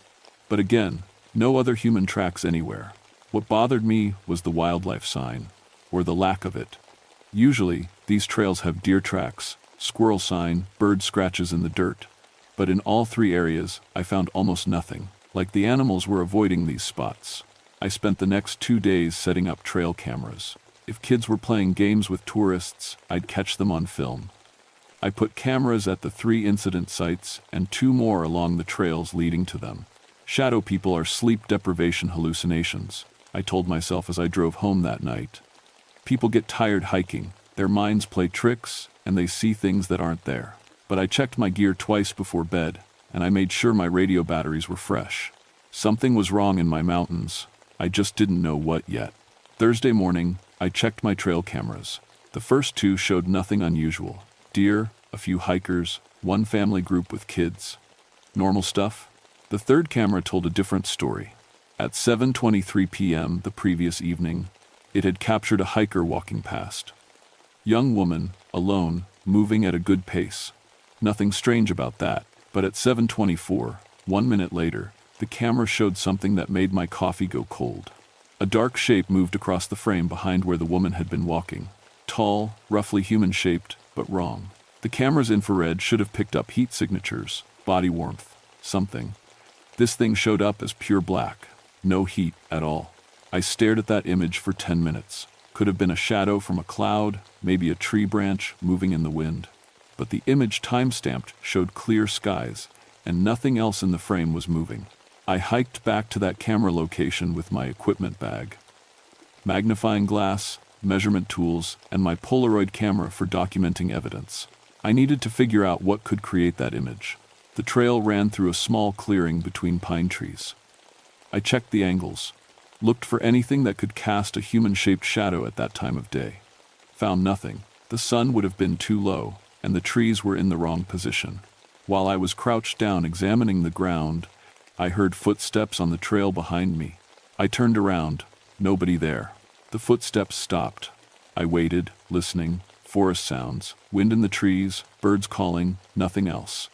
But again, no other human tracks anywhere. What bothered me was the wildlife sign, or the lack of it. Usually, these trails have deer tracks, squirrel sign, bird scratches in the dirt. But in all 3 areas, I found almost nothing, like the animals were avoiding these spots. I spent the next 2 days setting up trail cameras. If kids were playing games with tourists, I'd catch them on film. I put cameras at the 3 incident sites and 2 more along the trails leading to them. Shadow people are sleep deprivation hallucinations, I told myself as I drove home that night. People get tired hiking, their minds play tricks, and they see things that aren't there. But I checked my gear twice before bed, and I made sure my radio batteries were fresh. Something was wrong in my mountains. I just didn't know what yet. Thursday morning, I checked my trail cameras. The first 2 showed nothing unusual. Deer, a few hikers, 1 family group with kids. Normal stuff? The third camera told a different story. At 7:23 p.m. the previous evening, it had captured a hiker walking past. Young woman, alone, moving at a good pace. Nothing strange about that, but at 7:24, 1 minute later, the camera showed something that made my coffee go cold. A dark shape moved across the frame behind where the woman had been walking. Tall, roughly human-shaped, but wrong. The camera's infrared should have picked up heat signatures, body warmth, something. This thing showed up as pure black. No heat at all. I stared at that image for 10 minutes. Could have been a shadow from a cloud, maybe a tree branch moving in the wind. But the image time-stamped showed clear skies, and nothing else in the frame was moving. I hiked back to that camera location with my equipment bag. Magnifying glass, measurement tools, and my Polaroid camera for documenting evidence. I needed to figure out what could create that image. The trail ran through a small clearing between pine trees. I checked the angles, looked for anything that could cast a human-shaped shadow at that time of day. Found nothing. The sun would have been too low, and the trees were in the wrong position. While I was crouched down examining the ground, I heard footsteps on the trail behind me. I turned around. Nobody there. The footsteps stopped. I waited, listening. Forest sounds, wind in the trees, birds calling, nothing else.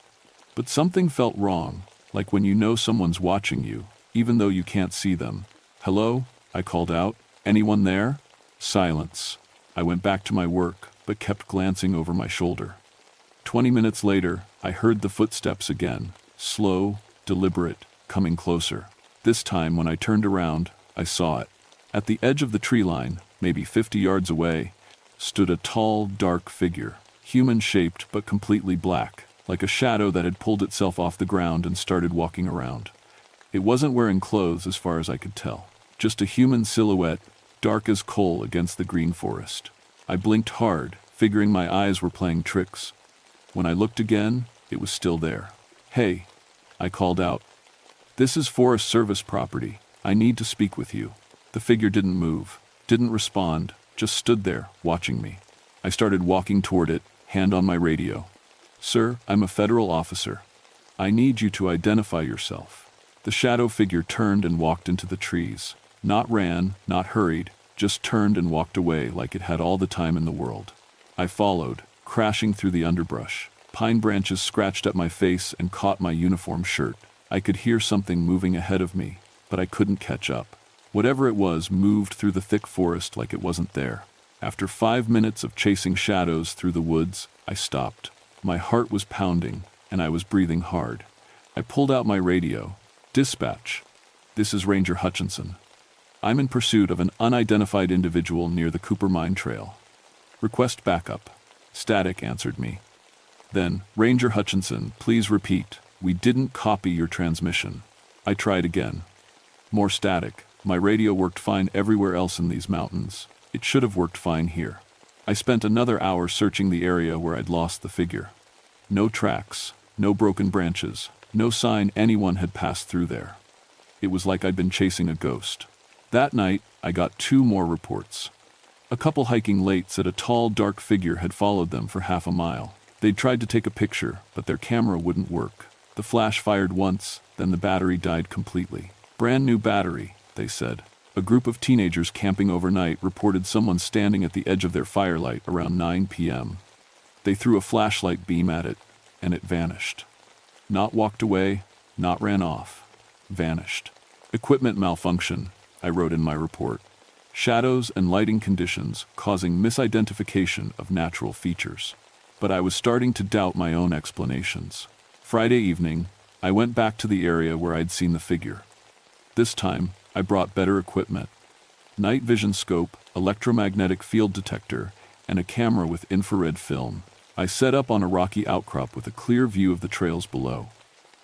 But something felt wrong, like when you know someone's watching you, even though you can't see them. "Hello?" I called out. "Anyone there?" Silence. I went back to my work, but kept glancing over my shoulder. 20 minutes later, I heard the footsteps again, slow, deliberate, coming closer. This time, when I turned around, I saw it. At the edge of the tree line, maybe 50 yards away, stood a tall, dark figure, human-shaped but completely black, like a shadow that had pulled itself off the ground and started walking around. It wasn't wearing clothes as far as I could tell, just a human silhouette, dark as coal against the green forest. I blinked hard, figuring my eyes were playing tricks. When I looked again, it was still there. "Hey," I called out. "This is Forest Service property. I need to speak with you." The figure didn't move, didn't respond, just stood there, watching me. I started walking toward it, hand on my radio. "Sir, I'm a federal officer. I need you to identify yourself." The shadow figure turned and walked into the trees. Not ran, not hurried, just turned and walked away like it had all the time in the world. I followed, crashing through the underbrush. Pine branches scratched at my face and caught my uniform shirt. I could hear something moving ahead of me, but I couldn't catch up. Whatever it was moved through the thick forest like it wasn't there. After 5 minutes of chasing shadows through the woods, I stopped. My heart was pounding, and I was breathing hard. I pulled out my radio. "Dispatch. This is Ranger Hutchinson. I'm in pursuit of an unidentified individual near the Cooper Mine Trail. Request backup." Static answered me. Then, "Ranger Hutchinson, please repeat. We didn't copy your transmission." I tried again. More static. My radio worked fine everywhere else in these mountains. It should have worked fine here. I spent another hour searching the area where I'd lost the figure. No tracks, no broken branches, no sign anyone had passed through there. It was like I'd been chasing a ghost. That night, I got 2 more reports. A couple hiking late said a tall, dark figure had followed them for half a mile. They'd tried to take a picture, but their camera wouldn't work. The flash fired once, then the battery died completely. "Brand new battery," they said. A group of teenagers camping overnight reported someone standing at the edge of their firelight around 9 p.m. They threw a flashlight beam at it, and it vanished. Not walked away, not ran off. Vanished. "Equipment malfunction," I wrote in my report. "Shadows and lighting conditions causing misidentification of natural features." But I was starting to doubt my own explanations. Friday evening, I went back to the area where I'd seen the figure. This time, I brought better equipment. Night vision scope, electromagnetic field detector, and a camera with infrared film. I set up on a rocky outcrop with a clear view of the trails below.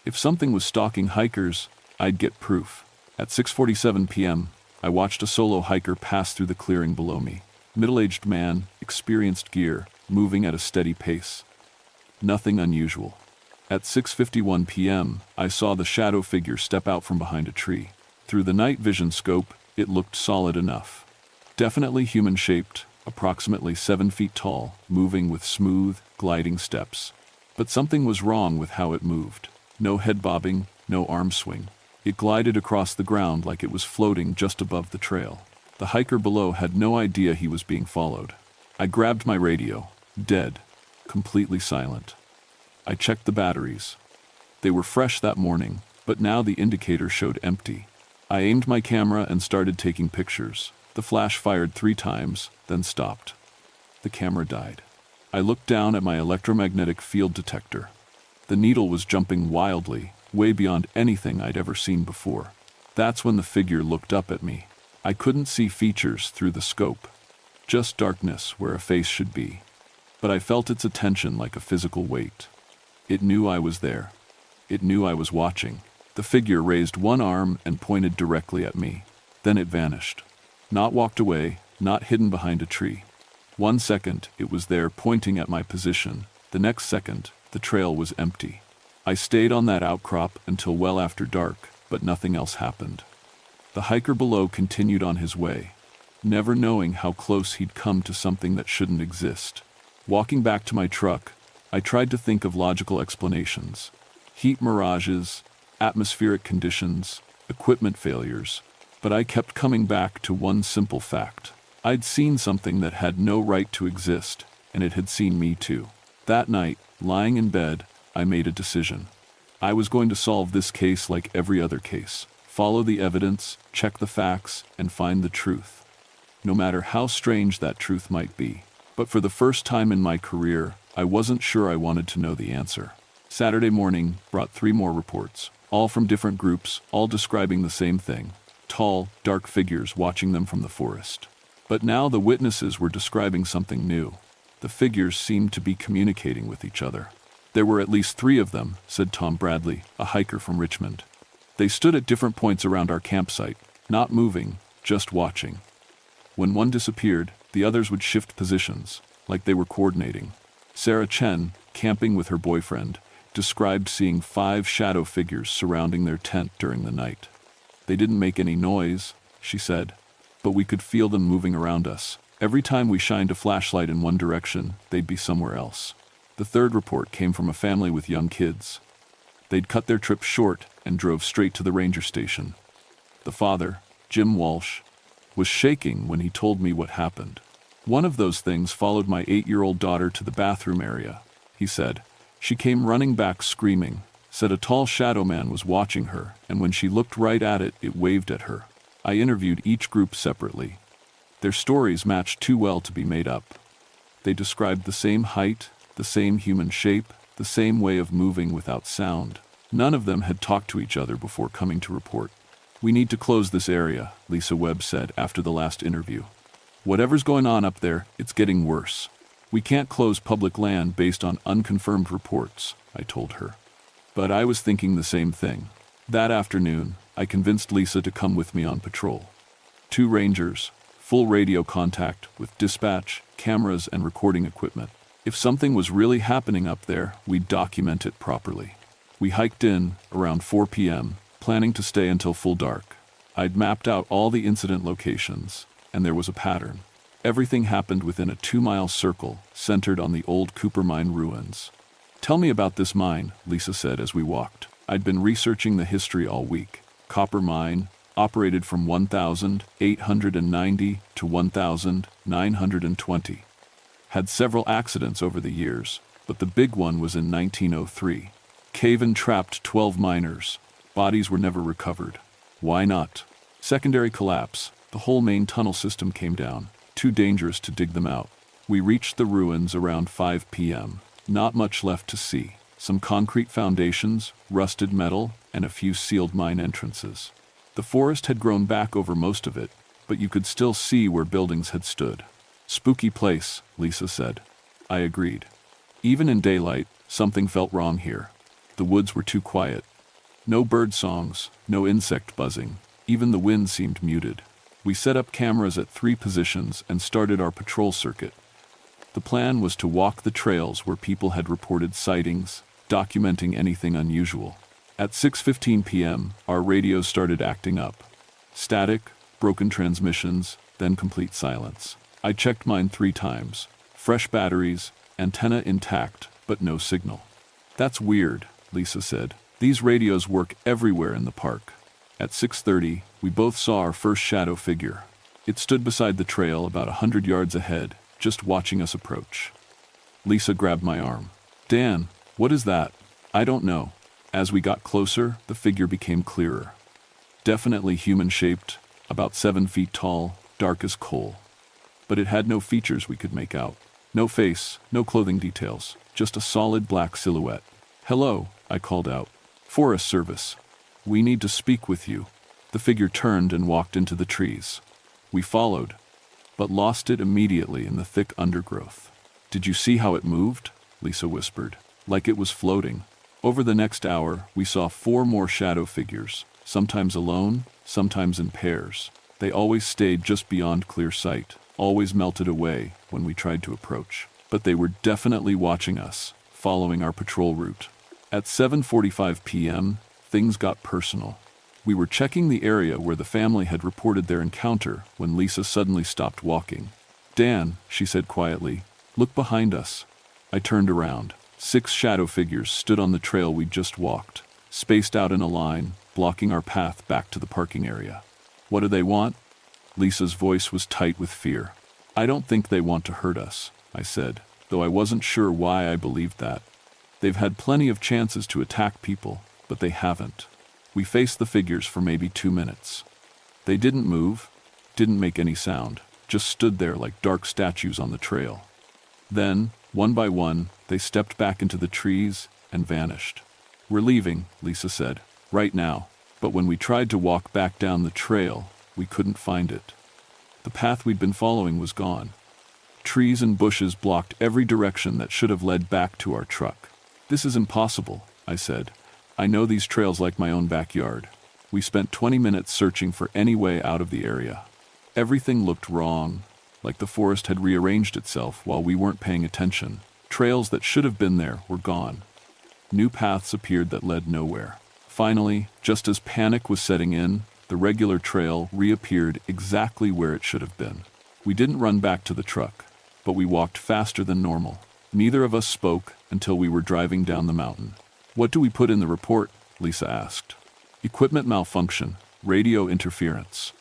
If something was stalking hikers, I'd get proof. At 6:47 p.m., I watched a solo hiker pass through the clearing below me. Middle-aged man, experienced gear, moving at a steady pace. Nothing unusual. At 6:51 p.m., I saw the shadow figure step out from behind a tree. Through the night vision scope, it looked solid enough. Definitely human-shaped, approximately 7 feet tall, moving with smooth, gliding steps. But something was wrong with how it moved. No head bobbing, no arm swing. It glided across the ground like it was floating just above the trail. The hiker below had no idea he was being followed. I grabbed my radio. Dead. Completely silent. I checked the batteries. They were fresh that morning, but now the indicator showed empty. I aimed my camera and started taking pictures. The flash fired 3 times, then stopped. The camera died. I looked down at my electromagnetic field detector. The needle was jumping wildly, way beyond anything I'd ever seen before. That's when the figure looked up at me. I couldn't see features through the scope, just darkness where a face should be. But I felt its attention like a physical weight. It knew I was there. It knew I was watching. The figure raised one arm and pointed directly at me. Then it vanished. Not walked away, not hidden behind a tree. 1 second, it was there pointing at my position. The next second, the trail was empty. I stayed on that outcrop until well after dark, but nothing else happened. The hiker below continued on his way, never knowing how close he'd come to something that shouldn't exist. Walking back to my truck, I tried to think of logical explanations. Heat mirages, atmospheric conditions, equipment failures. But I kept coming back to one simple fact. I'd seen something that had no right to exist, and it had seen me too. That night, lying in bed, I made a decision. I was going to solve this case like every other case. Follow the evidence, check the facts, and find the truth. No matter how strange that truth might be. But for the first time in my career, I wasn't sure I wanted to know the answer. Saturday morning brought 3 more reports, all from different groups, all describing the same thing. Tall, dark figures watching them from the forest. But now the witnesses were describing something new. The figures seemed to be communicating with each other. There were at least 3 of them, said Tom Bradley, a hiker from Richmond. They stood at different points around our campsite, not moving, just watching. When one disappeared, the others would shift positions, like they were coordinating. Sarah Chen, camping with her boyfriend, described seeing 5 shadow figures surrounding their tent during the night. They didn't make any noise, she said, but we could feel them moving around us. Every time we shined a flashlight in one direction, they'd be somewhere else. The 3rd report came from a family with young kids. They'd cut their trip short and drove straight to the ranger station. The father, Jim Walsh, was shaking when he told me what happened. One of those things followed my 8-year-old daughter to the bathroom area, he said. She came running back screaming, said a tall shadow man was watching her, and when she looked right at it, it waved at her. I interviewed each group separately. Their stories matched too well to be made up. They described the same height, the same human shape, the same way of moving without sound. None of them had talked to each other before coming to report. We need to close this area, Lisa Webb said after the last interview. Whatever's going on up there, it's getting worse. We can't close public land based on unconfirmed reports, I told her. But I was thinking the same thing. That afternoon, I convinced Lisa to come with me on patrol. 2 rangers, full radio contact with dispatch, cameras, and recording equipment. If something was really happening up there, we'd document it properly. We hiked in around 4 p.m., planning to stay until full dark. I'd mapped out all the incident locations, and there was a pattern. Everything happened within a 2-mile circle centered on the old Cooper Mine ruins. Tell me about this mine, Lisa said as we walked. I'd been researching the history all week. Copper Mine, operated from 1890 to 1920. Had several accidents over the years, but the big one was in 1903. Cave-in trapped 12 miners. Bodies were never recovered. Why not? Secondary collapse. The whole main tunnel system came down. Too dangerous to dig them out. We reached the ruins around 5 p.m. Not much left to see. Some concrete foundations, rusted metal, and a few sealed mine entrances. The forest had grown back over most of it, but you could still see where buildings had stood. Spooky place, Lisa said. I agreed. Even in daylight, something felt wrong here. The woods were too quiet. No bird songs, no insect buzzing. Even the wind seemed muted. We set up cameras at 3 positions and started our patrol circuit. The plan was to walk the trails where people had reported sightings, documenting anything unusual. At 6:15 p.m., our radios started acting up. Static, broken transmissions, then complete silence. I checked mine 3 times. Fresh batteries, antenna intact, but no signal. That's weird, Lisa said. These radios work everywhere in the park. At 6:30, we both saw our first shadow figure. It stood beside the trail about 100 yards ahead, just watching us approach. Lisa grabbed my arm. Dan, what is that? I don't know. As we got closer, the figure became clearer. Definitely human-shaped, about 7 feet tall, dark as coal. But it had no features we could make out. No face, no clothing details, just a solid black silhouette. Hello, I called out. "Forest Service. We need to speak with you." The figure turned and walked into the trees. We followed, but lost it immediately in the thick undergrowth. "Did you see how it moved?" Lisa whispered. "Like it was floating." Over the next hour, we saw 4 more shadow figures, sometimes alone, sometimes in pairs. They always stayed just beyond clear sight, always melted away when we tried to approach. But they were definitely watching us, following our patrol route. At 7:45 p.m., things got personal. We were checking the area where the family had reported their encounter when Lisa suddenly stopped walking. "Dan," she said quietly, "look behind us." I turned around. 6 shadow figures stood on the trail we'd just walked, spaced out in a line, blocking our path back to the parking area. "What do they want?" Lisa's voice was tight with fear. "I don't think they want to hurt us," I said, though I wasn't sure why I believed that. "They've had plenty of chances to attack people, but they haven't." We faced the figures for maybe 2 minutes. They didn't move, didn't make any sound, just stood there like dark statues on the trail. Then, one by one, they stepped back into the trees and vanished. "We're leaving," Lisa said, "right now." But when we tried to walk back down the trail, we couldn't find it. The path we'd been following was gone. Trees and bushes blocked every direction that should have led back to our truck. "This is impossible," I said. "I know these trails like my own backyard." We spent 20 minutes searching for any way out of the area. Everything looked wrong, like the forest had rearranged itself while we weren't paying attention. Trails that should have been there were gone. New paths appeared that led nowhere. Finally, just as panic was setting in, the regular trail reappeared exactly where it should have been. We didn't run back to the truck, but we walked faster than normal. Neither of us spoke until we were driving down the mountain. "What do we put in the report?" Lisa asked. "Equipment malfunction, radio interference,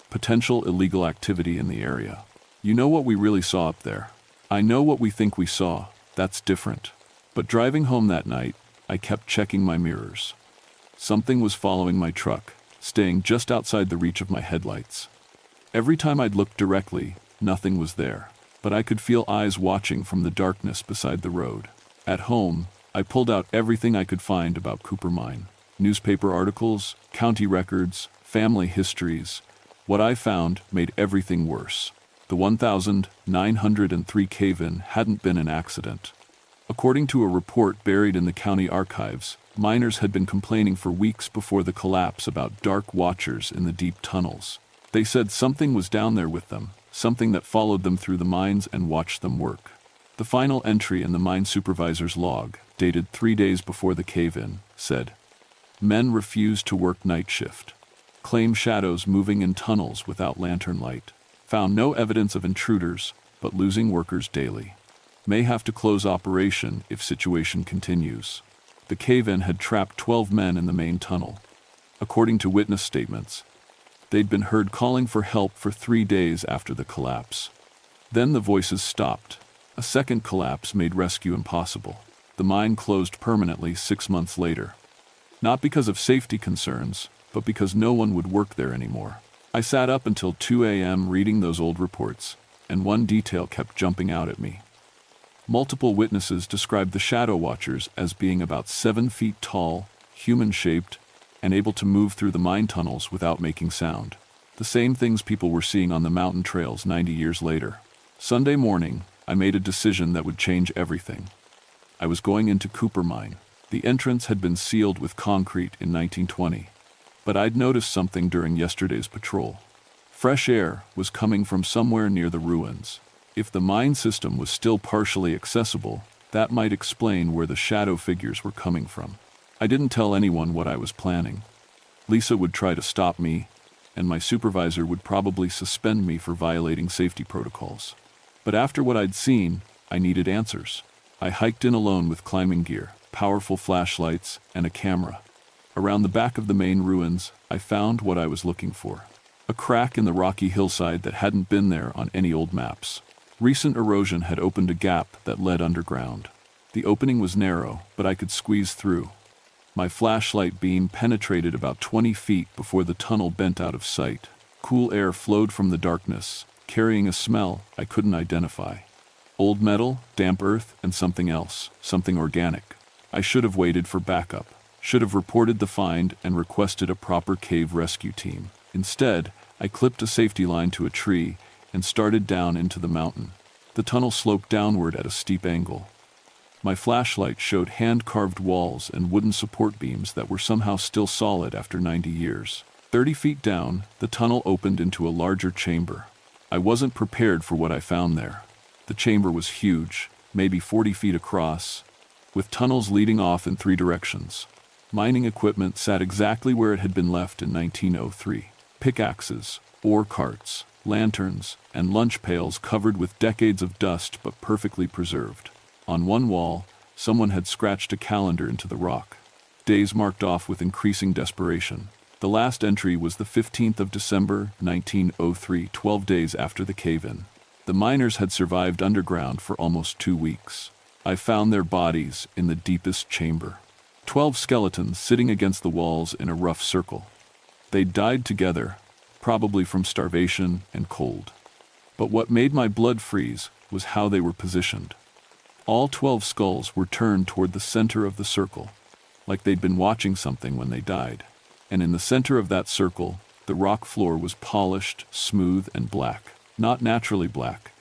potential illegal activity in the area." "You know what we really saw up there?" "I know what we think we saw. That's different." But driving home that night, I kept checking my mirrors. Something was following my truck, staying just outside the reach of my headlights. Every time I'd look directly, nothing was there, but I could feel eyes watching from the darkness beside the road. At home, I pulled out everything I could find about Cooper Mine. Newspaper articles, county records, family histories. What I found made everything worse. The 1903 cave-in hadn't been an accident. According to a report buried in the county archives, miners had been complaining for weeks before the collapse about dark watchers in the deep tunnels. They said something was down there with them, something that followed them through the mines and watched them work. The final entry in the mine supervisor's log, dated 3 days before the cave-in, said, "Men refused to work night shift. Claim shadows moving in tunnels without lantern light. Found no evidence of intruders, but losing workers daily. May have to close operation if situation continues." The cave-in had trapped 12 men in the main tunnel. According to witness statements, they'd been heard calling for help for 3 days after the collapse. Then the voices stopped. A second collapse made rescue impossible. The mine closed permanently 6 months later. Not because of safety concerns, but because no one would work there anymore. I sat up until 2 a.m. reading those old reports, and one detail kept jumping out at me. Multiple witnesses described the shadow watchers as being about 7 feet tall, human-shaped, and able to move through the mine tunnels without making sound. The same things people were seeing on the mountain trails 90 years later. Sunday morning, I made a decision that would change everything. I was going into Cooper Mine. The entrance had been sealed with concrete in 1920, but I'd noticed something during yesterday's patrol. Fresh air was coming from somewhere near the ruins. If the mine system was still partially accessible, that might explain where the shadow figures were coming from. I didn't tell anyone what I was planning. Lisa would try to stop me, and my supervisor would probably suspend me for violating safety protocols. But after what I'd seen, I needed answers. I hiked in alone with climbing gear, powerful flashlights, and a camera. Around the back of the main ruins, I found what I was looking for. A crack in the rocky hillside that hadn't been there on any old maps. Recent erosion had opened a gap that led underground. The opening was narrow, but I could squeeze through. My flashlight beam penetrated about 20 feet before the tunnel bent out of sight. Cool air flowed from the darkness, carrying a smell I couldn't identify. Old metal, damp earth, and something else, something organic. I should have waited for backup. Should have reported the find and requested a proper cave rescue team. Instead, I clipped a safety line to a tree and started down into the mountain. The tunnel sloped downward at a steep angle. My flashlight showed hand-carved walls and wooden support beams that were somehow still solid after 90 years. 30 feet down, the tunnel opened into a larger chamber. I wasn't prepared for what I found there. The chamber was huge, maybe 40 feet across, with tunnels leading off in 3 directions. Mining equipment sat exactly where it had been left in 1903. Pickaxes, ore carts, lanterns, and lunch pails covered with decades of dust but perfectly preserved. On one wall, someone had scratched a calendar into the rock. Days marked off with increasing desperation. The last entry was the 15th of December, 1903, 12 days after the cave-in. The miners had survived underground for almost 2 weeks. I found their bodies in the deepest chamber. 12 skeletons sitting against the walls in a rough circle. They died together, probably from starvation and cold. But what made my blood freeze was how they were positioned. All 12 skulls were turned toward the center of the circle, like they'd been watching something when they died. And in the center of that circle, the rock floor was polished, smooth, and black. Not naturally black,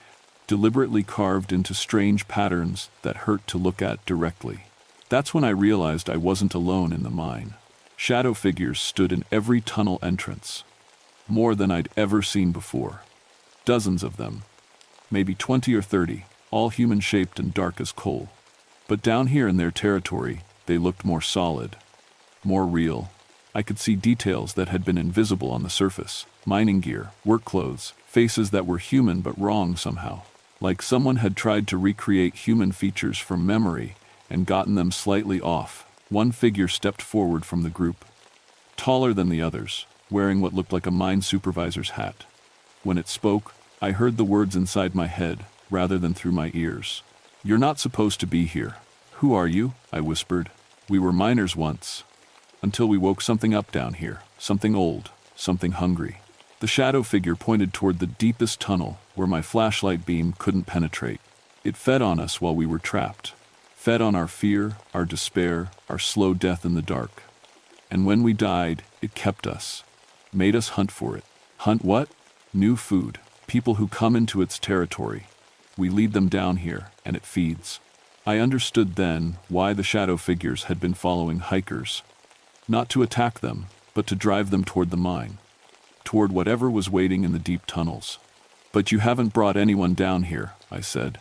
deliberately carved into strange patterns that hurt to look at directly. That's when I realized I wasn't alone in the mine. Shadow figures stood in every tunnel entrance. More than I'd ever seen before. Dozens of them. Maybe 20 or 30, all human-shaped and dark as coal. But down here in their territory, they looked more solid, more real. I could see details that had been invisible on the surface. Mining gear, work clothes, faces that were human but wrong somehow. Like someone had tried to recreate human features from memory and gotten them slightly off. One figure stepped forward from the group, taller than the others, wearing what looked like a mine supervisor's hat. When it spoke, I heard the words inside my head rather than through my ears. "You're not supposed to be here." "Who are you?" I whispered. "We were miners once. Until we woke something up down here. Something old, something hungry." The shadow figure pointed toward the deepest tunnel where my flashlight beam couldn't penetrate. It fed on us while we were trapped. Fed on our fear, our despair, our slow death in the dark. And when we died, it kept us. Made us hunt for it. Hunt what? New food. People who come into its territory. We lead them down here, and it feeds. I understood then why the shadow figures had been following hikers. Not to attack them, but to drive them toward the mine. Toward whatever was waiting in the deep tunnels. "But you haven't brought anyone down here," I said.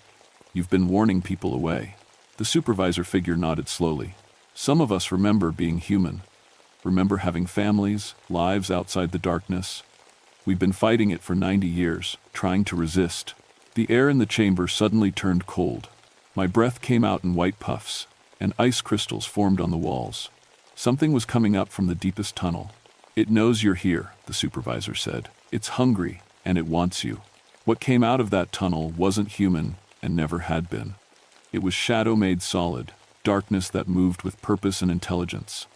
"You've been warning people away." The supervisor figure nodded slowly. "Some of us remember being human. Remember having families, lives outside the darkness. We've been fighting it for 90 years, trying to resist." The air in the chamber suddenly turned cold. My breath came out in white puffs, and ice crystals formed on the walls. Something was coming up from the deepest tunnel. "It knows you're here," the supervisor said. "It's hungry, and it wants you." What came out of that tunnel wasn't human and never had been. It was shadow made solid, darkness that moved with purpose and intelligence.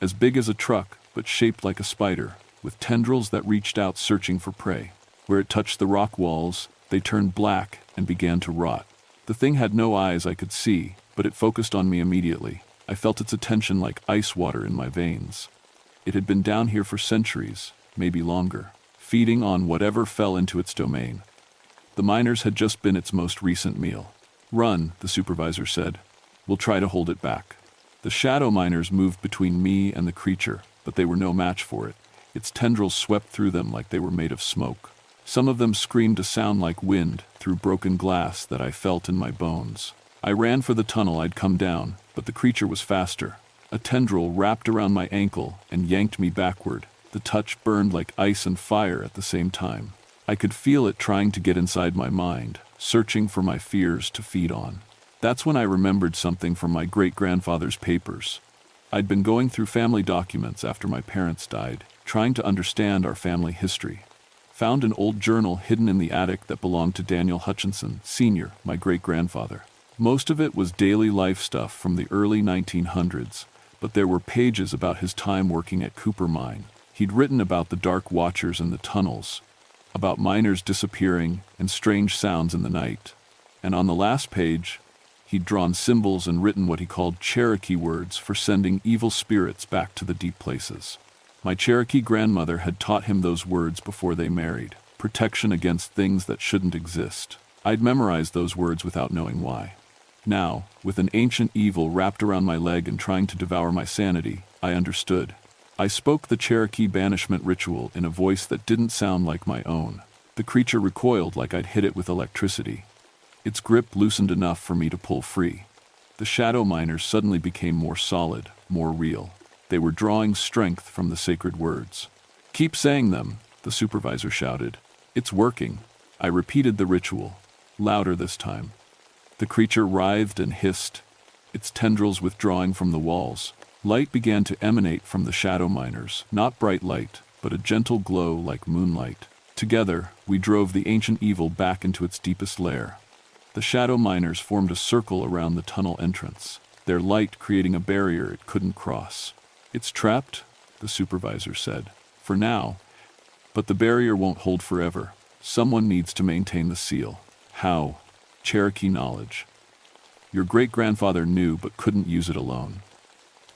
As big as a truck, but shaped like a spider, with tendrils that reached out searching for prey. Where it touched the rock walls, they turned black and began to rot. The thing had no eyes I could see, but it focused on me immediately. I felt its attention like ice water in my veins. It had been down here for centuries, maybe longer, feeding on whatever fell into its domain. The miners had just been its most recent meal. "Run," the supervisor said. "We'll try to hold it back." The shadow miners moved between me and the creature, but they were no match for it. Its tendrils swept through them like they were made of smoke. Some of them screamed a sound like wind through broken glass that I felt in my bones. I ran for the tunnel I'd come down, but the creature was faster. A tendril wrapped around my ankle and yanked me backward. The touch burned like ice and fire at the same time. I could feel it trying to get inside my mind, searching for my fears to feed on. That's when I remembered something from my great-grandfather's papers. I'd been going through family documents after my parents died, trying to understand our family history. Found an old journal hidden in the attic that belonged to Daniel Hutchinson, Sr., my great-grandfather. Most of it was daily life stuff from the early 1900s, but there were pages about his time working at Cooper Mine. He'd written about the dark watchers in the tunnels, about miners disappearing and strange sounds in the night. And on the last page, He'd drawn symbols and written what he called Cherokee words for sending evil spirits back to the deep places. My Cherokee grandmother had taught him those words before they married, protection against things that shouldn't exist. I'd memorized those words without knowing why. Now, with an ancient evil wrapped around my leg and trying to devour my sanity, I understood. I spoke the Cherokee banishment ritual in a voice that didn't sound like my own. The creature recoiled like I'd hit it with electricity. Its grip loosened enough for me to pull free. The shadow miners suddenly became more solid, more real. They were drawing strength from the sacred words. "Keep saying them," the supervisor shouted. "It's working." I repeated the ritual, louder this time. The creature writhed and hissed, its tendrils withdrawing from the walls. Light began to emanate from the shadow miners, not bright light, but a gentle glow like moonlight. Together, we drove the ancient evil back into its deepest lair. The shadow miners formed a circle around the tunnel entrance, their light creating a barrier it couldn't cross. "It's trapped," the supervisor said, "for now. But the barrier won't hold forever. Someone needs to maintain the seal." How? Cherokee knowledge. Your great-grandfather knew but couldn't use it alone.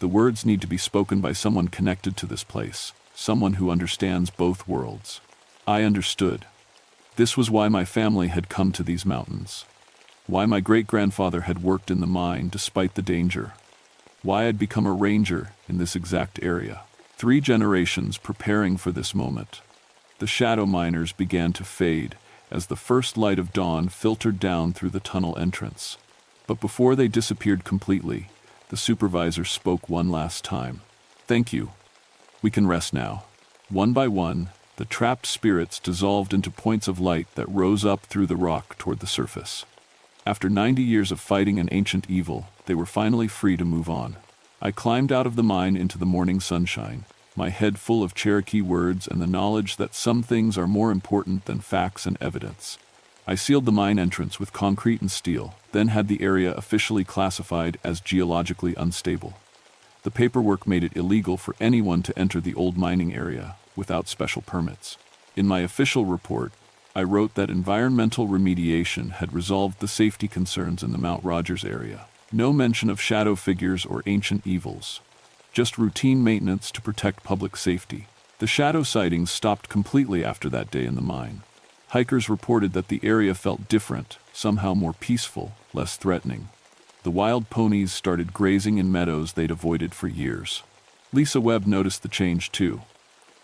The words need to be spoken by someone connected to this place, someone who understands both worlds. I understood. This was why my family had come to these mountains. Why my great-grandfather had worked in the mine despite the danger. Why I'd become a ranger in this exact area. 3 generations preparing for this moment. The shadow miners began to fade as the first light of dawn filtered down through the tunnel entrance. But before they disappeared completely, the supervisor spoke one last time. "Thank you. We can rest now." One by one, the trapped spirits dissolved into points of light that rose up through the rock toward the surface. After 90 years of fighting an ancient evil, they were finally free to move on. I climbed out of the mine into the morning sunshine, my head full of Cherokee words and the knowledge that some things are more important than facts and evidence. I sealed the mine entrance with concrete and steel, then had the area officially classified as geologically unstable. The paperwork made it illegal for anyone to enter the old mining area without special permits. In my official report, I wrote that environmental remediation had resolved the safety concerns in the Mount Rogers area. No mention of shadow figures or ancient evils. Just routine maintenance to protect public safety. The shadow sightings stopped completely after that day in the mine. Hikers reported that the area felt different, somehow more peaceful, less threatening. The wild ponies started grazing in meadows they'd avoided for years. Lisa Webb noticed the change too.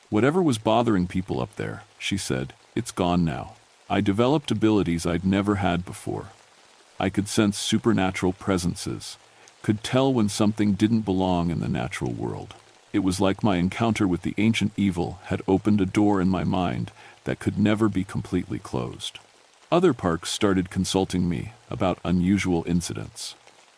"Whatever was bothering people up there," she said, "it's gone now. I developed abilities I'd never had before. I could sense supernatural presences, could tell when something didn't belong in the natural world. It was like my encounter with the ancient evil had opened a door in my mind that could never be completely closed." Other parks started consulting me about unusual incidents.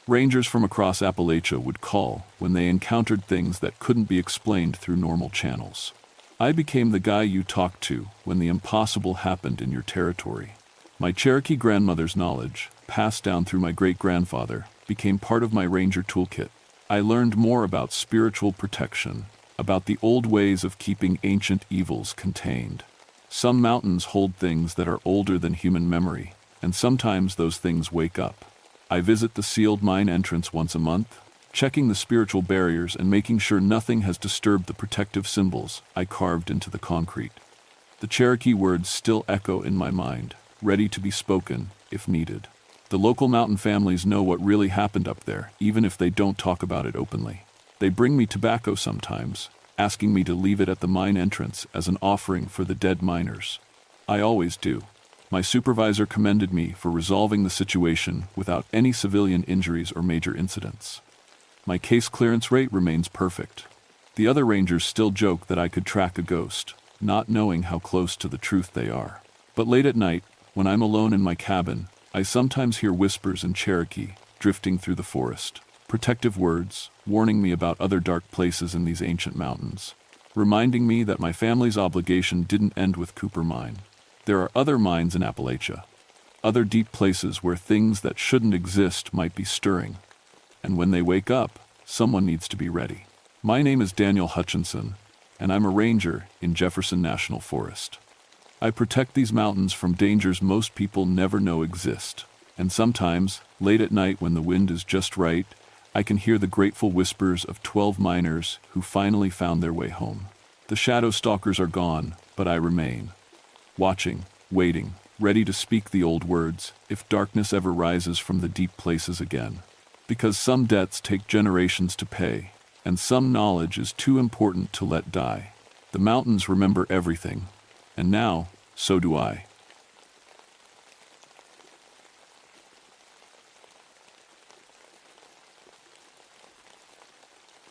Rangers from across Appalachia would call when they encountered things that couldn't be explained through normal channels. I became the guy you talked to when the impossible happened in your territory. My Cherokee grandmother's knowledge, passed down through my great-grandfather, became part of my ranger toolkit. I learned more about spiritual protection, about the old ways of keeping ancient evils contained. Some mountains hold things that are older than human memory, and sometimes those things wake up. I visit the sealed mine entrance once a month, checking the spiritual barriers and making sure nothing has disturbed the protective symbols I carved into the concrete. The Cherokee words still echo in my mind, ready to be spoken if needed. The local mountain families know what really happened up there, even if they don't talk about it openly. They bring me tobacco sometimes, asking me to leave it at the mine entrance as an offering for the dead miners. I always do. My supervisor commended me for resolving the situation without any civilian injuries or major incidents. My case clearance rate remains perfect. The other rangers still joke that I could track a ghost, not knowing how close to the truth they are. But late at night, when I'm alone in my cabin, I sometimes hear whispers in Cherokee drifting through the forest. Protective words, warning me about other dark places in these ancient mountains. Reminding me that my family's obligation didn't end with Cooper Mine. There are other mines in Appalachia. Other deep places where things that shouldn't exist might be stirring. And when they wake up, someone needs to be ready. My name is Daniel Hutchinson, and I'm a ranger in Jefferson National Forest. I protect these mountains from dangers most people never know exist. And sometimes, late at night when the wind is just right, I can hear the grateful whispers of 12 miners who finally found their way home. The shadow stalkers are gone, but I remain. Watching, waiting, ready to speak the old words, if darkness ever rises from the deep places again. Because some debts take generations to pay, and some knowledge is too important to let die. The mountains remember everything, and now, so do I.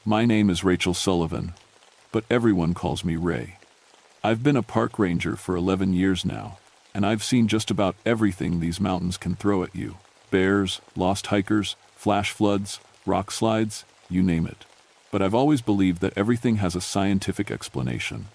My name is Rachel Sullivan, but everyone calls me Ray. I've been a park ranger for 11 years now, and I've seen just about everything these mountains can throw at you. Bears, lost hikers, flash floods, rock slides, you name it. But I've always believed that everything has a scientific explanation.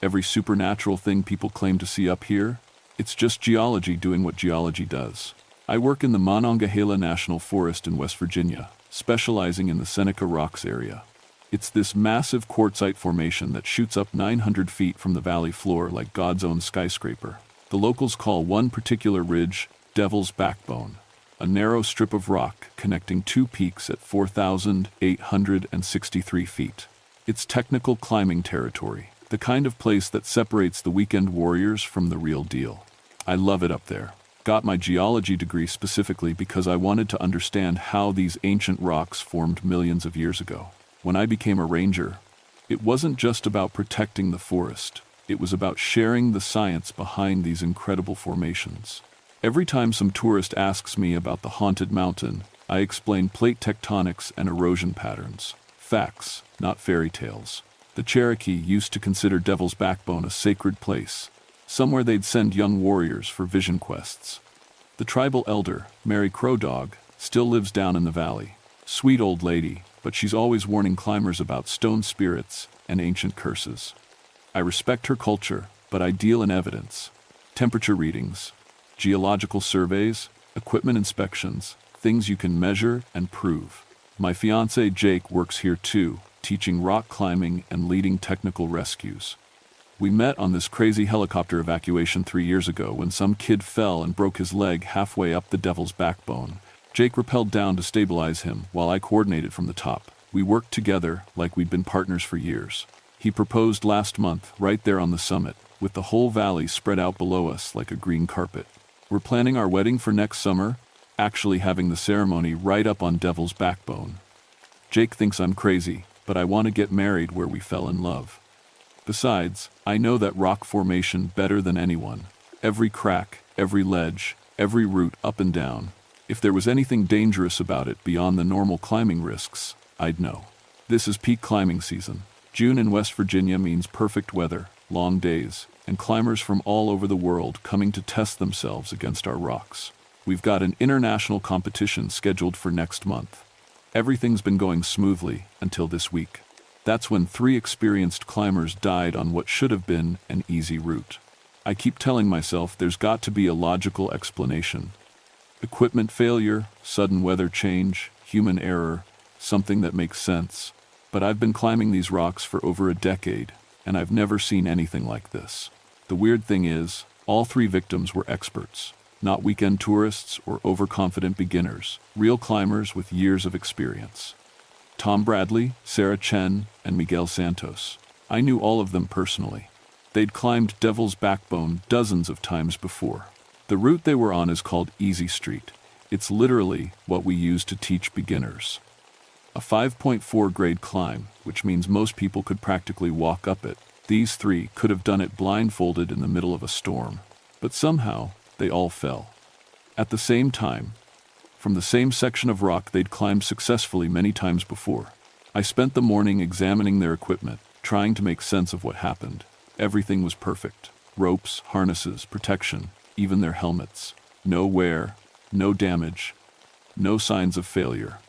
Every supernatural thing people claim to see up here, it's just geology doing what geology does. I work in the Monongahela National Forest in West Virginia, specializing in the Seneca Rocks area. It's this massive quartzite formation that shoots up 900 feet from the valley floor like God's own skyscraper. The locals call one particular ridge Devil's Backbone, a narrow strip of rock connecting two peaks at 4,863 feet. It's technical climbing territory, the kind of place that separates the weekend warriors from the real deal. I love it up there. Got my geology degree specifically because I wanted to understand how these ancient rocks formed millions of years ago. When I became a ranger, it wasn't just about protecting the forest. It was about sharing the science behind these incredible formations. Every time some tourist asks me about the haunted mountain, I explain plate tectonics and erosion patterns. Facts, not fairy tales. The Cherokee used to consider Devil's Backbone a sacred place, somewhere they'd send young warriors for vision quests. The tribal elder, Mary Crow Dog, still lives down in the valley. Sweet old lady, but she's always warning climbers about stone spirits and ancient curses. I respect her culture, but I deal in evidence. Temperature readings, geological surveys, equipment inspections, things you can measure and prove. My fiancé Jake works here too, teaching rock climbing and leading technical rescues. We met on this crazy helicopter evacuation 3 years ago when some kid fell and broke his leg halfway up the Devil's Backbone. Jake rappelled down to stabilize him while I coordinated from the top. We worked together like we'd been partners for years. He proposed last month, right there on the summit, with the whole valley spread out below us like a green carpet. We're planning our wedding for next summer, actually having the ceremony right up on Devil's Backbone. Jake thinks I'm crazy, but I want to get married where we fell in love. Besides, I know that rock formation better than anyone. Every crack, every ledge, every route up and down. If there was anything dangerous about it beyond the normal climbing risks, I'd know. This is peak climbing season. June in West Virginia means perfect weather, long days, and climbers from all over the world coming to test themselves against our rocks. We've got an international competition scheduled for next month. Everything's been going smoothly until this week. That's when 3 experienced climbers died on what should have been an easy route. I keep telling myself there's got to be a logical explanation. Equipment failure, sudden weather change, human error, something that makes sense. But I've been climbing these rocks for over a decade, and I've never seen anything like this. The weird thing is, all 3 victims were experts, not weekend tourists or overconfident beginners, real climbers with years of experience. Tom Bradley, Sarah Chen, and Miguel Santos. I knew all of them personally. They'd climbed Devil's Backbone dozens of times before. The route they were on is called Easy Street. It's literally what we use to teach beginners. A 5.4 grade climb, which means most people could practically walk up it. These 3 could have done it blindfolded in the middle of a storm. But somehow, they all fell. At the same time, from the same section of rock they'd climbed successfully many times before. I spent the morning examining their equipment, trying to make sense of what happened. Everything was perfect. Ropes, harnesses, protection, even their helmets. No wear, no damage, no signs of failure.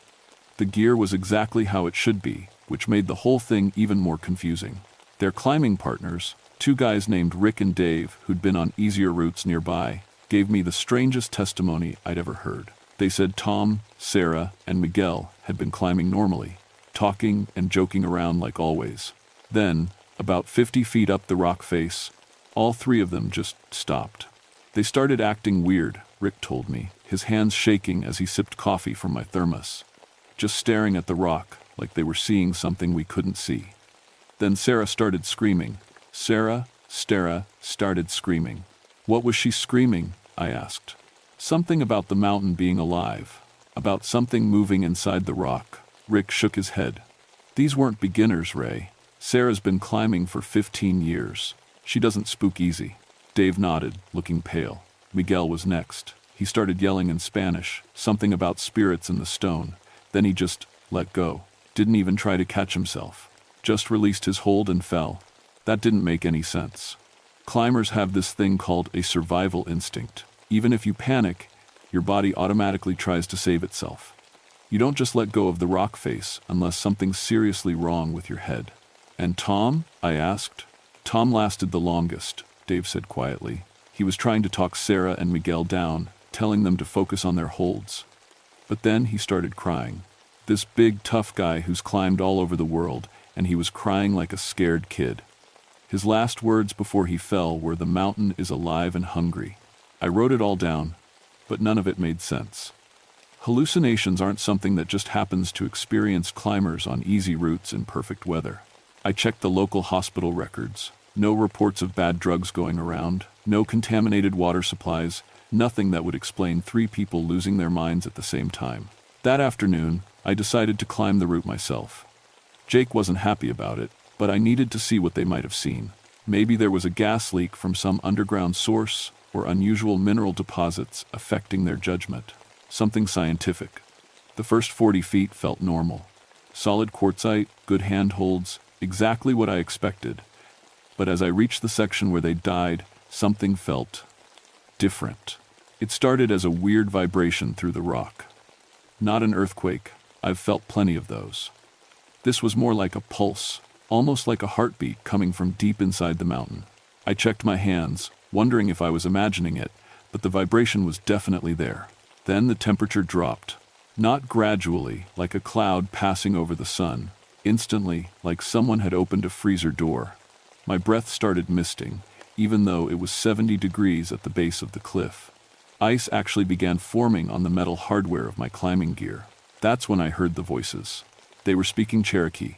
The gear was exactly how it should be, which made the whole thing even more confusing. Their climbing partners, 2 guys named Rick and Dave who'd been on easier routes nearby, gave me the strangest testimony I'd ever heard. They said Tom, Sarah, and Miguel had been climbing normally, talking and joking around like always. Then, about 50 feet up the rock face, all 3 of them just stopped. They started acting weird, Rick told me, his hands shaking as he sipped coffee from my thermos, just staring at the rock like they were seeing something we couldn't see. Then Sarah started screaming. Stara started screaming. What was she screaming? I asked. Something about the mountain being alive, about something moving inside the rock. Rick shook his head. These weren't beginners, Ray. Sarah's been climbing for 15 years. She doesn't spook easy. Dave nodded, looking pale. Miguel was next. He started yelling in Spanish, something about spirits in the stone. Then he just let go. Didn't even try to catch himself. Just released his hold and fell. That didn't make any sense. Climbers have this thing called a survival instinct. Even if you panic, your body automatically tries to save itself. You don't just let go of the rock face unless something's seriously wrong with your head. And Tom? I asked. Tom lasted the longest, Dave said quietly. He was trying to talk Sarah and Miguel down, telling them to focus on their holds. But then he started crying. This big, tough guy who's climbed all over the world, and he was crying like a scared kid. His last words before he fell were, "The mountain is alive and hungry." I wrote it all down, but none of it made sense. Hallucinations aren't something that just happens to experienced climbers on easy routes in perfect weather. I checked the local hospital records. No reports of bad drugs going around, no contaminated water supplies, nothing that would explain 3 people losing their minds at the same time. That afternoon, I decided to climb the route myself. Jake wasn't happy about it, but I needed to see what they might have seen. Maybe there was a gas leak from some underground source or unusual mineral deposits affecting their judgment. Something scientific. The first 40 feet felt normal. Solid quartzite, good handholds, exactly what I expected. But as I reached the section where they died, something felt different. It started as a weird vibration through the rock. Not an earthquake. I've felt plenty of those. This was more like a pulse, almost like a heartbeat coming from deep inside the mountain. I checked my hands, wondering if I was imagining it, but the vibration was definitely there. Then the temperature dropped. Not gradually, like a cloud passing over the sun. Instantly, like someone had opened a freezer door. My breath started misting, even though it was 70 degrees at the base of the cliff. Ice actually began forming on the metal hardware of my climbing gear. That's when I heard the voices. They were speaking Cherokee.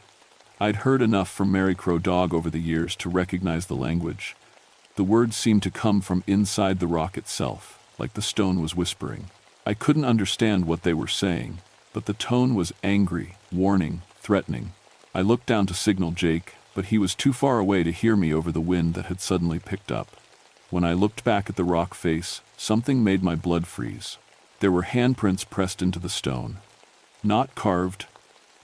I'd heard enough from Mary Crow Dog over the years to recognize the language. The words seemed to come from inside the rock itself, like the stone was whispering. I couldn't understand what they were saying, but the tone was angry, warning, threatening. I looked down to signal Jake, but he was too far away to hear me over the wind that had suddenly picked up. When I looked back at the rock face, something made my blood freeze. There were handprints pressed into the stone. Not carved,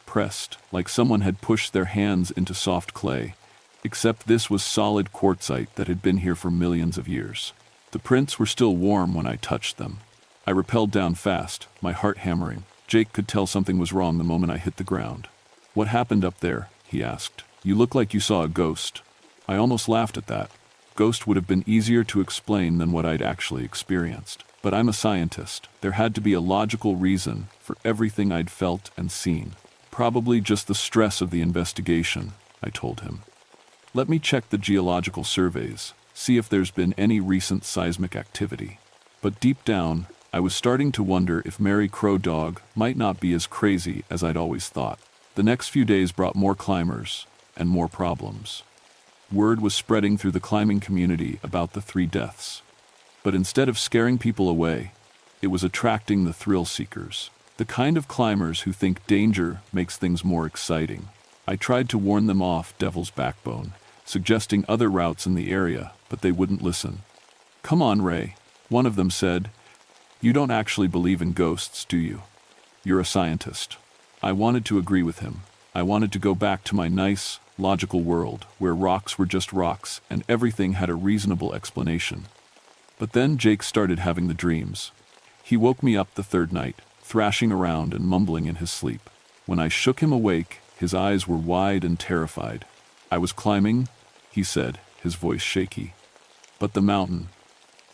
pressed, like someone had pushed their hands into soft clay, except this was solid quartzite that had been here for millions of years. The prints were still warm when I touched them. I rappelled down fast, my heart hammering. Jake could tell something was wrong the moment I hit the ground. "What happened up there?" he asked. "You look like you saw a ghost." I almost laughed at that. Ghost would have been easier to explain than what I'd actually experienced. But I'm a scientist. There had to be a logical reason for everything I'd felt and seen. Probably just the stress of the investigation, I told him. Let me check the geological surveys, see if there's been any recent seismic activity. But deep down, I was starting to wonder if Mary Crow Dog might not be as crazy as I'd always thought. The next few days brought more climbers and more problems. Word was spreading through the climbing community about the 3 deaths. But instead of scaring people away, it was attracting the thrill seekers, the kind of climbers who think danger makes things more exciting. I tried to warn them off Devil's Backbone, suggesting other routes in the area, but they wouldn't listen. "Come on, Ray," one of them said. "You don't actually believe in ghosts, do you? You're a scientist." I wanted to agree with him. I wanted to go back to my nice, logical world, where rocks were just rocks and everything had a reasonable explanation. But then Jake started having the dreams. He woke me up the 3rd night, thrashing around and mumbling in his sleep. When I shook him awake, his eyes were wide and terrified. "I was climbing," he said, his voice shaky. "But the mountain,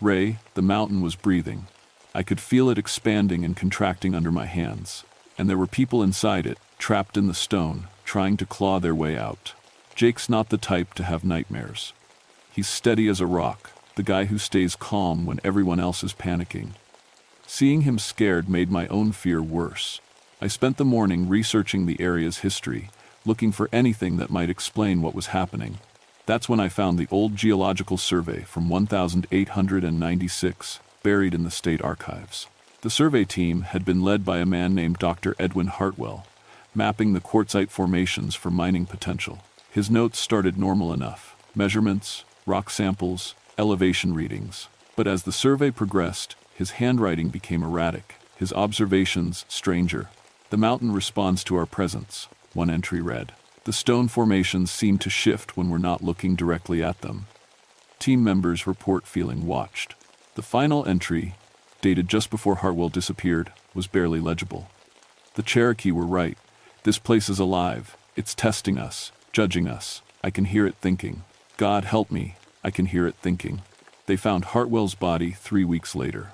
Ray, the mountain was breathing. I could feel it expanding and contracting under my hands. And there were people inside it, trapped in the stone, trying to claw their way out. Jake's not the type to have nightmares. He's steady as a rock, the guy who stays calm when everyone else is panicking. Seeing him scared made my own fear worse. I spent the morning researching the area's history, looking for anything that might explain what was happening. That's when I found the old geological survey from 1896, buried in the state archives. The survey team had been led by a man named Dr. Edwin Hartwell, mapping the quartzite formations for mining potential. His notes started normal enough: measurements, rock samples, elevation readings. But as the survey progressed, his handwriting became erratic, his observations stranger. "The mountain responds to our presence," one entry read. "The stone formations seem to shift when we're not looking directly at them." Team members report feeling watched. The final entry, dated just before Hartwell disappeared, was barely legible. "The Cherokee were right. This place is alive. It's testing us, judging us. I can hear it thinking. God help me, I can hear it thinking." They found Hartwell's body 3 weeks later.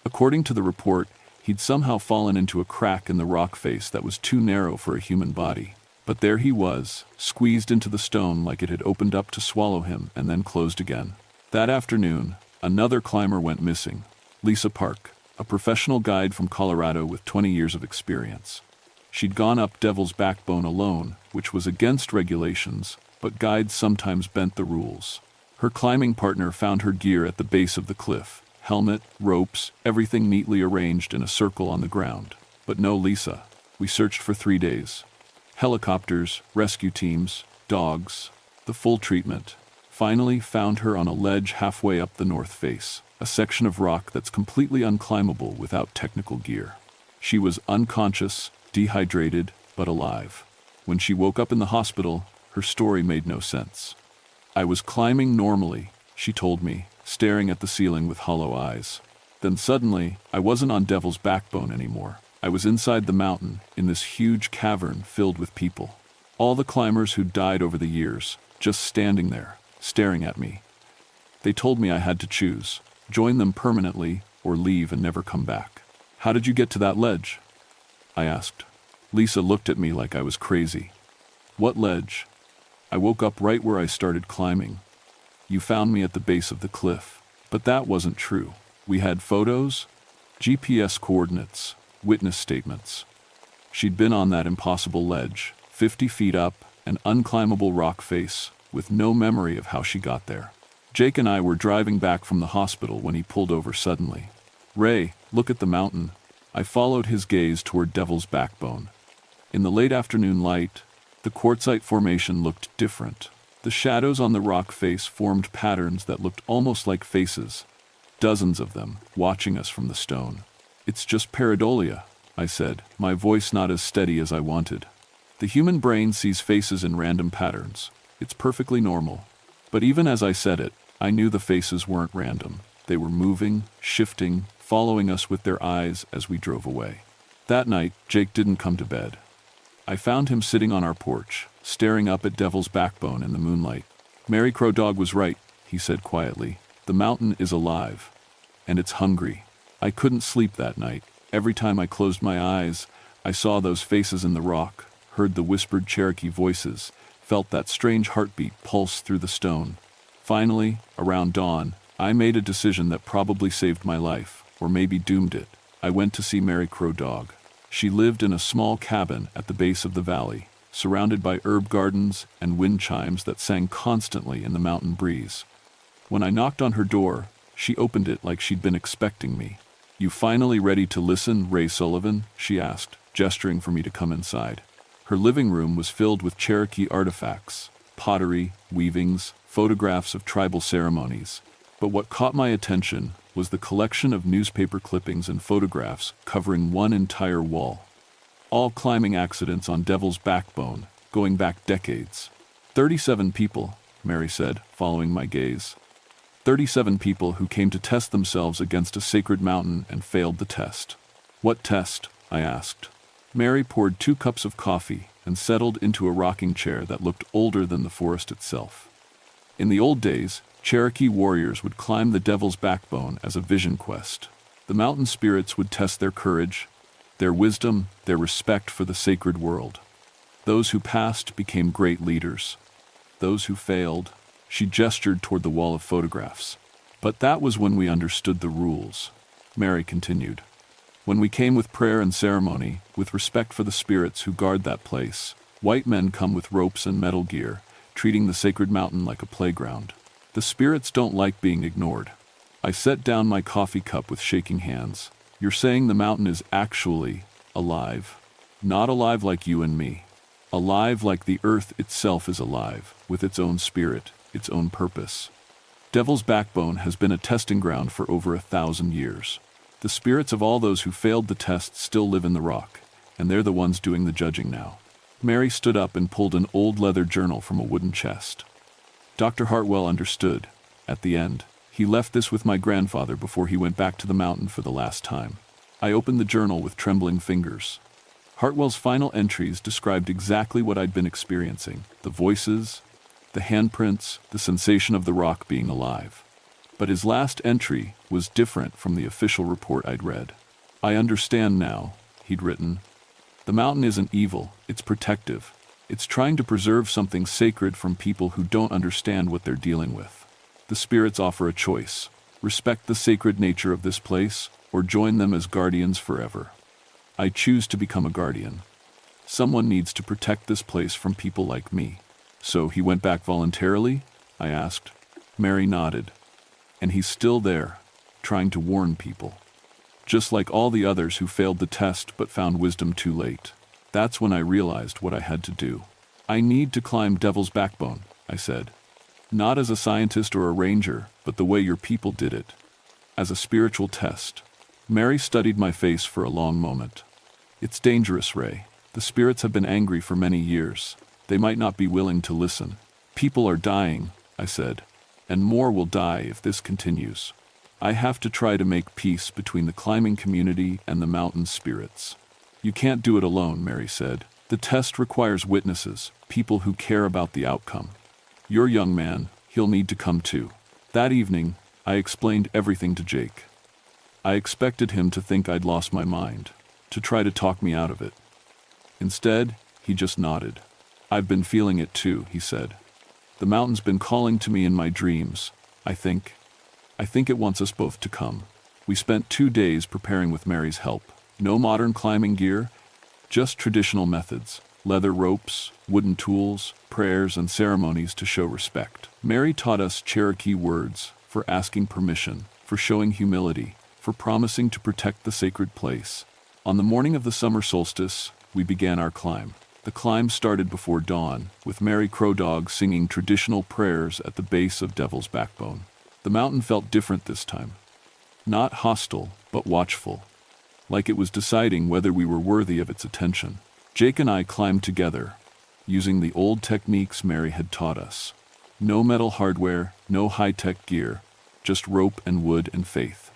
According to the report, he'd somehow fallen into a crack in the rock face that was too narrow for a human body. But there he was, squeezed into the stone like it had opened up to swallow him and then closed again. That afternoon, another climber went missing. Lisa Park, a professional guide from Colorado with 20 years of experience. She'd gone up Devil's Backbone alone, which was against regulations, but guides sometimes bent the rules. Her climbing partner found her gear at the base of the cliff: helmet, ropes, everything neatly arranged in a circle on the ground. But no Lisa. We searched for 3 days. Helicopters, rescue teams, dogs, the full treatment. Finally found her on a ledge halfway up the north face, a section of rock that's completely unclimbable without technical gear. She was unconscious, dehydrated, but alive. When she woke up in the hospital, her story made no sense. "I was climbing normally," she told me, staring at the ceiling with hollow eyes. "Then suddenly, I wasn't on Devil's Backbone anymore. I was inside the mountain, in this huge cavern filled with people. All the climbers who'd died over the years, just standing there, staring at me. They told me I had to choose: join them permanently or leave and never come back." "How did you get to that ledge?" I asked. Lisa looked at me like I was crazy. "What ledge?" "I woke up right where I started climbing. You found me at the base of the cliff." But that wasn't true. We had photos, GPS coordinates, witness statements. She'd been on that impossible ledge, 50 feet up, an unclimbable rock face, with no memory of how she got there. Jake and I were driving back from the hospital when he pulled over suddenly. "Ray, look at the mountain." I followed his gaze toward Devil's Backbone. In the late afternoon light, the quartzite formation looked different. The shadows on the rock face formed patterns that looked almost like faces, dozens of them, watching us from the stone. "It's just pareidolia," I said, my voice not as steady as I wanted. "The human brain sees faces in random patterns. It's perfectly normal." But even as I said it, I knew the faces weren't random. They were moving, shifting, following us with their eyes as we drove away. That night, Jake didn't come to bed. I found him sitting on our porch, staring up at Devil's Backbone in the moonlight. "Mary Crow Dog was right," he said quietly. "The mountain is alive. And it's hungry." I couldn't sleep that night. Every time I closed my eyes, I saw those faces in the rock, heard the whispered Cherokee voices, felt that strange heartbeat pulse through the stone. Finally, around dawn, I made a decision that probably saved my life, or maybe doomed it. I went to see Mary Crow Dog. She lived in a small cabin at the base of the valley, surrounded by herb gardens and wind chimes that sang constantly in the mountain breeze. When I knocked on her door, she opened it like she'd been expecting me. "You finally ready to listen, Ray Sullivan?" she asked, gesturing for me to come inside. Her living room was filled with Cherokee artifacts, pottery, weavings, photographs of tribal ceremonies. But what caught my attention was the collection of newspaper clippings and photographs covering one entire wall. All climbing accidents on Devil's Backbone, going back decades. 37 people, Mary said, following my gaze. 37 people who came to test themselves against a sacred mountain and failed the test. "What test?" I asked. Mary poured 2 cups of coffee and settled into a rocking chair that looked older than the forest itself. In the old days, Cherokee warriors would climb the Devil's Backbone as a vision quest. The mountain spirits would test their courage, their wisdom, their respect for the sacred world. Those who passed became great leaders. Those who failed, she gestured toward the wall of photographs. But that was when we understood the rules. Mary continued. When we came with prayer and ceremony, with respect for the spirits who guard that place, white men come with ropes and metal gear, treating the sacred mountain like a playground. The spirits don't like being ignored. I set down my coffee cup with shaking hands. You're saying the mountain is actually alive. Not alive like you and me. Alive like the earth itself is alive, with its own spirit, its own purpose. Devil's Backbone has been a testing ground for over 1,000 years. The spirits of all those who failed the test still live in the rock, and they're the ones doing the judging now. Mary stood up and pulled an old leather journal from a wooden chest. Dr. Hartwell understood. At the end, he left this with my grandfather before he went back to the mountain for the last time. I opened the journal with trembling fingers. Hartwell's final entries described exactly what I'd been experiencing: the voices, the handprints, the sensation of the rock being alive. But his last entry was different from the official report I'd read. I understand now, he'd written. The mountain isn't evil, it's protective. It's trying to preserve something sacred from people who don't understand what they're dealing with. The spirits offer a choice: respect the sacred nature of this place, or join them as guardians forever. I choose to become a guardian. Someone needs to protect this place from people like me. So he went back voluntarily? I asked. Mary nodded. And he's still there, trying to warn people. Just like all the others who failed the test but found wisdom too late. That's when I realized what I had to do. I need to climb Devil's Backbone, I said. Not as a scientist or a ranger, but the way your people did it. As a spiritual test. Mary studied my face for a long moment. It's dangerous, Ray. The spirits have been angry for many years. They might not be willing to listen. People are dying, I said. And more will die if this continues. I have to try to make peace between the climbing community and the mountain spirits. You can't do it alone, Mary said. The test requires witnesses, people who care about the outcome. Your young man, he'll need to come too. That evening, I explained everything to Jake. I expected him to think I'd lost my mind, to try to talk me out of it. Instead, he just nodded. I've been feeling it too, he said. The mountain's been calling to me in my dreams, I think. I think it wants us both to come. We spent 2 days preparing with Mary's help. No modern climbing gear, just traditional methods. Leather ropes, wooden tools, prayers, and ceremonies to show respect. Mary taught us Cherokee words for asking permission, for showing humility, for promising to protect the sacred place. On the morning of the summer solstice, we began our climb. The climb started before dawn, with Mary Crow Dog singing traditional prayers at the base of Devil's Backbone. The mountain felt different this time. Not hostile, but watchful. Like it was deciding whether we were worthy of its attention. Jake and I climbed together, using the old techniques Mary had taught us. No metal hardware, no high-tech gear, just rope and wood and faith.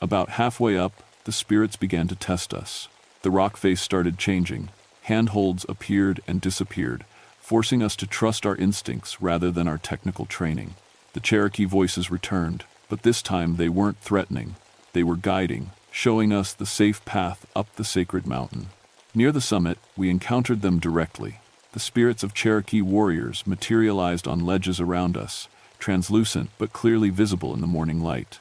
About halfway up, the spirits began to test us. The rock face started changing. Handholds appeared and disappeared, forcing us to trust our instincts rather than our technical training. The Cherokee voices returned, but this time they weren't threatening. They were guiding, showing us the safe path up the sacred mountain. Near the summit, we encountered them directly. The spirits of Cherokee warriors materialized on ledges around us, translucent but clearly visible in the morning light.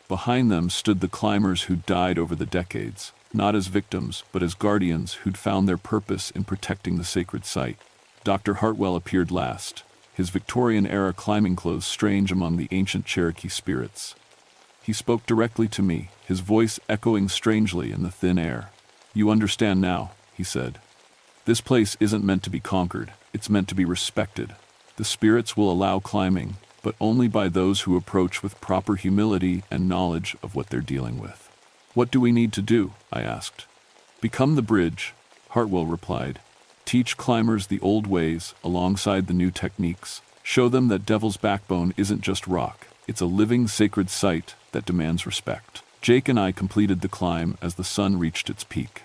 Behind them stood the climbers who'd died over the decades, not as victims, but as guardians who'd found their purpose in protecting the sacred site. Dr. Hartwell appeared last, his Victorian-era climbing clothes strange among the ancient Cherokee spirits. He spoke directly to me, his voice echoing strangely in the thin air. You understand now, he said. This place isn't meant to be conquered, it's meant to be respected. The spirits will allow climbing, but only by those who approach with proper humility and knowledge of what they're dealing with. What do we need to do? I asked. Become the bridge, Hartwell replied. Teach climbers the old ways alongside the new techniques. Show them that Devil's Backbone isn't just rock, it's a living sacred site that demands respect. Jake and I completed the climb as the sun reached its peak.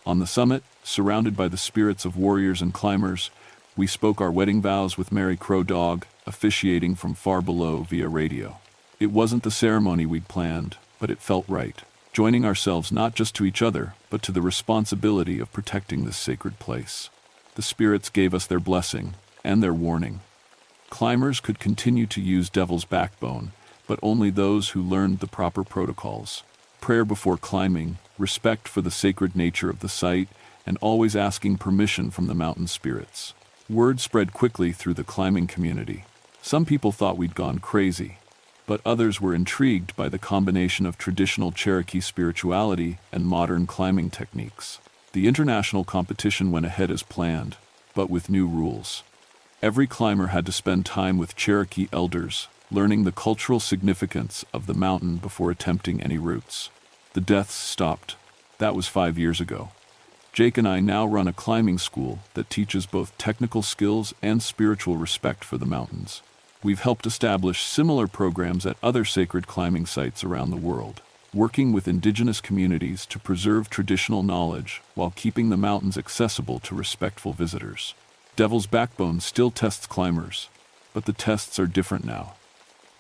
On the summit, surrounded by the spirits of warriors and climbers, we spoke our wedding vows with Mary Crow Dog, officiating from far below via radio. It wasn't the ceremony we'd planned, but it felt right, joining ourselves not just to each other, but to the responsibility of protecting this sacred place. The spirits gave us their blessing and their warning. Climbers could continue to use Devil's Backbone, but only those who learned the proper protocols. prayer before climbing, respect for the sacred nature of the site, and always asking permission from the mountain spirits. Word spread quickly through the climbing community. Some people thought we'd gone crazy, but others were intrigued by the combination of traditional Cherokee spirituality and modern climbing techniques. The international competition went ahead as planned, but with new rules. Every climber had to spend time with Cherokee elders, learning the cultural significance of the mountain before attempting any routes. The deaths stopped. That was 5 years ago. Jake and I now run a climbing school that teaches both technical skills and spiritual respect for the mountains. We've helped establish similar programs at other sacred climbing sites around the world, working with indigenous communities to preserve traditional knowledge while keeping the mountains accessible to respectful visitors. Devil's Backbone still tests climbers, but the tests are different now.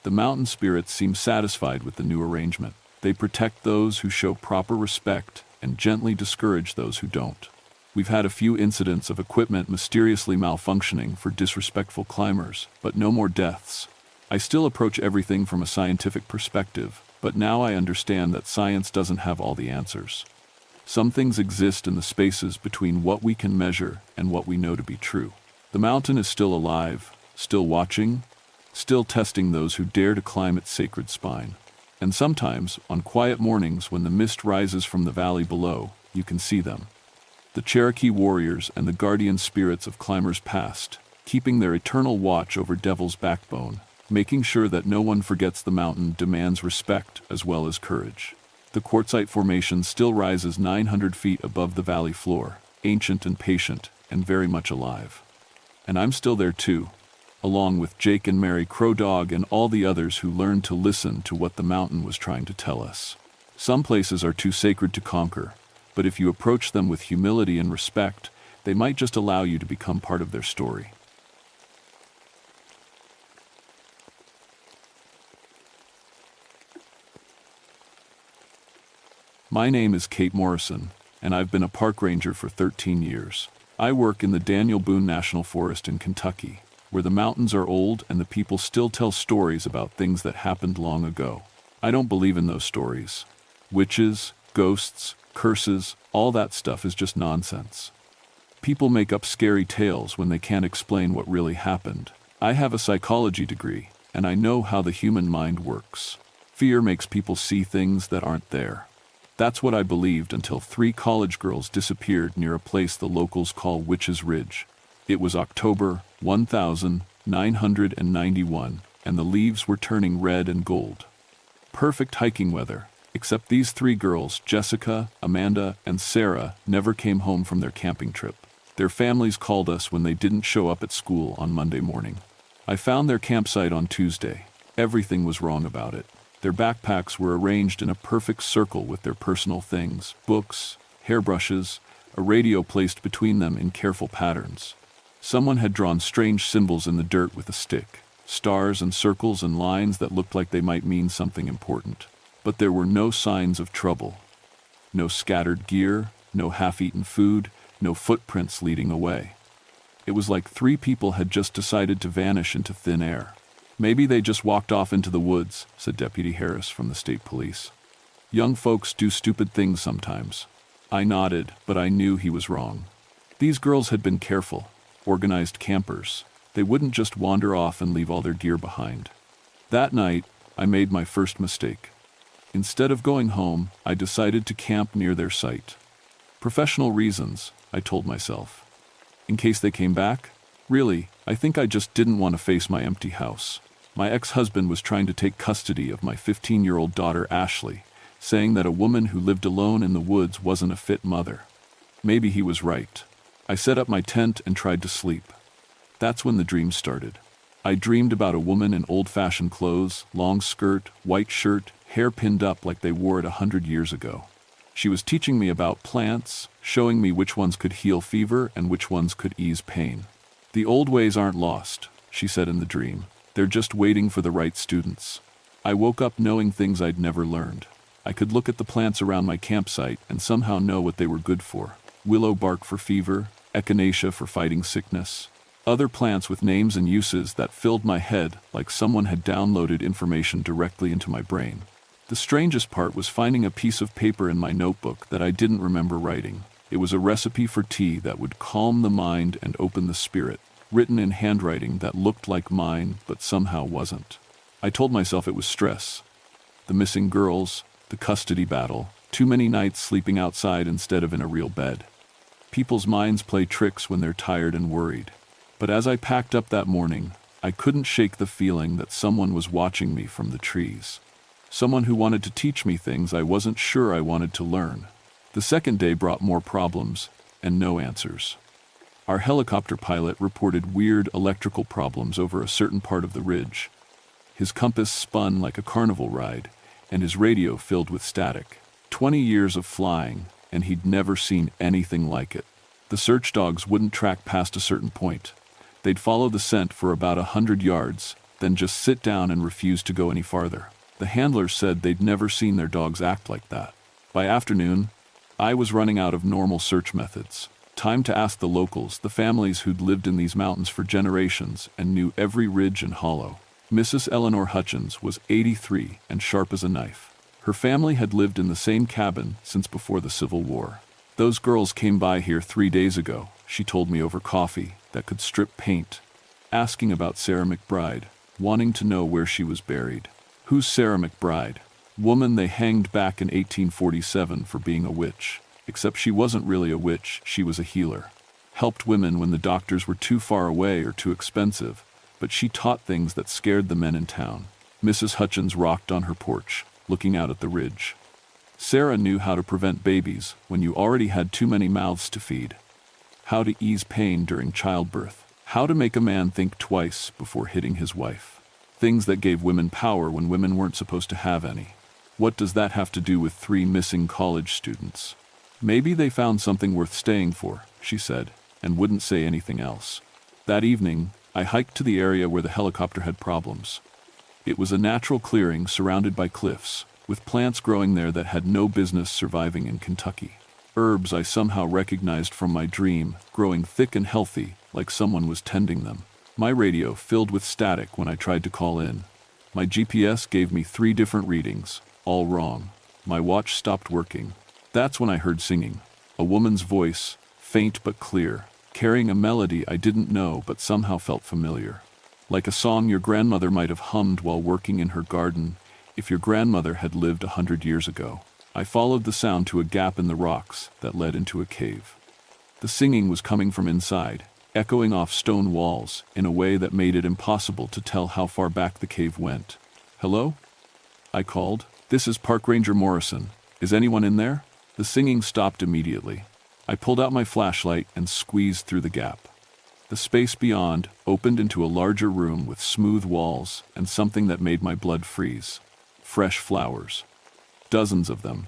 The mountain spirits seem satisfied with the new arrangement. They protect those who show proper respect and gently discourage those who don't. We've had a few incidents of equipment mysteriously malfunctioning for disrespectful climbers, but no more deaths. I still approach everything from a scientific perspective, but now I understand that science doesn't have all the answers. Some things exist in the spaces between what we can measure and what we know to be true. The mountain is still alive, still watching, still testing those who dare to climb its sacred spine. And sometimes, on quiet mornings when the mist rises from the valley below, you can see them. The Cherokee warriors and the guardian spirits of climbers past, keeping their eternal watch over Devil's Backbone, making sure that no one forgets the mountain demands respect as well as courage. The quartzite formation still rises 900 feet above the valley floor, ancient and patient, and very much alive. And I'm still there too, along with Jake and Mary Crow Dog and all the others who learned to listen to what the mountain was trying to tell us. Some places are too sacred to conquer, but if you approach them with humility and respect, they might just allow you to become part of their story. My name is Kate Morrison, and I've been a park ranger for 13 years. I work in the Daniel Boone National Forest in Kentucky, where the mountains are old and the people still tell stories about things that happened long ago. I don't believe in those stories. Witches, ghosts, curses, all that stuff is just nonsense. People make up scary tales when they can't explain what really happened. I have a psychology degree, and I know how the human mind works. Fear makes people see things that aren't there. That's what I believed until 3 college girls disappeared near a place the locals call Witch's Ridge. It was October 1991, and the leaves were turning red and gold. Perfect hiking weather, except these 3 girls, Jessica, Amanda, and Sarah, never came home from their camping trip. Their families called us when they didn't show up at school on Monday morning. I found their campsite on Tuesday. Everything was wrong about it. Their backpacks were arranged in a perfect circle with their personal things, books, hairbrushes, a radio placed between them in careful patterns. Someone had drawn strange symbols in the dirt with a stick, stars and circles and lines that looked like they might mean something important. But there were no signs of trouble. No scattered gear, no half-eaten food, no footprints leading away. It was like 3 people had just decided to vanish into thin air. "Maybe they just walked off into the woods," said Deputy Harris from the state police. "Young folks do stupid things sometimes." I nodded, but I knew he was wrong. These girls had been careful, organized campers. They wouldn't just wander off and leave all their gear behind. That night, I made my first mistake. Instead of going home, I decided to camp near their site. Professional reasons, I told myself. In case they came back? Really, I think I just didn't want to face my empty house. My ex-husband was trying to take custody of my 15-year-old daughter Ashley, saying that a woman who lived alone in the woods wasn't a fit mother. Maybe he was right. I set up my tent and tried to sleep. That's when the dreams started. I dreamed about a woman in old-fashioned clothes, long skirt, white shirt, hair pinned up like they wore it 100 years ago. She was teaching me about plants, showing me which ones could heal fever and which ones could ease pain. "The old ways aren't lost," she said in the dream. "They're just waiting for the right students." I woke up knowing things I'd never learned. I could look at the plants around my campsite and somehow know what they were good for. Willow bark for fever, echinacea for fighting sickness. Other plants with names and uses that filled my head like someone had downloaded information directly into my brain. The strangest part was finding a piece of paper in my notebook that I didn't remember writing. It was a recipe for tea that would calm the mind and open the spirit, written in handwriting that looked like mine but somehow wasn't. I told myself it was stress. The missing girls, the custody battle, too many nights sleeping outside instead of in a real bed. People's minds play tricks when they're tired and worried. But as I packed up that morning, I couldn't shake the feeling that someone was watching me from the trees. Someone who wanted to teach me things I wasn't sure I wanted to learn. The second day brought more problems and no answers. Our helicopter pilot reported weird electrical problems over a certain part of the ridge. His compass spun like a carnival ride, and his radio filled with static. 20 years of flying, and he'd never seen anything like it. The search dogs wouldn't track past a certain point. They'd follow the scent for about 100 yards, then just sit down and refuse to go any farther. The handlers said they'd never seen their dogs act like that. By afternoon, I was running out of normal search methods. Time to ask the locals, the families who'd lived in these mountains for generations and knew every ridge and hollow. Mrs. Eleanor Hutchins was 83 and sharp as a knife. Her family had lived in the same cabin since before the Civil War. Those girls came by here 3 days ago, she told me over coffee, that could strip paint, asking about Sarah McBride, wanting to know where she was buried. Who's Sarah McBride? Woman they hanged back in 1847 for being a witch. Except she wasn't really a witch, she was a healer. Helped women when the doctors were too far away or too expensive, but she taught things that scared the men in town. Mrs. Hutchins rocked on her porch, looking out at the ridge. Sarah knew how to prevent babies when you already had too many mouths to feed. How to ease pain during childbirth. How to make a man think twice before hitting his wife. Things that gave women power when women weren't supposed to have any. What does that have to do with 3 missing college students? Maybe they found something worth staying for, she said, and wouldn't say anything else. That evening, I hiked to the area where the helicopter had problems. It was a natural clearing surrounded by cliffs, with plants growing there that had no business surviving in Kentucky. Herbs I somehow recognized from my dream, growing thick and healthy, like someone was tending them. My radio filled with static when I tried to call in. My GPS gave me 3 different readings, all wrong. My watch stopped working. That's when I heard singing. A woman's voice, faint but clear, carrying a melody I didn't know but somehow felt familiar. Like a song your grandmother might have hummed while working in her garden, if your grandmother had lived 100 years ago. I followed the sound to a gap in the rocks that led into a cave. The singing was coming from inside, echoing off stone walls in a way that made it impossible to tell how far back the cave went. "Hello?" I called. "This is Park Ranger Morrison. Is anyone in there?" The singing stopped immediately. I pulled out my flashlight and squeezed through the gap. The space beyond opened into a larger room with smooth walls and something that made my blood freeze. Fresh flowers. Dozens of them.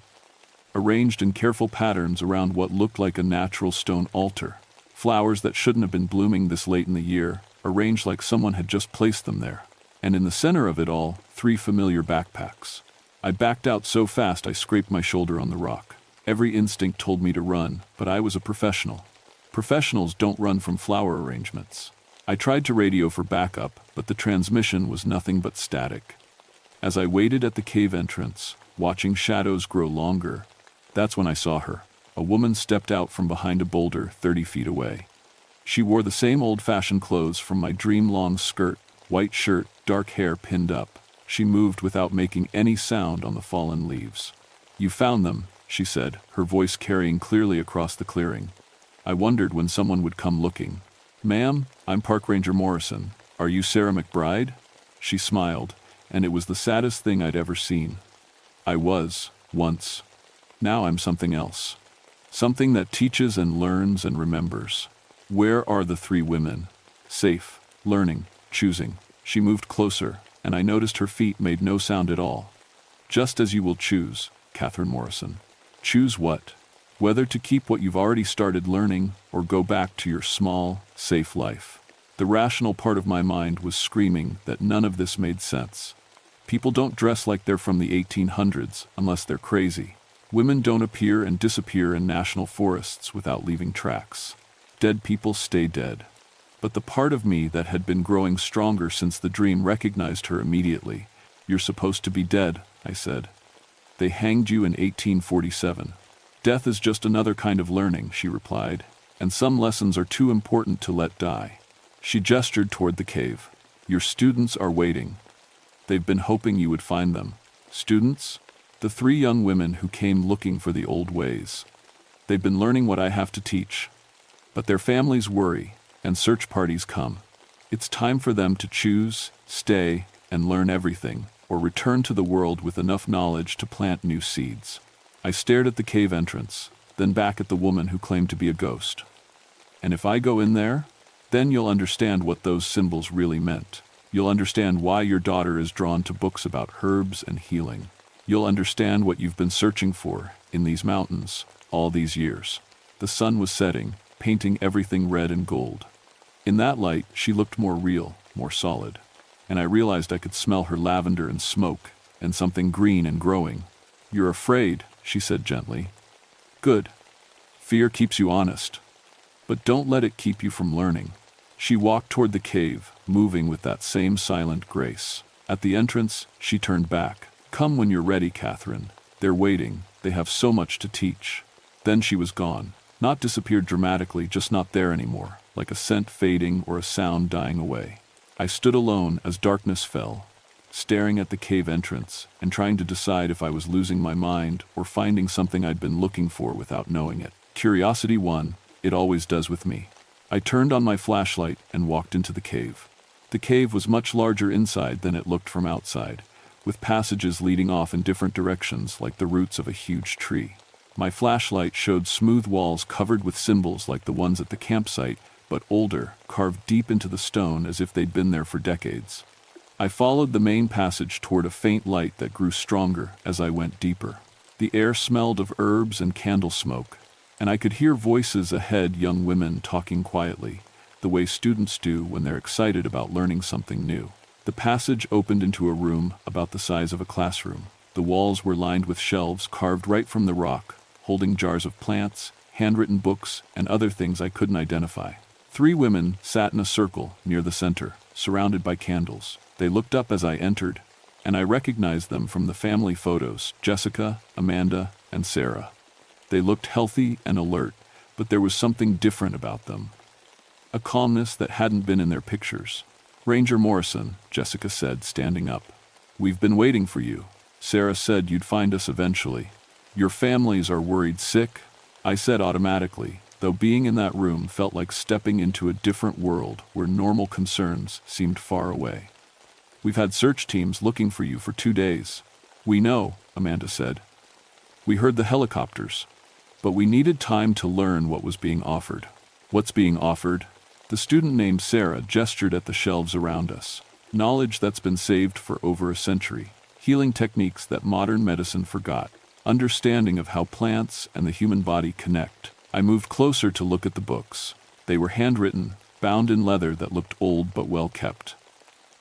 Arranged in careful patterns around what looked like a natural stone altar. Flowers that shouldn't have been blooming this late in the year, arranged like someone had just placed them there. And in the center of it all, 3 familiar backpacks. I backed out so fast I scraped my shoulder on the rock. Every instinct told me to run, but I was a professional. Professionals don't run from flower arrangements. I tried to radio for backup, but the transmission was nothing but static. As I waited at the cave entrance, watching shadows grow longer, that's when I saw her. A woman stepped out from behind a boulder 30 feet away. She wore the same old-fashioned clothes from my dream-long skirt, white shirt, dark hair pinned up. She moved without making any sound on the fallen leaves. "You found them," she said, her voice carrying clearly across the clearing. I wondered when someone would come looking. "Ma'am, I'm Park Ranger Morrison. Are you Sarah McBride?" She smiled, and it was the saddest thing I'd ever seen. I was, once. Now I'm something else. Something that teaches and learns and remembers. Where are the 3 women? Safe, learning, choosing. She moved closer, and I noticed her feet made no sound at all. "Just as you will choose, Catherine Morrison." "Choose what?" "Whether to keep what you've already started learning or go back to your small, safe life." The rational part of my mind was screaming that none of this made sense. People don't dress like they're from the 1800s unless they're crazy. Women don't appear and disappear in national forests without leaving tracks. Dead people stay dead. But the part of me that had been growing stronger since the dream recognized her immediately. "You're supposed to be dead," I said. They hanged you in 1847. Death is just another kind of learning, she replied, and some lessons are too important to let die. She gestured toward the cave. Your students are waiting. They've been hoping you would find them. Students? The 3 young women who came looking for the old ways. They've been learning what I have to teach. But their families worry, and search parties come. It's time for them to choose, stay, and learn everything, or return to the world with enough knowledge to plant new seeds. I stared at the cave entrance, then back at the woman who claimed to be a ghost. And if I go in there, then you'll understand what those symbols really meant. You'll understand why your daughter is drawn to books about herbs and healing. You'll understand what you've been searching for in these mountains all these years. The sun was setting, painting everything red and gold. In that light, she looked more real, more solid. And I realized I could smell her lavender and smoke, and something green and growing. You're afraid, she said gently. Good. Fear keeps you honest. But don't let it keep you from learning. She walked toward the cave, moving with that same silent grace. At the entrance, she turned back. Come when you're ready, Catherine. They're waiting. They have so much to teach. Then she was gone. Not disappeared dramatically, just not there anymore, like a scent fading or a sound dying away. I stood alone as darkness fell, staring at the cave entrance and trying to decide if I was losing my mind or finding something I'd been looking for without knowing it. Curiosity won. It always does with me. I turned on my flashlight and walked into the cave. The cave was much larger inside than it looked from outside, with passages leading off in different directions like the roots of a huge tree. My flashlight showed smooth walls covered with symbols like the ones at the campsite, but older, carved deep into the stone as if they'd been there for decades. I followed the main passage toward a faint light that grew stronger as I went deeper. The air smelled of herbs and candle smoke, and I could hear voices ahead, young women talking quietly, the way students do when they're excited about learning something new. The passage opened into a room about the size of a classroom. The walls were lined with shelves carved right from the rock, holding jars of plants, handwritten books, and other things I couldn't identify. 3 women sat in a circle near the center, surrounded by candles. They looked up as I entered, and I recognized them from the family photos: Jessica, Amanda, and Sarah. They looked healthy and alert, but there was something different about them. A calmness that hadn't been in their pictures. Ranger Morrison, Jessica said, standing up. We've been waiting for you. Sarah said you'd find us eventually. Your families are worried sick, I said automatically, though being in that room felt like stepping into a different world where normal concerns seemed far away. We've had search teams looking for you for 2 days. We know, Amanda said. We heard the helicopters. But we needed time to learn what was being offered. What's being offered? The student named Sarah gestured at the shelves around us. Knowledge that's been saved for over a century. Healing techniques that modern medicine forgot. Understanding of how plants and the human body connect. I moved closer to look at the books. They were handwritten, bound in leather that looked old but well kept.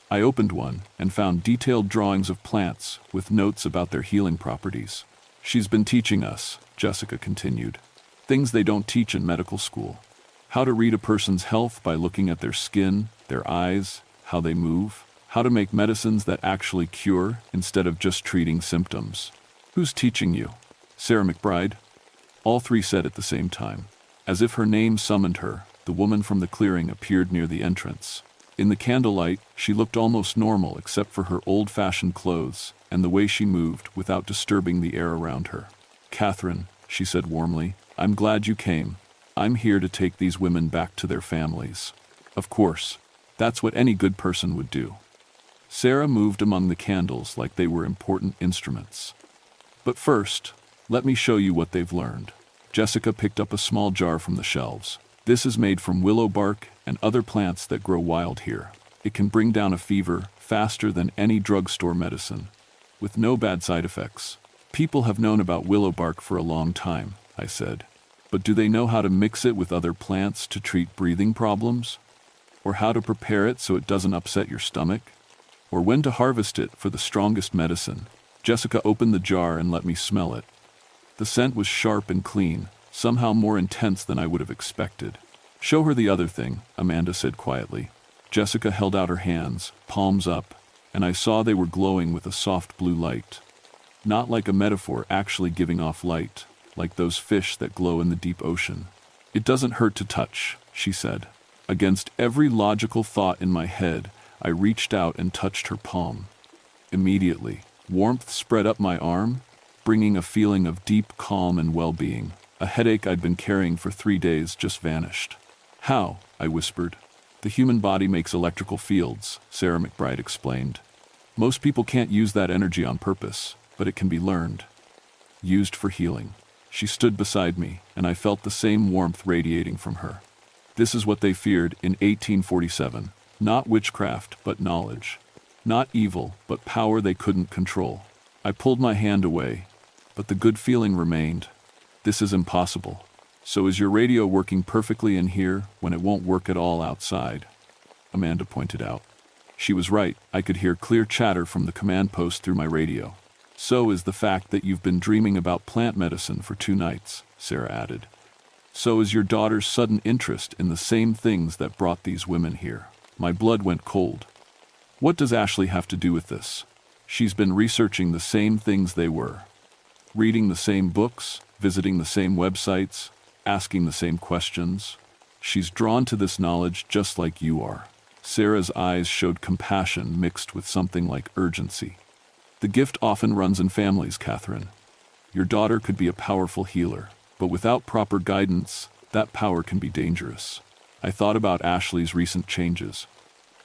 I opened one and found detailed drawings of plants with notes about their healing properties. She's been teaching us, Jessica continued, things they don't teach in medical school. How to read a person's health by looking at their skin, their eyes, how they move. How to make medicines that actually cure instead of just treating symptoms. Who's teaching you? Sarah McBride? All 3 said at the same time. As if her name summoned her, the woman from the clearing appeared near the entrance. In the candlelight, she looked almost normal except for her old-fashioned clothes and the way she moved without disturbing the air around her. Catherine, she said warmly, I'm glad you came. I'm here to take these women back to their families. Of course, that's what any good person would do. Sarah moved among the candles like they were important instruments. But first, let me show you what they've learned. Jessica picked up a small jar from the shelves. This is made from willow bark and other plants that grow wild here. It can bring down a fever faster than any drugstore medicine, with no bad side effects. People have known about willow bark for a long time, I said. But do they know how to mix it with other plants to treat breathing problems? Or how to prepare it so it doesn't upset your stomach? Or when to harvest it for the strongest medicine? Jessica opened the jar and let me smell it. The scent was sharp and clean, somehow more intense than I would have expected. Show her the other thing, Amanda said quietly. Jessica held out her hands, palms up, and I saw they were glowing with a soft blue light. Not like a metaphor actually giving off light, like those fish that glow in the deep ocean. It doesn't hurt to touch, she said. Against every logical thought in my head, I reached out and touched her palm. Immediately, warmth spread up my arm, bringing a feeling of deep calm and well-being. A headache I'd been carrying for 3 days just vanished. How? I whispered. The human body makes electrical fields, Sarah McBride explained. Most people can't use that energy on purpose, but it can be learned. Used for healing. She stood beside me, and I felt the same warmth radiating from her. This is what they feared in 1847. Not witchcraft, but knowledge. Not evil, but power they couldn't control. I pulled my hand away, but the good feeling remained. This is impossible. So is your radio working perfectly in here when it won't work at all outside? Amanda pointed out. She was right. I could hear clear chatter from the command post through my radio. So is the fact that you've been dreaming about plant medicine for 2 nights, Sarah added. So is your daughter's sudden interest in the same things that brought these women here. My blood went cold. What does Ashley have to do with this? She's been researching the same things they were. Reading the same books, visiting the same websites, asking the same questions. She's drawn to this knowledge just like you are. Sarah's eyes showed compassion mixed with something like urgency. The gift often runs in families, Catherine. Your daughter could be a powerful healer, but without proper guidance, that power can be dangerous. I thought about Ashley's recent changes.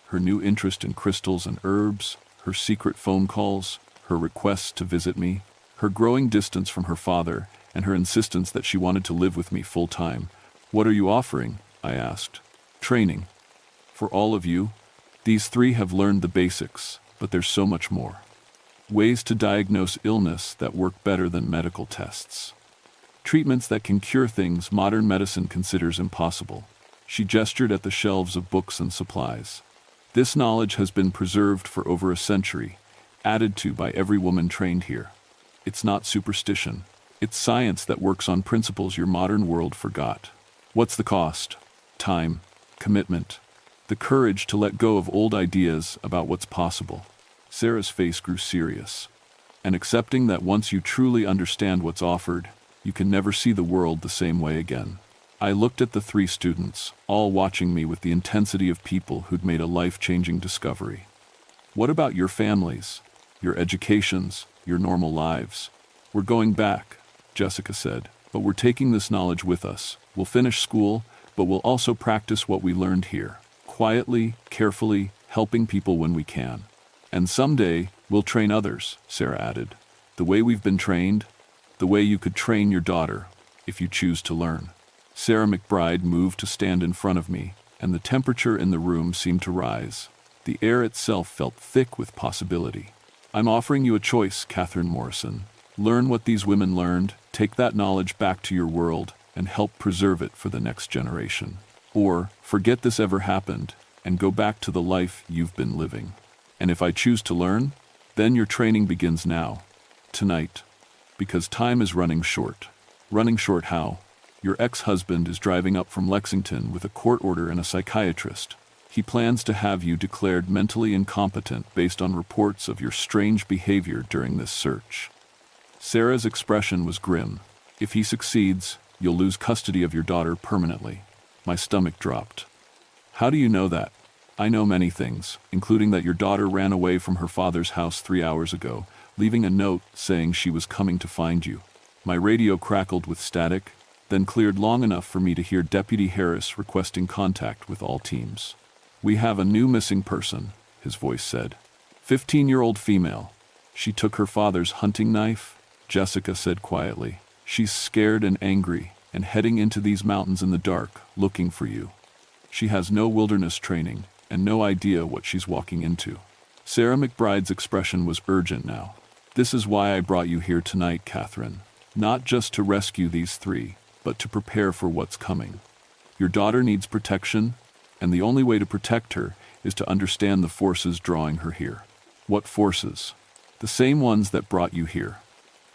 Her new interest in crystals and herbs, her secret phone calls, her requests to visit me, her growing distance from her father, and her insistence that she wanted to live with me full-time. What are you offering? I asked. Training. For all of you, these 3 have learned the basics, but there's so much more. Ways to diagnose illness that work better than medical tests. Treatments that can cure things modern medicine considers impossible. She gestured at the shelves of books and supplies. This knowledge has been preserved for over a century, added to by every woman trained here. It's not superstition. It's science that works on principles your modern world forgot. What's the cost? Time, commitment, the courage to let go of old ideas about what's possible. Sarah's face grew serious. And accepting that once you truly understand what's offered, you can never see the world the same way again. I looked at the 3 students, all watching me with the intensity of people who'd made a life-changing discovery. What about your families, your educations, your normal lives? We're going back, Jessica said, but we're taking this knowledge with us. We'll finish school, but we'll also practice what we learned here. Quietly, carefully, helping people when we can. And someday, we'll train others, Sarah added. The way we've been trained, the way you could train your daughter, if you choose to learn. Sarah McBride moved to stand in front of me, and the temperature in the room seemed to rise. The air itself felt thick with possibility. I'm offering you a choice, Catherine Morrison. Learn what these women learned, take that knowledge back to your world, and help preserve it for the next generation. Or, forget this ever happened, and go back to the life you've been living. And if I choose to learn, then your training begins now, tonight. Because time is running short. Running short how? Your ex-husband is driving up from Lexington with a court order and a psychiatrist. He plans to have you declared mentally incompetent based on reports of your strange behavior during this search. Sarah's expression was grim. If he succeeds, you'll lose custody of your daughter permanently. My stomach dropped. How do you know that? I know many things, including that your daughter ran away from her father's house 3 hours ago, leaving a note saying she was coming to find you. My radio crackled with static, then cleared long enough for me to hear Deputy Harris requesting contact with all teams. We have a new missing person, his voice said. 15-year-old female. She took her father's hunting knife, Jessica said quietly. She's scared and angry, and heading into these mountains in the dark, looking for you. She has no wilderness training, and no idea what she's walking into. Sarah McBride's expression was urgent now. This is why I brought you here tonight, Catherine. Not just to rescue these 3, but to prepare for what's coming. Your daughter needs protection, and the only way to protect her is to understand the forces drawing her here. What forces? The same ones that brought you here.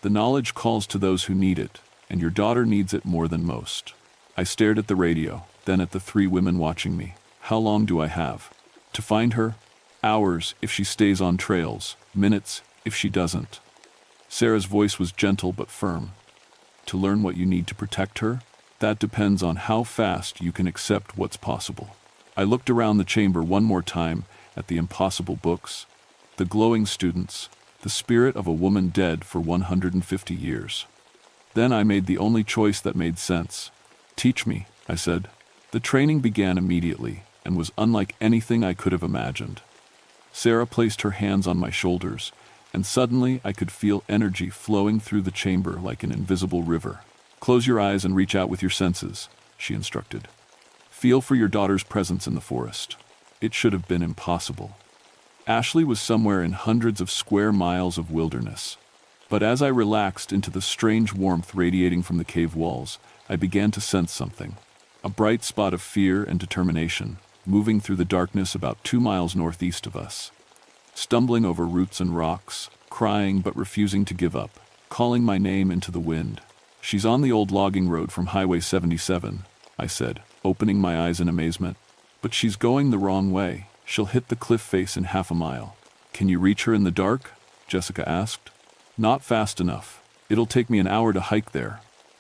The knowledge calls to those who need it, and your daughter needs it more than most. I stared at the radio, then at the 3 women watching me. How long do I have? To find her? Hours if she stays on trails, minutes if she doesn't. Sarah's voice was gentle but firm. To learn what you need to protect her? That depends on how fast you can accept what's possible. I looked around the chamber one more time at the impossible books, the glowing students, the spirit of a woman dead for 150 years. Then I made the only choice that made sense. Teach me, I said. The training began immediately and was unlike anything I could have imagined. Sarah placed her hands on my shoulders, and suddenly I could feel energy flowing through the chamber like an invisible river. Close your eyes and reach out with your senses, she instructed. Feel for your daughter's presence in the forest. It should have been impossible. Ashley was somewhere in hundreds of square miles of wilderness. But as I relaxed into the strange warmth radiating from the cave walls, I began to sense something. A bright spot of fear and determination, moving through the darkness about 2 miles northeast of us. Stumbling over roots and rocks, crying but refusing to give up, calling my name into the wind. She's on the old logging road from Highway 77, I said, opening my eyes in amazement. But she's going the wrong way. She'll hit the cliff face in half a mile. Can you reach her in the dark? Jessica asked. Not fast enough. It'll take me an hour to hike there,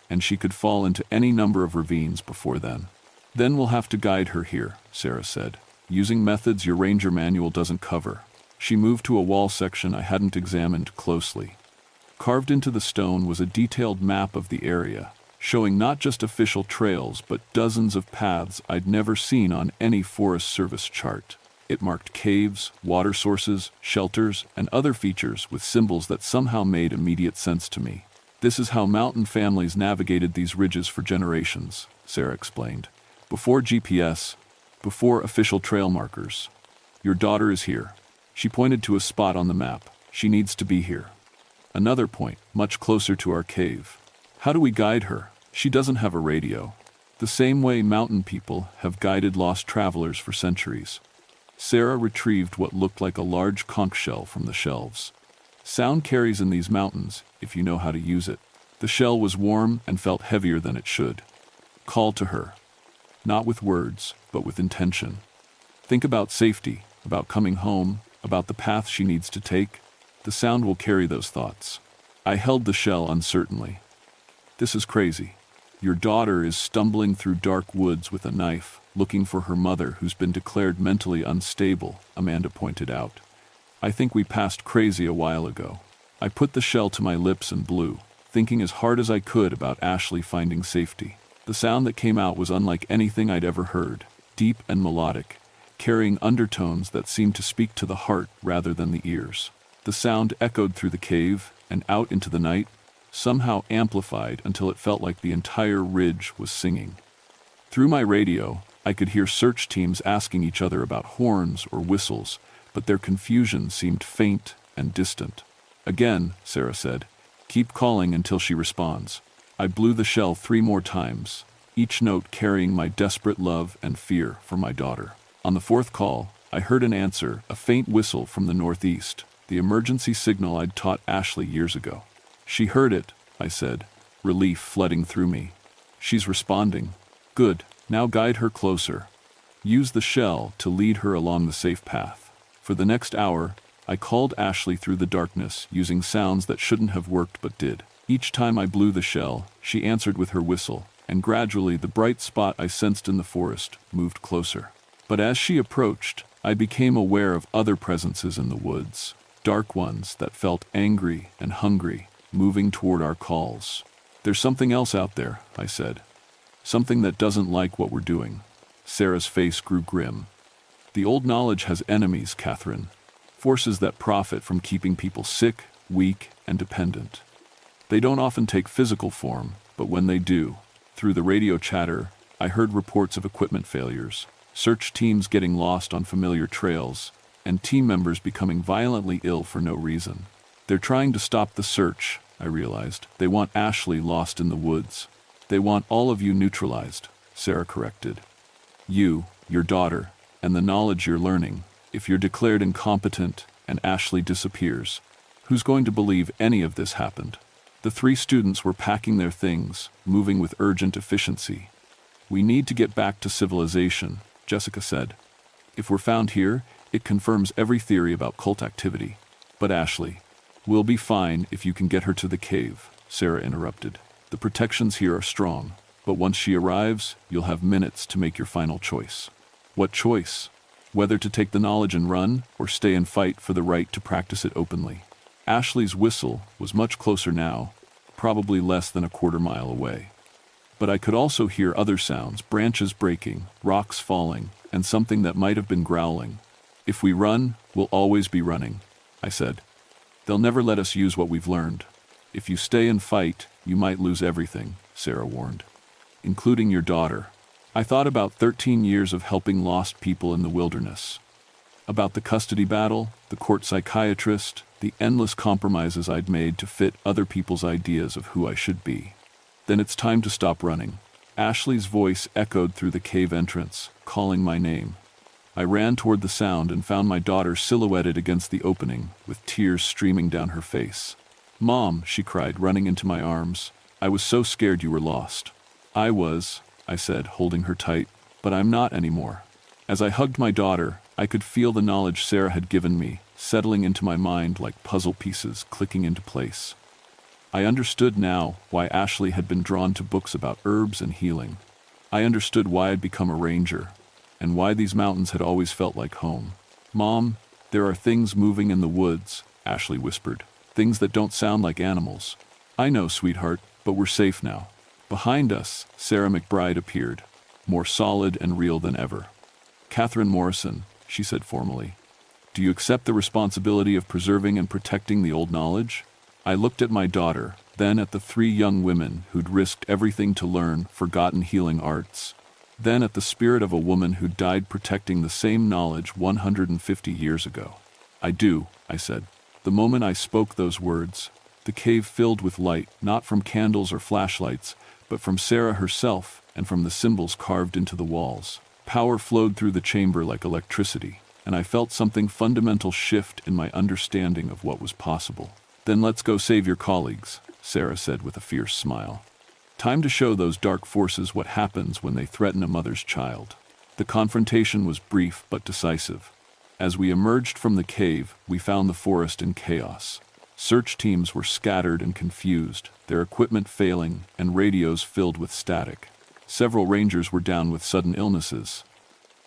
and she could fall into any number of ravines before then. Then we'll have to guide her here, Sarah said, using methods your ranger manual doesn't cover. She moved to a wall section I hadn't examined closely. Carved into the stone was a detailed map of the area, showing not just official trails but dozens of paths I'd never seen on any Forest Service chart. It marked caves, water sources, shelters, and other features with symbols that somehow made immediate sense to me. This is how mountain families navigated these ridges for generations, Sarah explained. Before GPS, before official trail markers. Your daughter is here. She pointed to a spot on the map. She needs to be here. Another point, much closer to our cave. How do we guide her? She doesn't have a radio. The same way mountain people have guided lost travelers for centuries. Sarah retrieved what looked like a large conch shell from the shelves. Sound carries in these mountains, if you know how to use it. The shell was warm and felt heavier than it should. Call to her. Not with words, but with intention. Think about safety, about coming home, about the path she needs to take. The sound will carry those thoughts. I held the shell uncertainly. This is crazy. Your daughter is stumbling through dark woods with a knife, looking for her mother who's been declared mentally unstable, Amanda pointed out. I think we passed crazy a while ago. I put the shell to my lips and blew, thinking as hard as I could about Ashley finding safety. The sound that came out was unlike anything I'd ever heard, deep and melodic, carrying undertones that seemed to speak to the heart rather than the ears. The sound echoed through the cave and out into the night, somehow amplified until it felt like the entire ridge was singing. Through my radio, I could hear search teams asking each other about horns or whistles, but their confusion seemed faint and distant. Again, Sarah said, keep calling until she responds. I blew the shell 3 more times, each note carrying my desperate love and fear for my daughter. On the 4th call, I heard an answer, a faint whistle from the northeast, the emergency signal I'd taught Ashley years ago. She heard it, I said, relief flooding through me. She's responding. Good, now guide her closer. Use the shell to lead her along the safe path. For the next hour, I called Ashley through the darkness using sounds that shouldn't have worked but did. Each time I blew the shell, she answered with her whistle, and gradually the bright spot I sensed in the forest moved closer. But as she approached, I became aware of other presences in the woods, dark ones that felt angry and hungry, moving toward our calls. There's something else out there, I said. Something that doesn't like what we're doing. Sarah's face grew grim. The old knowledge has enemies, Catherine. Forces that profit from keeping people sick, weak, and dependent. They don't often take physical form, but when they do, through the radio chatter, I heard reports of equipment failures, search teams getting lost on familiar trails, and team members becoming violently ill for no reason. They're trying to stop the search, I realized. They want Ashley lost in the woods. They want all of you neutralized, Sarah corrected. You, your daughter, and the knowledge you're learning. If you're declared incompetent and Ashley disappears, who's going to believe any of this happened? The 3 students were packing their things, moving with urgent efficiency. We need to get back to civilization, Jessica said. If we're found here, it confirms every theory about cult activity. But Ashley, "We'll be fine if you can get her to the cave," Sarah interrupted. "The protections here are strong, but once she arrives, you'll have minutes to make your final choice." "What choice?" "Whether to take the knowledge and run, or stay and fight for the right to practice it openly." Ashley's whistle was much closer now, probably less than a quarter-mile away. But I could also hear other sounds, branches breaking, rocks falling, and something that might have been growling. "If we run, we'll always be running," I said. "They'll never let us use what we've learned. If you stay and fight, you might lose everything," Sarah warned. "Including your daughter." I thought about 13 years of helping lost people in the wilderness. About the custody battle, the court psychiatrist, the endless compromises I'd made to fit other people's ideas of who I should be. "Then it's time to stop running." Ashley's voice echoed through the cave entrance, calling my name. I ran toward the sound and found my daughter silhouetted against the opening, with tears streaming down her face. "Mom," she cried, running into my arms. "I was so scared you were lost." "I was," I said, holding her tight, "but I'm not anymore." As I hugged my daughter, I could feel the knowledge Sarah had given me, settling into my mind like puzzle pieces clicking into place. I understood now why Ashley had been drawn to books about herbs and healing. I understood why I'd become a ranger, and why these mountains had always felt like home. "Mom, there are things moving in the woods," Ashley whispered. "Things that don't sound like animals." "I know, sweetheart, but we're safe now." Behind us, Sarah McBride appeared, more solid and real than ever. "Catherine Morrison," she said formally, "do you accept the responsibility of preserving and protecting the old knowledge?" I looked at my daughter, then at the 3 young women who'd risked everything to learn forgotten healing arts, then at the spirit of a woman who died protecting the same knowledge 150 years ago. "I do," I said. The moment I spoke those words, the cave filled with light, not from candles or flashlights, but from Sarah herself and from the symbols carved into the walls. Power flowed through the chamber like electricity, and I felt something fundamental shift in my understanding of what was possible. "Then let's go save your colleagues," Sarah said with a fierce smile. "Time to show those dark forces what happens when they threaten a mother's child." The confrontation was brief but decisive. As we emerged from the cave, we found the forest in chaos. Search teams were scattered and confused, their equipment failing and radios filled with static. Several rangers were down with sudden illnesses,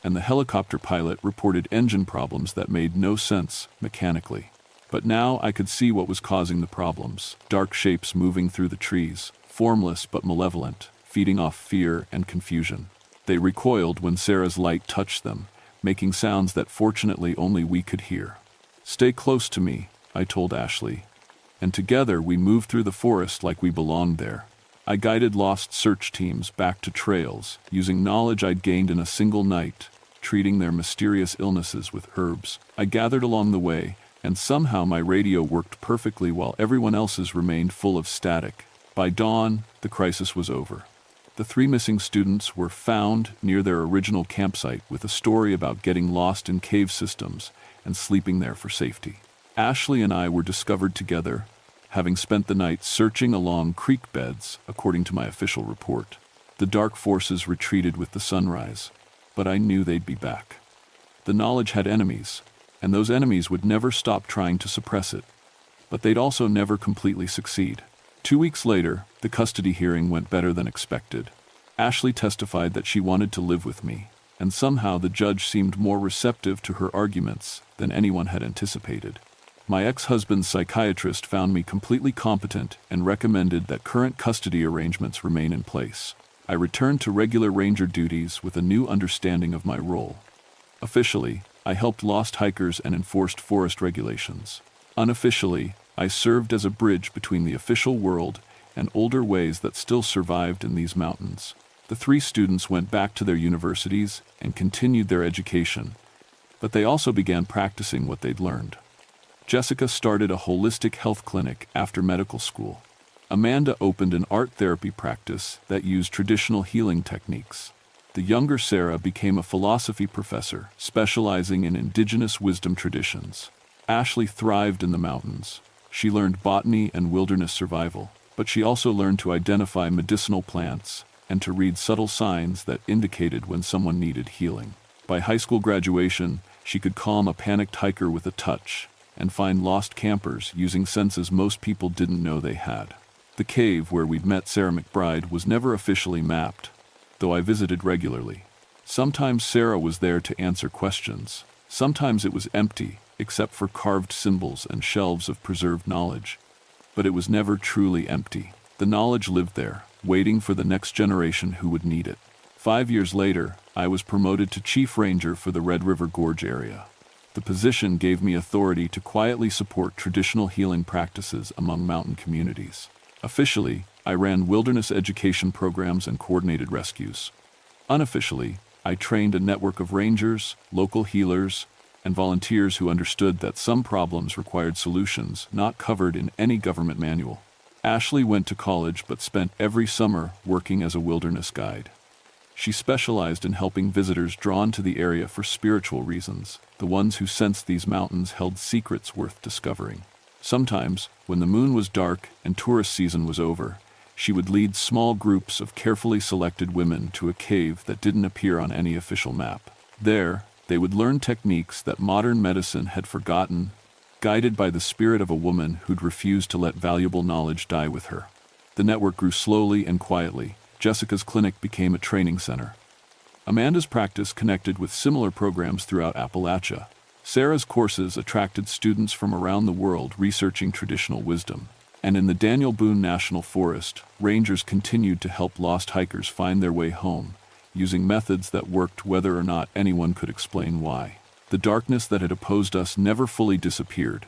and the helicopter pilot reported engine problems that made no sense mechanically. But now I could see what was causing the problems: dark shapes moving through the trees, formless but malevolent, feeding off fear and confusion. They recoiled when Sarah's light touched them, making sounds that fortunately only we could hear. "Stay close to me," I told Ashley, and together we moved through the forest like we belonged there. I guided lost search teams back to trails, using knowledge I'd gained in a single night, treating their mysterious illnesses with herbs. I gathered along the way, and somehow my radio worked perfectly while everyone else's remained full of static. By dawn, the crisis was over. The 3 missing students were found near their original campsite with a story about getting lost in cave systems and sleeping there for safety. Ashley and I were discovered together, having spent the night searching along creek beds, according to my official report. The dark forces retreated with the sunrise, but I knew they'd be back. The knowledge had enemies, and those enemies would never stop trying to suppress it. But they'd also never completely succeed. 2 weeks later, the custody hearing went better than expected. Ashley testified that she wanted to live with me, and somehow the judge seemed more receptive to her arguments than anyone had anticipated. My ex-husband's psychiatrist found me completely competent and recommended that current custody arrangements remain in place. I returned to regular ranger duties with a new understanding of my role. Officially, I helped lost hikers and enforced forest regulations. Unofficially, I served as a bridge between the official world and older ways that still survived in these mountains. The 3 students went back to their universities and continued their education, but they also began practicing what they'd learned. Jessica started a holistic health clinic after medical school. Amanda opened an art therapy practice that used traditional healing techniques. The younger Sarah became a philosophy professor, specializing in indigenous wisdom traditions. Ashley thrived in the mountains. She learned botany and wilderness survival, but she also learned to identify medicinal plants and to read subtle signs that indicated when someone needed healing. By high school graduation, she could calm a panicked hiker with a touch, and find lost campers using senses most people didn't know they had. The cave where we'd met Sarah McBride was never officially mapped, though I visited regularly. Sometimes Sarah was there to answer questions. Sometimes it was empty, except for carved symbols and shelves of preserved knowledge. But it was never truly empty. The knowledge lived there, waiting for the next generation who would need it. 5 years later, I was promoted to Chief Ranger for the Red River Gorge area. The position gave me authority to quietly support traditional healing practices among mountain communities. Officially, I ran wilderness education programs and coordinated rescues. Unofficially, I trained a network of rangers, local healers, and volunteers who understood that some problems required solutions not covered in any government manual. Ashley went to college but spent every summer working as a wilderness guide. She specialized in helping visitors drawn to the area for spiritual reasons, the ones who sensed these mountains held secrets worth discovering. Sometimes, when the moon was dark and tourist season was over, she would lead small groups of carefully selected women to a cave that didn't appear on any official map. There, they would learn techniques that modern medicine had forgotten, guided by the spirit of a woman who'd refused to let valuable knowledge die with her. The network grew slowly and quietly. Jessica's clinic became a training center. Amanda's practice connected with similar programs throughout Appalachia. Sarah's courses attracted students from around the world researching traditional wisdom. And in the Daniel Boone National Forest, rangers continued to help lost hikers find their way home, using methods that worked whether or not anyone could explain why. The darkness that had opposed us never fully disappeared,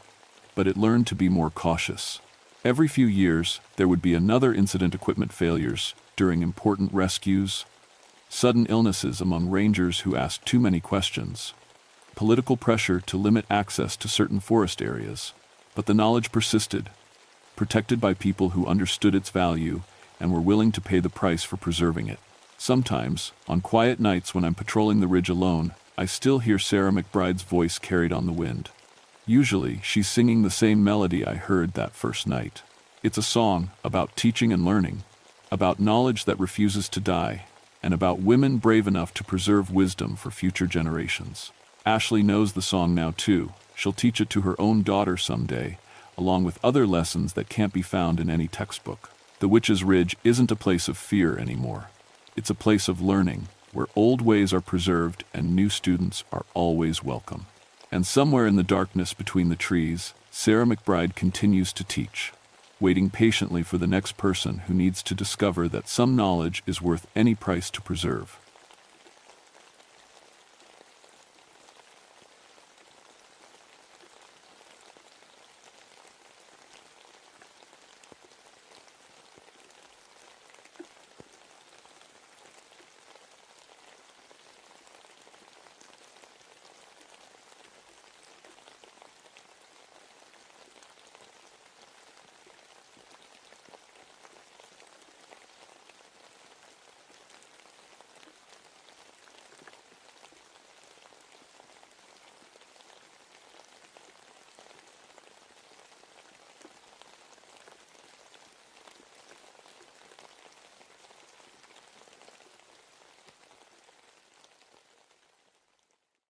but it learned to be more cautious. Every few years, there would be another incident: equipment failures during important rescues, sudden illnesses among rangers who asked too many questions, political pressure to limit access to certain forest areas. But the knowledge persisted, protected by people who understood its value and were willing to pay the price for preserving it. Sometimes, on quiet nights when I'm patrolling the ridge alone, I still hear Sarah McBride's voice carried on the wind. Usually, she's singing the same melody I heard that first night. It's a song about teaching and learning, about knowledge that refuses to die, and about women brave enough to preserve wisdom for future generations. Ashley knows the song now too. She'll teach it to her own daughter someday, along with other lessons that can't be found in any textbook. The Witch's Ridge isn't a place of fear anymore. It's a place of learning, where old ways are preserved and new students are always welcome. And somewhere in the darkness between the trees, Sarah McBride continues to teach, waiting patiently for the next person who needs to discover that some knowledge is worth any price to preserve.